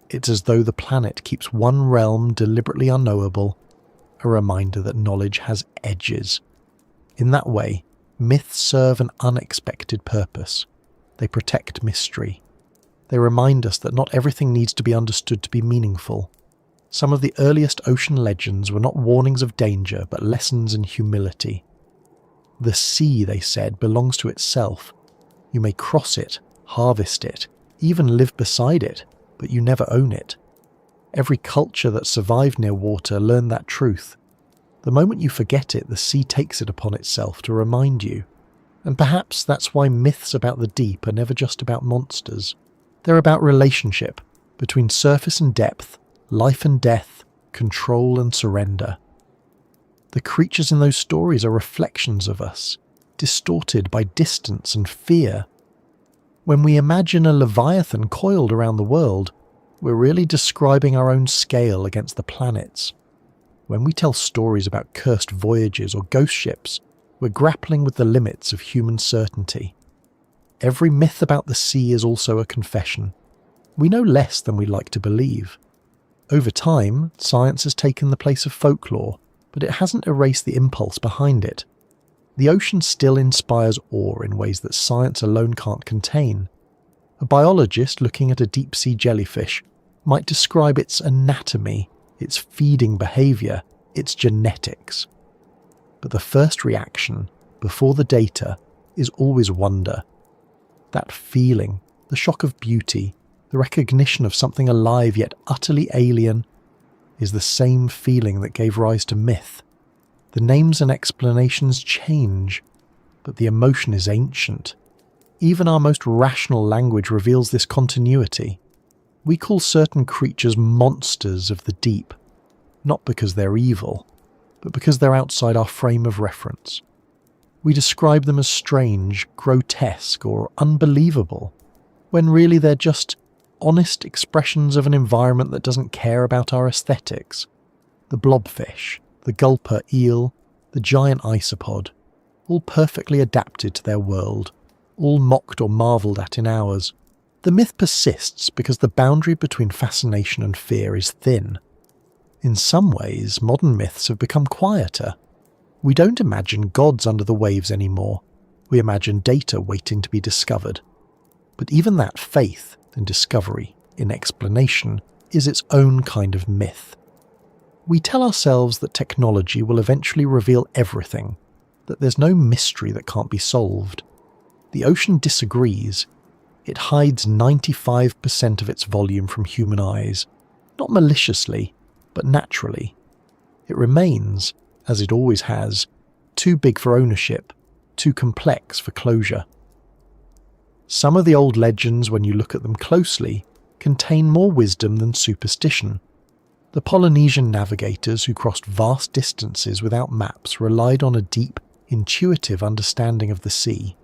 It's as though the planet keeps one realm deliberately unknowable, a reminder that knowledge has edges. In that way, myths serve an unexpected purpose. They protect mystery. They remind us that not everything needs to be understood to be meaningful. Some of the earliest ocean legends were not warnings of danger, but lessons in humility. The sea, they said, belongs to itself. You may cross it, harvest it, even live beside it, but you never own it. Every culture that survived near water learned that truth. The moment you forget it, the sea takes it upon itself to remind you. And perhaps that's why myths about the deep are never just about monsters. They're about relationship, between surface and depth, life and death, control and surrender. The creatures in those stories are reflections of us, distorted by distance and fear. When we imagine a leviathan coiled around the world, we're really describing our own scale against the planets. When we tell stories about cursed voyages or ghost ships, we're grappling with the limits of human certainty. Every myth about the sea is also a confession. We know less than we like to believe. Over time, science has taken the place of folklore, but it hasn't erased the impulse behind it. The ocean still inspires awe in ways that science alone can't contain. A biologist looking at a deep-sea jellyfish might describe its anatomy, its feeding behaviour, its genetics. But the first reaction, before the data, is always wonder. That feeling, the shock of beauty, the recognition of something alive yet utterly alien, is the same feeling that gave rise to myth. The names and explanations change, but the emotion is ancient. Even our most rational language reveals this continuity. We call certain creatures monsters of the deep, not because they're evil, but because they're outside our frame of reference. We describe them as strange, grotesque, or unbelievable, when really they're just honest expressions of an environment that doesn't care about our aesthetics. The blobfish, the gulper eel, the giant isopod, all perfectly adapted to their world, all mocked or marvelled at in ours. The myth persists because the boundary between fascination and fear is thin. In some ways, modern myths have become quieter. We don't imagine gods under the waves anymore. We imagine data waiting to be discovered. But even that faith in discovery, in explanation, is its own kind of myth. We tell ourselves that technology will eventually reveal everything, that there's no mystery that can't be solved. The ocean disagrees. It hides 95% of its volume from human eyes, not maliciously, but naturally. It remains, as it always has, too big for ownership, too complex for closure. Some of the old legends, when you look at them closely, contain more wisdom than superstition. The Polynesian navigators who crossed vast distances without maps relied on a deep, intuitive understanding of the sea.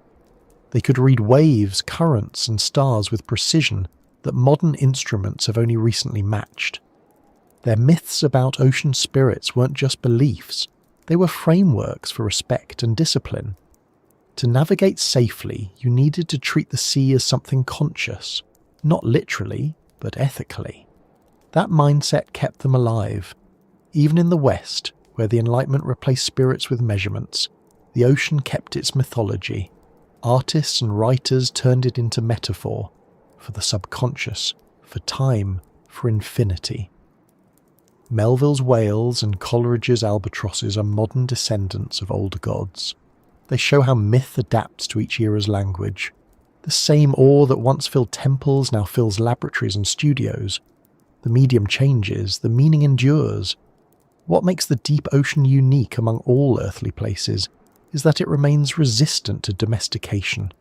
They could read waves, currents, and stars with precision that modern instruments have only recently matched. Their myths about ocean spirits weren't just beliefs, they were frameworks for respect and discipline. To navigate safely, you needed to treat the sea as something conscious, not literally, but ethically. That mindset kept them alive. Even in the West, where the Enlightenment replaced spirits with measurements, the ocean kept its mythology. Artists and writers turned it into metaphor, for the subconscious, for time, for infinity. Melville's whales and Coleridge's albatrosses are modern descendants of older gods. They show how myth adapts to each era's language. The same awe that once filled temples now fills laboratories and studios. The medium changes, the meaning endures. What makes the deep ocean unique among all earthly places is that it remains resistant to domestication.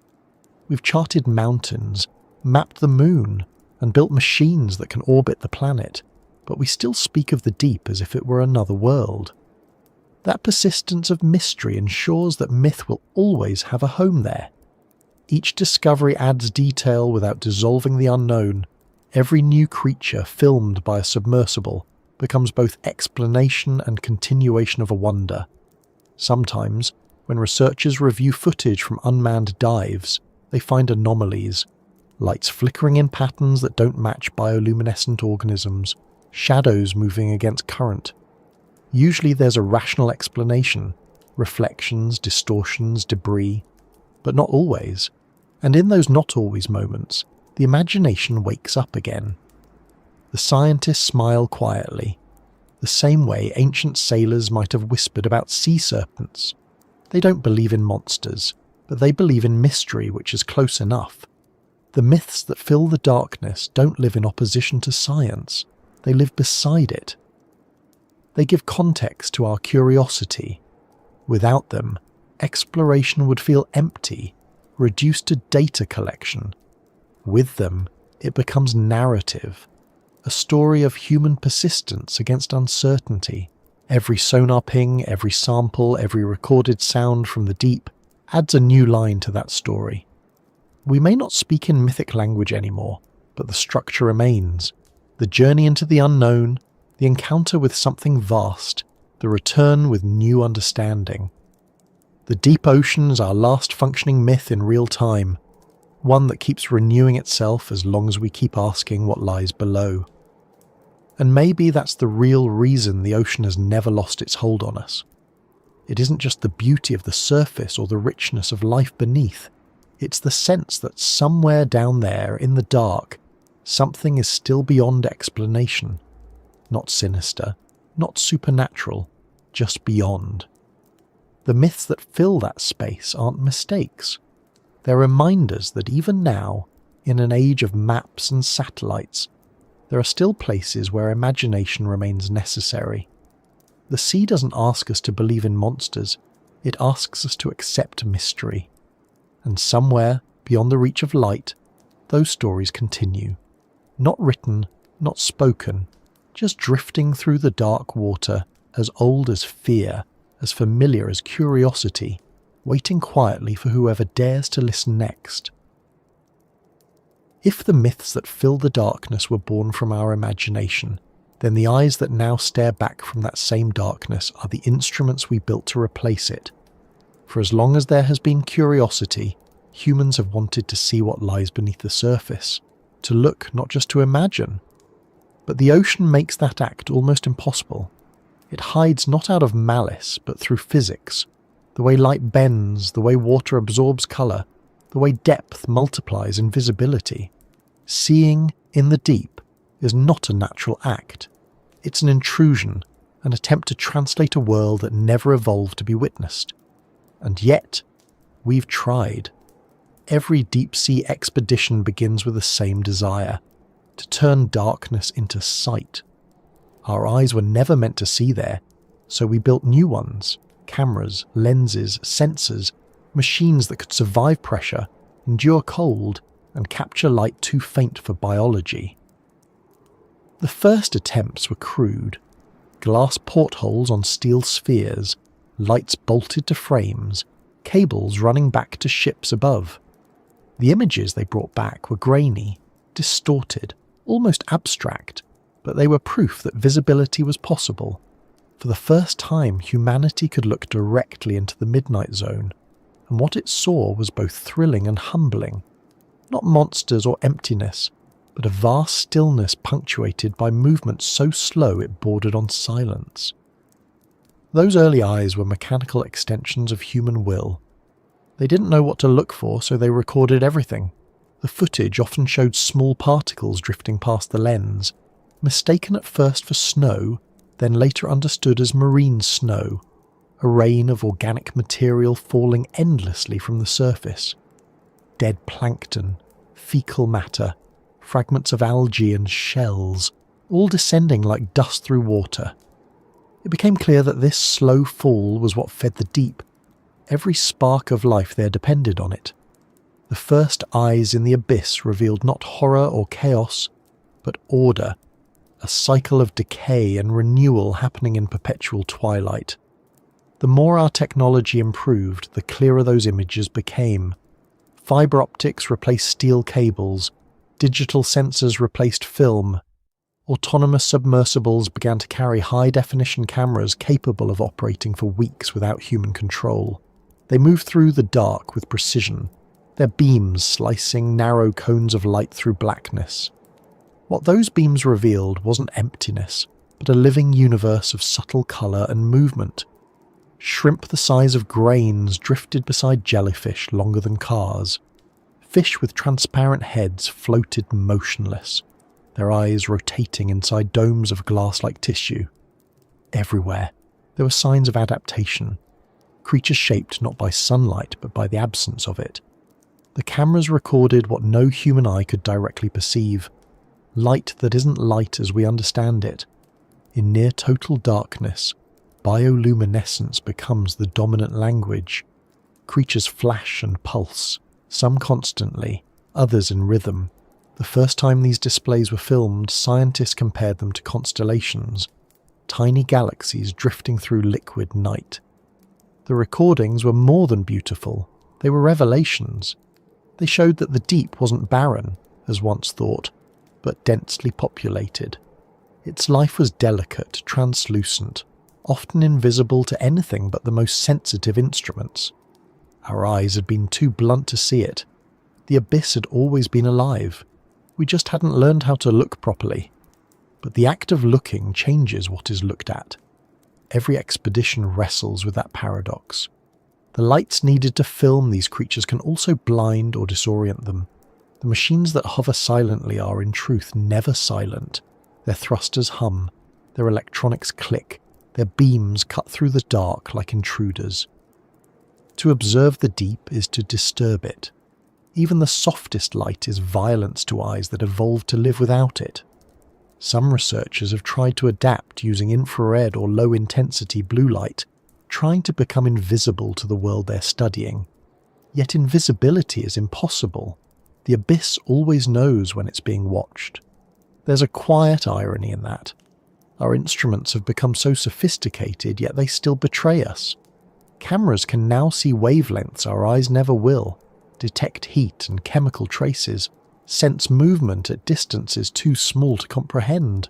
We've charted mountains, mapped the moon, and built machines that can orbit the planet, but we still speak of the deep as if it were another world. That persistence of mystery ensures that myth will always have a home there. Each discovery adds detail without dissolving the unknown. Every new creature filmed by a submersible becomes both explanation and continuation of a wonder. Sometimes, when researchers review footage from unmanned dives, they find anomalies, lights flickering in patterns that don't match bioluminescent organisms, shadows moving against current. Usually there's a rational explanation, reflections, distortions, debris, but not always. And in those not always moments, the imagination wakes up again. The scientists smile quietly, the same way ancient sailors might have whispered about sea serpents. They don't believe in monsters, but they believe in mystery which is close enough. The myths that fill the darkness don't live in opposition to science, they live beside it. They give context to our curiosity. Without them, exploration would feel empty, reduced to data collection. With them, it becomes narrative, a story of human persistence against uncertainty. Every sonar ping, every sample, every recorded sound from the deep adds a new line to that story. We may not speak in mythic language anymore, but the structure remains. The journey into the unknown, the encounter with something vast, the return with new understanding. The deep ocean is our last functioning myth in real time, one that keeps renewing itself as long as we keep asking what lies below. And maybe that's the real reason the ocean has never lost its hold on us. It isn't just the beauty of the surface or the richness of life beneath. It's the sense that somewhere down there, in the dark, something is still beyond explanation. Not sinister, not supernatural, just beyond. The myths that fill that space aren't mistakes. They're reminders that even now, in an age of maps and satellites, there are still places where imagination remains necessary. The sea doesn't ask us to believe in monsters, It asks us to accept mystery. And somewhere, beyond the reach of light, those stories continue. Not written, not spoken, just drifting through the dark water, as old as fear, as familiar as curiosity, waiting quietly for whoever dares to listen next. If the myths that fill the darkness were born from our imagination, then the eyes that now stare back from that same darkness are the instruments we built to replace it. For as long as there has been curiosity, humans have wanted to see what lies beneath the surface, to look, not just to imagine. But the ocean makes that act almost impossible. It hides not out of malice, but through physics. The way light bends, the way water absorbs colour, the way depth multiplies in visibility. Seeing in the deep is not a natural act. It's an intrusion, an attempt to translate a world that never evolved to be witnessed. And yet, we've tried. Every deep-sea expedition begins with the same desire, to turn darkness into sight. Our eyes were never meant to see there, so we built new ones, cameras, lenses, sensors, machines that could survive pressure, endure cold, and capture light too faint for biology. The first attempts were crude. Glass portholes on steel spheres, lights bolted to frames, cables running back to ships above. The images they brought back were grainy, distorted, almost abstract, but they were proof that visibility was possible. For the first time, humanity could look directly into the midnight zone, and what it saw was both thrilling and humbling. Not monsters or emptiness, but a vast stillness punctuated by movement so slow it bordered on silence. Those early eyes were mechanical extensions of human will. They didn't know what to look for, so they recorded everything. The footage often showed small particles drifting past the lens, mistaken at first for snow, then later understood as marine snow, a rain of organic material falling endlessly from the surface. Dead plankton, fecal matter, fragments of algae and shells, all descending like dust through water. It became clear that this slow fall was what fed the deep. Every spark of life there depended on it. The first eyes in the abyss revealed not horror or chaos, but order, a cycle of decay and renewal happening in perpetual twilight. The more our technology improved, the clearer those images became. Fibre optics replaced steel cables, digital sensors replaced film. Autonomous submersibles began to carry high-definition cameras capable of operating for weeks without human control. They moved through the dark with precision, their beams slicing narrow cones of light through blackness. What those beams revealed wasn't emptiness, but a living universe of subtle colour and movement. Shrimp the size of grains drifted beside jellyfish longer than cars. Fish with transparent heads floated motionless, their eyes rotating inside domes of glass-like tissue. Everywhere, there were signs of adaptation, creatures shaped not by sunlight but by the absence of it. The cameras recorded what no human eye could directly perceive, light that isn't light as we understand it. In near-total darkness, bioluminescence becomes the dominant language. Creatures flash and pulse, some constantly, others in rhythm. The first time these displays were filmed, scientists compared them to constellations, tiny galaxies drifting through liquid night. The recordings were more than beautiful, they were revelations. They showed that the deep wasn't barren, as once thought, but densely populated. Its life was delicate, translucent, often invisible to anything but the most sensitive instruments. Our eyes had been too blunt to see it. The abyss had always been alive. We just hadn't learned how to look properly. But the act of looking changes what is looked at. Every expedition wrestles with that paradox. The lights needed to film these creatures can also blind or disorient them. The machines that hover silently are in truth never silent. Their thrusters hum, their electronics click, their beams cut through the dark like intruders. To observe the deep is to disturb it. Even the softest light is violence to eyes that evolved to live without it. Some researchers have tried to adapt using infrared or low-intensity blue light, trying to become invisible to the world they're studying. Yet invisibility is impossible. The abyss always knows when it's being watched. There's a quiet irony in that. Our instruments have become so sophisticated, yet they still betray us. Cameras can now see wavelengths our eyes never will, detect heat and chemical traces, sense movement at distances too small to comprehend.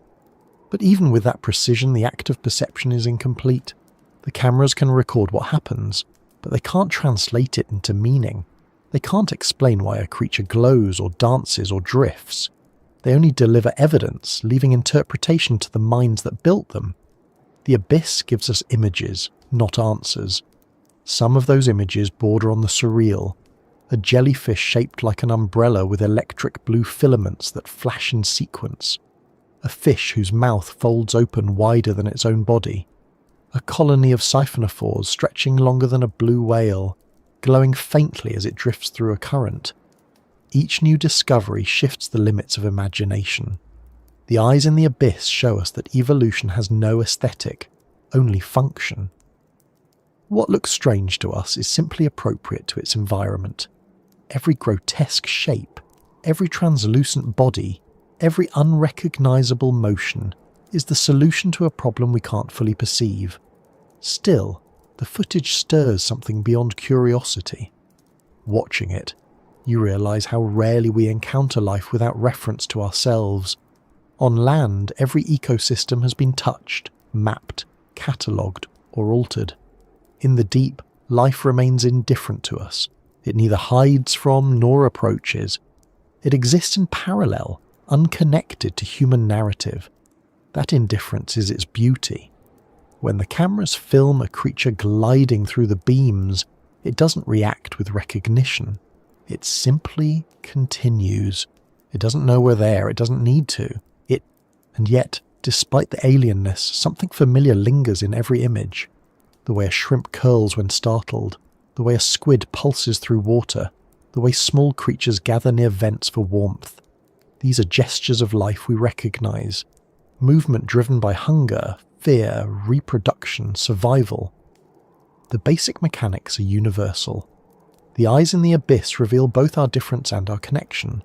But even with that precision, the act of perception is incomplete. The cameras can record what happens, but they can't translate it into meaning. They can't explain why a creature glows or dances or drifts. They only deliver evidence, leaving interpretation to the minds that built them. The abyss gives us images, not answers. Some of those images border on the surreal. A jellyfish shaped like an umbrella with electric blue filaments that flash in sequence. A fish whose mouth folds open wider than its own body. A colony of siphonophores stretching longer than a blue whale, glowing faintly as it drifts through a current. Each new discovery shifts the limits of imagination. The eyes in the abyss show us that evolution has no aesthetic, only function. What looks strange to us is simply appropriate to its environment. Every grotesque shape, every translucent body, every unrecognizable motion is the solution to a problem we can't fully perceive. Still, the footage stirs something beyond curiosity. Watching it, you realize how rarely we encounter life without reference to ourselves. On land, every ecosystem has been touched, mapped, catalogued, or altered. In the deep, life remains indifferent to us. It neither hides from nor approaches. It exists in parallel, unconnected to human narrative. That indifference is its beauty. When the cameras film a creature gliding through the beams, it doesn't react with recognition. It simply continues. It doesn't know we're there. It doesn't need to. And yet, despite the alienness, something familiar lingers in every image. The way a shrimp curls when startled, the way a squid pulses through water, the way small creatures gather near vents for warmth. These are gestures of life we recognize. Movement driven by hunger, fear, reproduction, survival. The basic mechanics are universal. The eyes in the abyss reveal both our difference and our connection.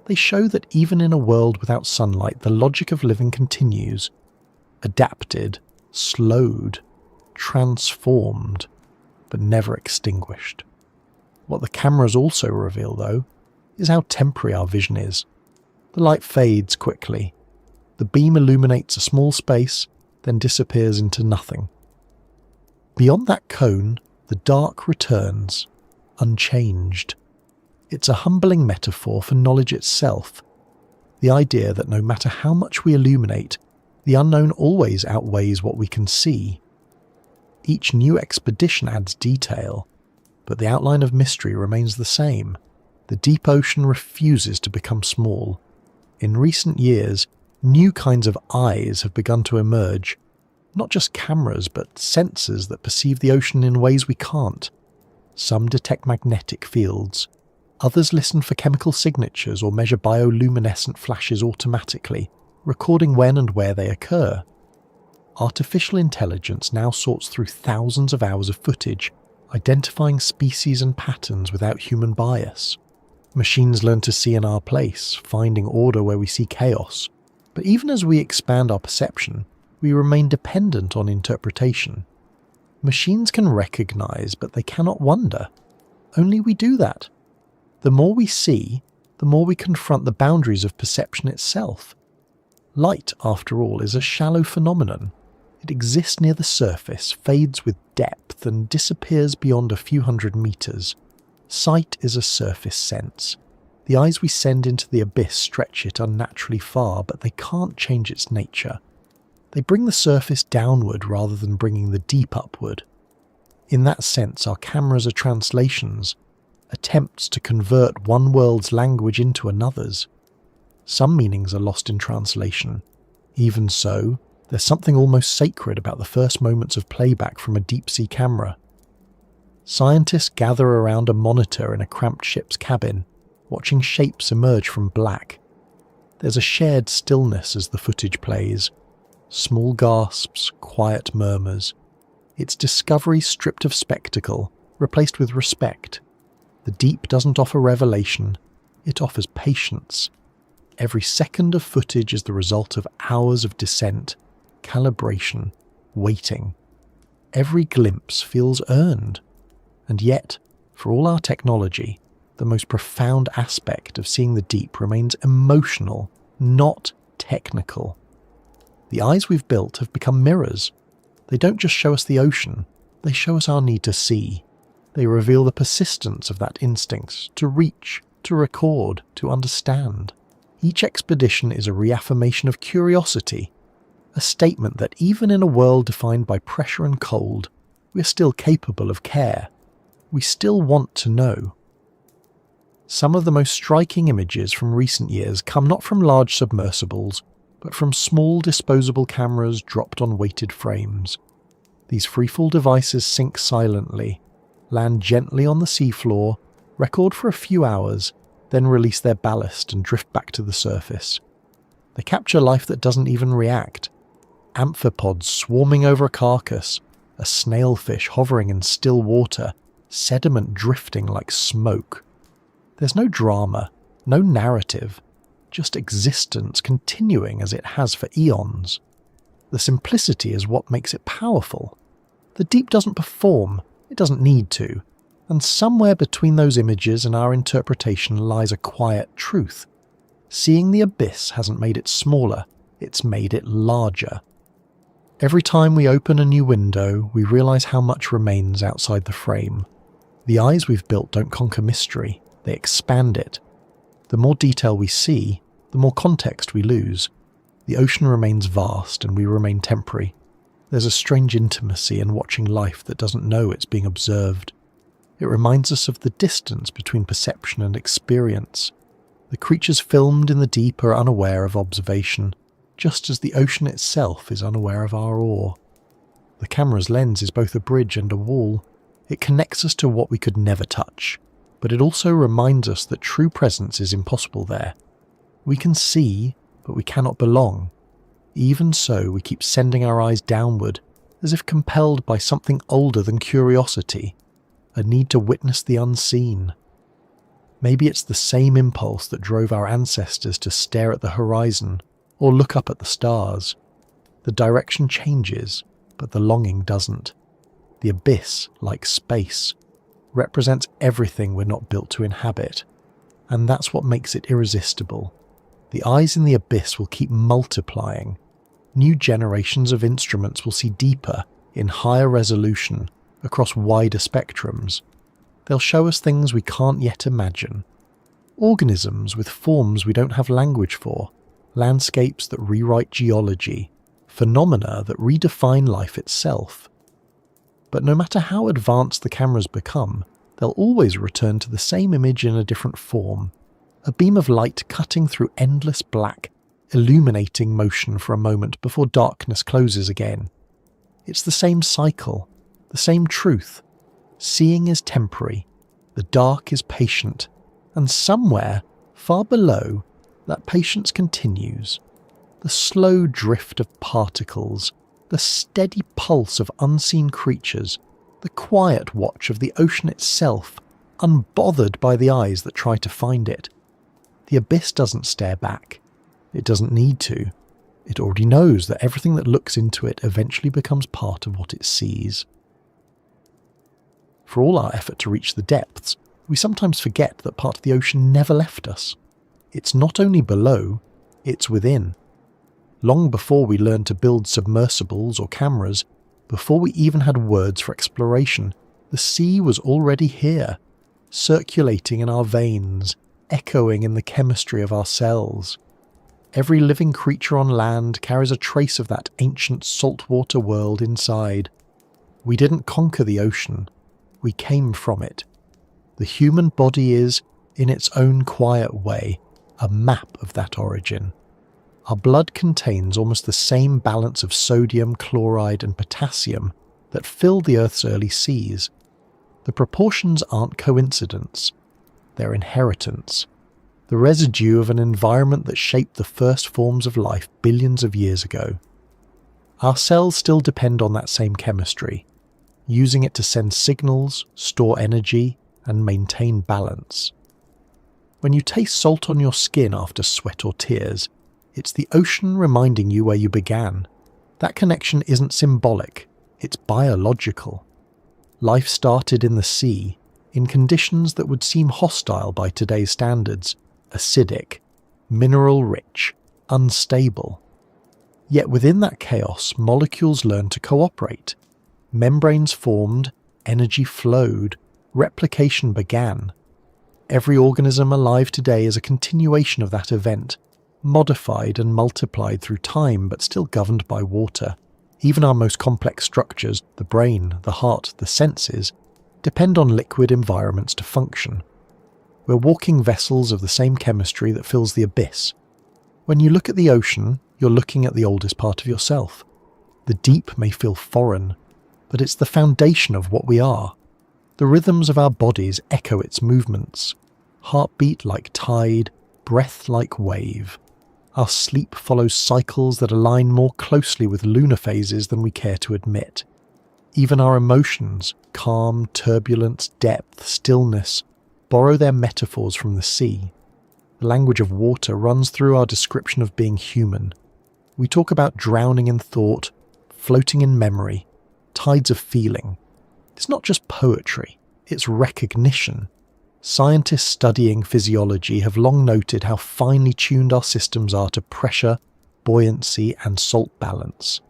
They show that even in a world without sunlight, the logic of living continues. Adapted, slowed, transformed, but never extinguished. What the cameras also reveal, though, is how temporary our vision is. The light fades quickly. The beam illuminates a small space, then disappears into nothing. Beyond that cone, the dark returns, unchanged. It's a humbling metaphor for knowledge itself. The idea that no matter how much we illuminate, the unknown always outweighs what we can see. Each new expedition adds detail, but the outline of mystery remains the same. The deep ocean refuses to become small. In recent years, new kinds of eyes have begun to emerge. Not just cameras, but sensors that perceive the ocean in ways we can't. Some detect magnetic fields. Others listen for chemical signatures or measure bioluminescent flashes automatically, recording when and where they occur. Artificial intelligence now sorts through thousands of hours of footage, identifying species and patterns without human bias. Machines learn to see in our place, finding order where we see chaos. But even as we expand our perception, we remain dependent on interpretation. Machines can recognize, but they cannot wonder. Only we do that. The more we see, the more we confront the boundaries of perception itself. Light, after all, is a shallow phenomenon. It exists near the surface, fades with depth, and disappears beyond a few hundred meters. Sight is a surface sense. The eyes we send into the abyss stretch it unnaturally far, but they can't change its nature. They bring the surface downward rather than bringing the deep upward. In that sense, our cameras are translations, attempts to convert one world's language into another's. Some meanings are lost in translation. Even so, there's something almost sacred about the first moments of playback from a deep-sea camera. Scientists gather around a monitor in a cramped ship's cabin, watching shapes emerge from black. There's a shared stillness as the footage plays. Small gasps, quiet murmurs. It's discovery stripped of spectacle, replaced with respect. The deep doesn't offer revelation, it offers patience. Every second of footage is the result of hours of descent, calibration, waiting. Every glimpse feels earned. And yet, for all our technology, the most profound aspect of seeing the deep remains emotional, not technical. The eyes we've built have become mirrors. They don't just show us the ocean, they show us our need to see. They reveal the persistence of that instinct to reach, to record, to understand. Each expedition is a reaffirmation of curiosity, a statement that even in a world defined by pressure and cold, we are still capable of care. We still want to know. Some of the most striking images from recent years come not from large submersibles, but from small disposable cameras dropped on weighted frames. These freefall devices sink silently, land gently on the seafloor, record for a few hours, then release their ballast and drift back to the surface. They capture life that doesn't even react. Amphipods swarming over a carcass, a snailfish hovering in still water, sediment drifting like smoke. There's no drama, no narrative, just existence continuing as it has for eons. The simplicity is what makes it powerful. The deep doesn't perform, it doesn't need to, and somewhere between those images and our interpretation lies a quiet truth. Seeing the abyss hasn't made it smaller, it's made it larger. Every time we open a new window, we realise how much remains outside the frame. The eyes we've built don't conquer mystery, they expand it. The more detail we see, the more context we lose. The ocean remains vast and we remain temporary. There's a strange intimacy in watching life that doesn't know it's being observed. It reminds us of the distance between perception and experience. The creatures filmed in the deep are unaware of observation, just as the ocean itself is unaware of our awe. The camera's lens is both a bridge and a wall. It connects us to what we could never touch, but it also reminds us that true presence is impossible there. We can see, but we cannot belong. Even so, we keep sending our eyes downward, as if compelled by something older than curiosity, a need to witness the unseen. Maybe it's the same impulse that drove our ancestors to stare at the horizon or look up at the stars. The direction changes, but the longing doesn't. The abyss, like space, represents everything we're not built to inhabit, and that's what makes it irresistible. The eyes in the abyss will keep multiplying. New generations of instruments will see deeper, in higher resolution, across wider spectrums. They'll show us things we can't yet imagine. Organisms with forms we don't have language for, landscapes that rewrite geology, phenomena that redefine life itself. But no matter how advanced the cameras become, they'll always return to the same image in a different form, a beam of light cutting through endless black, illuminating motion for a moment before darkness closes again. It's the same cycle, the same truth. Seeing is temporary, the dark is patient, and somewhere, far below, that patience continues. The slow drift of particles, the steady pulse of unseen creatures, the quiet watch of the ocean itself, unbothered by the eyes that try to find it. The abyss doesn't stare back. It doesn't need to. It already knows that everything that looks into it eventually becomes part of what it sees. For all our effort to reach the depths, we sometimes forget that part of the ocean never left us. It's not only below, it's within. Long before we learned to build submersibles or cameras, before we even had words for exploration, the sea was already here, circulating in our veins, echoing in the chemistry of our cells. Every living creature on land carries a trace of that ancient saltwater world inside. We didn't conquer the ocean. We came from it. The human body is, in its own quiet way, a map of that origin. Our blood contains almost the same balance of sodium, chloride and potassium that filled the Earth's early seas. The proportions aren't coincidence. They're inheritance. The residue of an environment that shaped the first forms of life billions of years ago. Our cells still depend on that same chemistry. using it to send signals, store energy, and maintain balance. When you taste salt on your skin after sweat or tears, it's the ocean reminding you where you began. That connection isn't symbolic, it's biological. Life started in the sea, in conditions that would seem hostile by today's standards, acidic, mineral-rich, unstable. Yet within that chaos, molecules learned to cooperate. Membranes formed, energy flowed, replication began. Every organism alive today is a continuation of that event, modified and multiplied through time but still governed by water. Even our most complex structures, the brain, the heart, the senses, depend on liquid environments to function. We're walking vessels of the same chemistry that fills the abyss. When you look at the ocean, you're looking at the oldest part of yourself. The deep may feel foreign, but it's the foundation of what we are. The rhythms of our bodies echo its movements. Heartbeat like tide, breath like wave. Our sleep follows cycles that align more closely with lunar phases than we care to admit. Even our emotions, calm, turbulence, depth, stillness, borrow their metaphors from the sea. The language of water runs through our description of being human. We talk about drowning in thought, floating in memory, tides of feeling. It's not just poetry, it's recognition. Scientists studying physiology have long noted how finely tuned our systems are to pressure, buoyancy, and salt balance.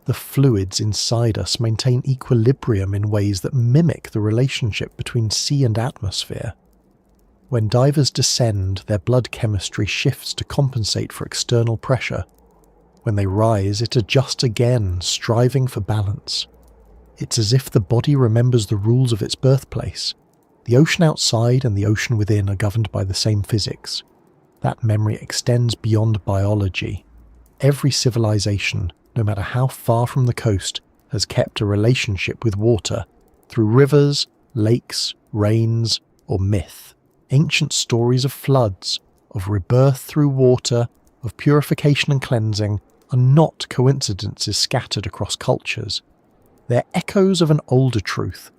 The fluids inside us maintain equilibrium in ways that mimic the relationship between sea and atmosphere. When divers descend, their blood chemistry shifts to compensate for external pressure. When they rise, it adjusts again, striving for balance. It's as if the body remembers the rules of its birthplace. The ocean outside and the ocean within are governed by the same physics. That memory extends beyond biology. Every civilization, no matter how far from the coast, has kept a relationship with water through rivers, lakes, rains, or myth. Ancient stories of floods, of rebirth through water, of purification and cleansing are not coincidences scattered across cultures. They're echoes of an older truth,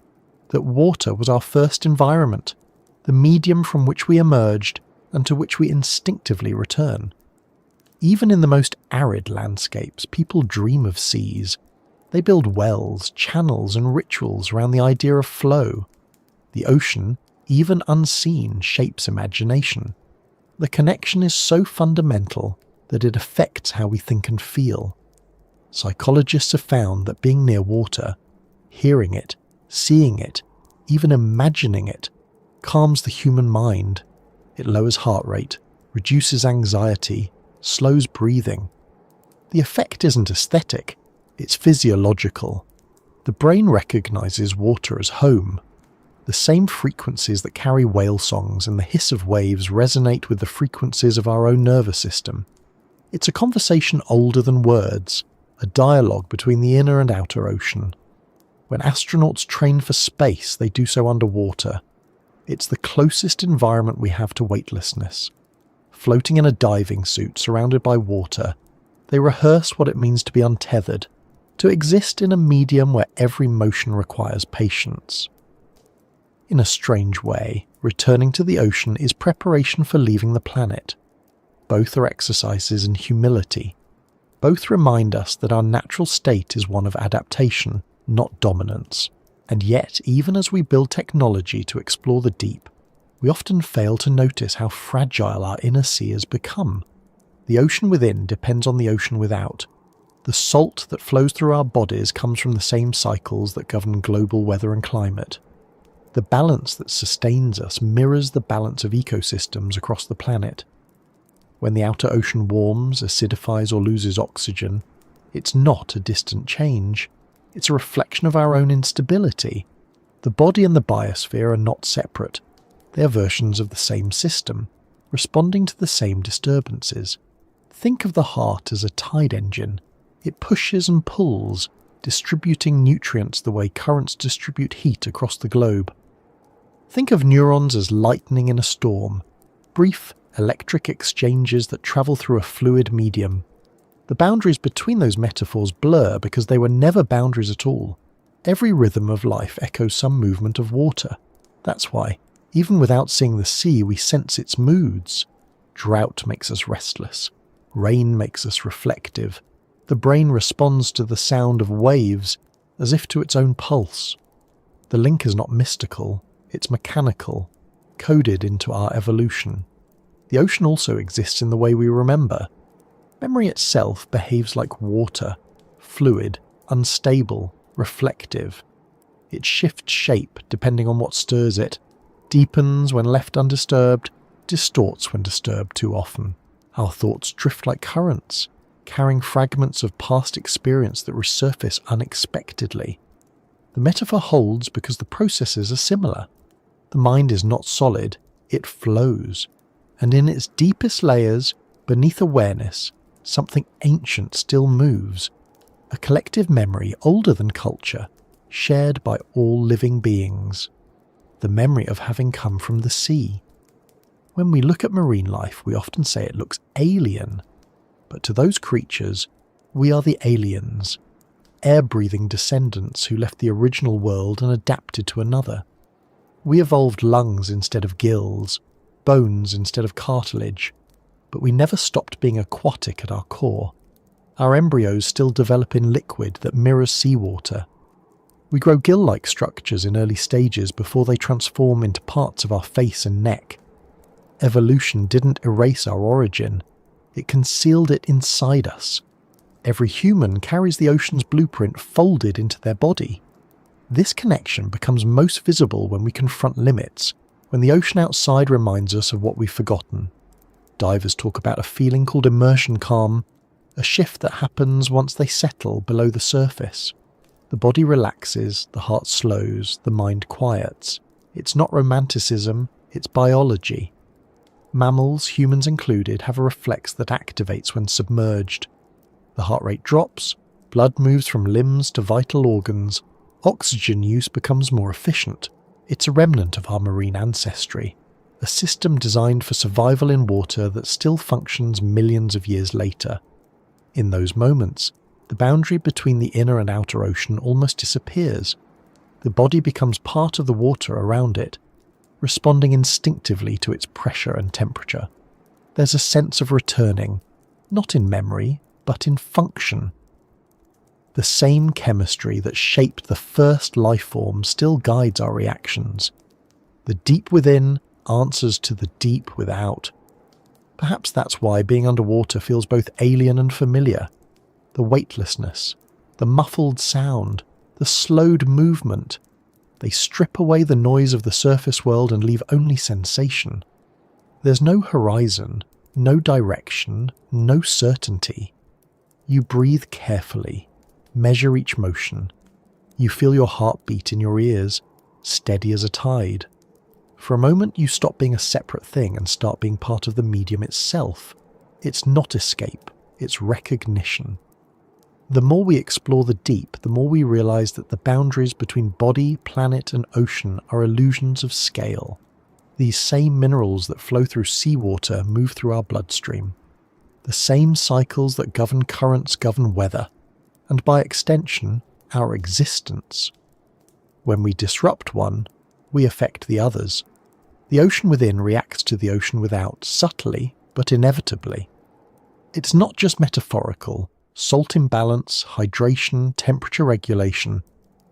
that water was our first environment, the medium from which we emerged and to which we instinctively return. Even in the most arid landscapes, people dream of seas. They build wells, channels, and rituals around the idea of flow. The ocean, even unseen, shapes imagination. The connection is so fundamental that it affects how we think and feel. Psychologists have found that being near water, hearing it, seeing it, even imagining it, calms the human mind. It lowers heart rate, reduces anxiety, slows breathing. The effect isn't aesthetic, it's physiological. The brain recognizes water as home. The same frequencies that carry whale songs and the hiss of waves resonate with the frequencies of our own nervous system. It's a conversation older than words, a dialogue between the inner and outer ocean. When astronauts train for space, they do so underwater. It's the closest environment we have to weightlessness. Floating in a diving suit surrounded by water, they rehearse what it means to be untethered, to exist in a medium where every motion requires patience. In a strange way, returning to the ocean is preparation for leaving the planet. Both are exercises in humility. Both remind us that our natural state is one of adaptation, not dominance. And yet, even as we build technology to explore the deep, we often fail to notice how fragile our inner sea has become. The ocean within depends on the ocean without. The salt that flows through our bodies comes from the same cycles that govern global weather and climate. The balance that sustains us mirrors the balance of ecosystems across the planet. When the outer ocean warms, acidifies, or loses oxygen, it's not a distant change. It's a reflection of our own instability. The body and the biosphere are not separate. They are versions of the same system, responding to the same disturbances. Think of the heart as a tide engine. It pushes and pulls, distributing nutrients the way currents distribute heat across the globe. Think of neurons as lightning in a storm, brief electric exchanges that travel through a fluid medium. The boundaries between those metaphors blur because they were never boundaries at all. Every rhythm of life echoes some movement of water. That's why, even without seeing the sea, we sense its moods. Drought makes us restless. Rain makes us reflective. The brain responds to the sound of waves as if to its own pulse. The link is not mystical, it's mechanical, coded into our evolution. The ocean also exists in the way we remember. Memory itself behaves like water, fluid, unstable, reflective. It shifts shape depending on what stirs it, deepens when left undisturbed, distorts when disturbed too often. Our thoughts drift like currents, carrying fragments of past experience that resurface unexpectedly. The metaphor holds because the processes are similar. The mind is not solid, it flows. And in its deepest layers, beneath awareness, something ancient still moves. A collective memory older than culture, shared by all living beings. The memory of having come from the sea. When we look at marine life, we often say it looks alien. But to those creatures, we are the aliens, air-breathing descendants who left the original world and adapted to another. We evolved lungs instead of gills, bones instead of cartilage, but we never stopped being aquatic at our core. Our embryos still develop in liquid that mirrors seawater. We grow gill-like structures in early stages before they transform into parts of our face and neck. Evolution didn't erase our origin, it concealed it inside us. Every human carries the ocean's blueprint folded into their body. This connection becomes most visible when we confront limits, when the ocean outside reminds us of what we've forgotten. Divers talk about a feeling called immersion calm, a shift that happens once they settle below the surface. The body relaxes, the heart slows, the mind quiets. It's not romanticism, it's biology. Mammals, humans included, have a reflex that activates when submerged. The heart rate drops, blood moves from limbs to vital organs, oxygen use becomes more efficient. It's a remnant of our marine ancestry, a system designed for survival in water that still functions millions of years later. In those moments, the boundary between the inner and outer ocean almost disappears. The body becomes part of the water around it, responding instinctively to its pressure and temperature. There's a sense of returning, not in memory, but in function. The same chemistry that shaped the first life form still guides our reactions. The deep within answers to the deep without. Perhaps that's why being underwater feels both alien and familiar. The weightlessness, the muffled sound, the slowed movement. They strip away the noise of the surface world and leave only sensation. There's no horizon, no direction, no certainty. You breathe carefully, measure each motion. You feel your heartbeat in your ears, steady as a tide. For a moment you stop being a separate thing and start being part of the medium itself. It's not escape, it's recognition. The more we explore the deep, the more we realize that the boundaries between body, planet and ocean are illusions of scale. These same minerals that flow through seawater move through our bloodstream. The same cycles that govern currents govern weather, and by extension, our existence. When we disrupt one, we affect the others. The ocean within reacts to the ocean without, subtly but inevitably. It's not just metaphorical. Salt imbalance, hydration, temperature regulation,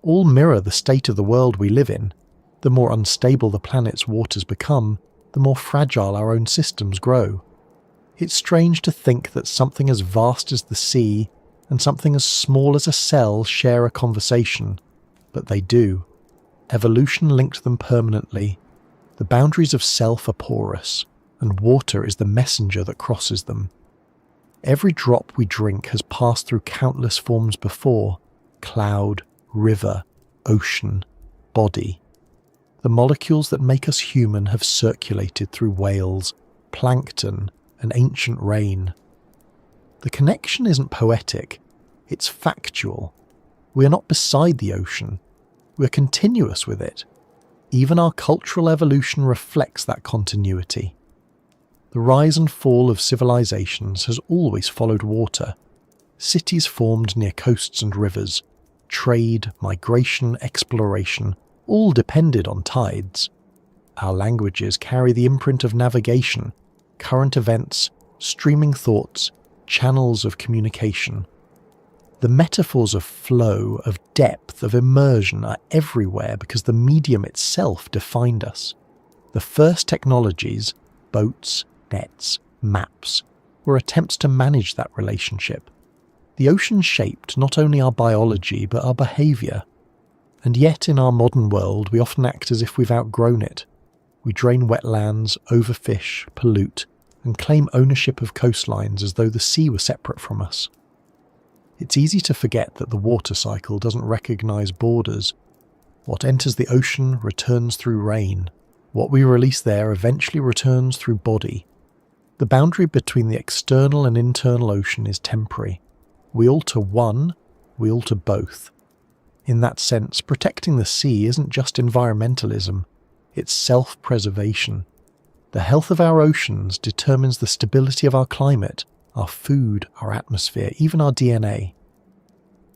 all mirror the state of the world we live in. The more unstable the planet's waters become, the more fragile our own systems grow. It's strange to think that something as vast as the sea and something as small as a cell share a conversation, but they do. Evolution linked them permanently. The boundaries of self are porous, and water is the messenger that crosses them. Every drop we drink has passed through countless forms before: cloud, river, ocean, body. The molecules that make us human have circulated through whales, plankton, and ancient rain. The connection isn't poetic, it's factual. We are not beside the ocean, we're continuous with it. Even our cultural evolution reflects that continuity. The rise and fall of civilizations has always followed water. Cities formed near coasts and rivers. trade, migration, exploration, all depended on tides. Our languages carry the imprint of navigation, current events, streaming thoughts, channels of communication. The metaphors of flow, of depth, of immersion are everywhere because the medium itself defined us. The first technologies, boats, nets, maps, were attempts to manage that relationship. The ocean shaped not only our biology but our behaviour. And yet in our modern world we often act as if we've outgrown it. We drain wetlands, overfish, pollute, and claim ownership of coastlines as though the sea were separate from us. It's easy to forget that the water cycle doesn't recognise borders. What enters the ocean returns through rain. What we release there eventually returns through body. The boundary between the external and internal ocean is temporary. We alter one, we alter both. In that sense, protecting the sea isn't just environmentalism, it's self-preservation. The health of our oceans determines the stability of our climate, our food, our atmosphere, even our DNA.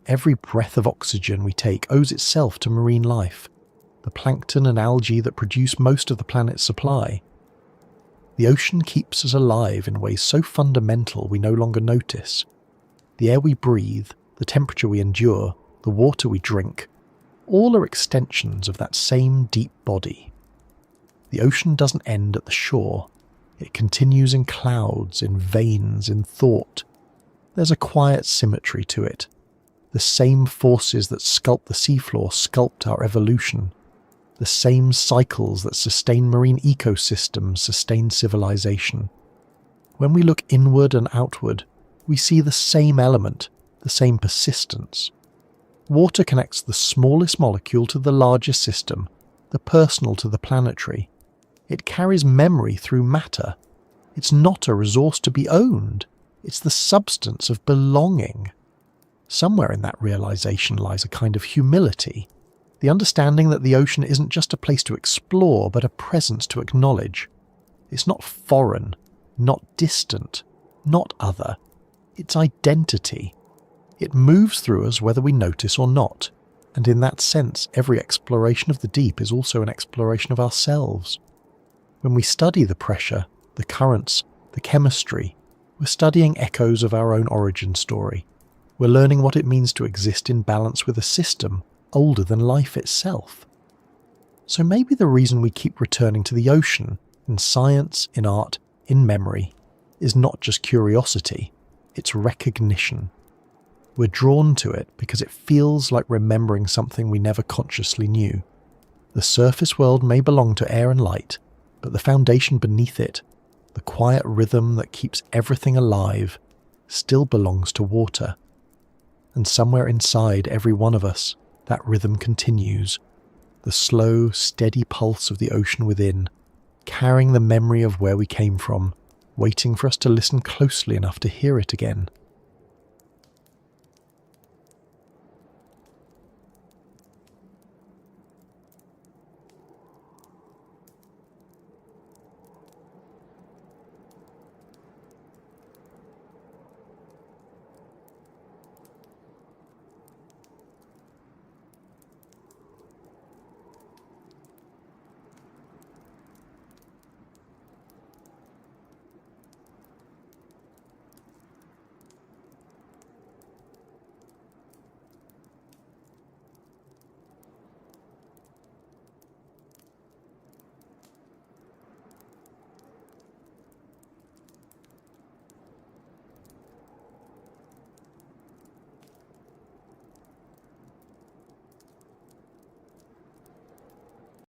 Every breath of oxygen we take owes itself to marine life, the plankton and algae that produce most of the planet's supply. The ocean keeps us alive in ways so fundamental we no longer notice. The air we breathe, the temperature we endure, the water we drink, all are extensions of that same deep body. The ocean doesn't end at the shore. It continues in clouds, in veins, in thought. There's a quiet symmetry to it. The same forces that sculpt the seafloor sculpt our evolution. The same cycles that sustain marine ecosystems sustain civilization. When we look inward and outward, we see the same element, the same persistence. Water connects the smallest molecule to the largest system, the personal to the planetary. It carries memory through matter. It's not a resource to be owned. It's the substance of belonging. Somewhere in that realization lies a kind of humility, the understanding that the ocean isn't just a place to explore, but a presence to acknowledge. It's not foreign, not distant, not other. It's identity. It moves through us whether we notice or not, and in that sense, every exploration of the deep is also an exploration of ourselves. When we study the pressure, the currents, the chemistry, we're studying echoes of our own origin story. We're learning what it means to exist in balance with a system older than life itself. So maybe the reason we keep returning to the ocean, in science, in art, in memory, is not just curiosity, it's recognition. We're drawn to it because it feels like remembering something we never consciously knew. The surface world may belong to air and light, but the foundation beneath it, the quiet rhythm that keeps everything alive, still belongs to water. And somewhere inside every one of us, that rhythm continues, the slow, steady pulse of the ocean within, carrying the memory of where we came from, waiting for us to listen closely enough to hear it again.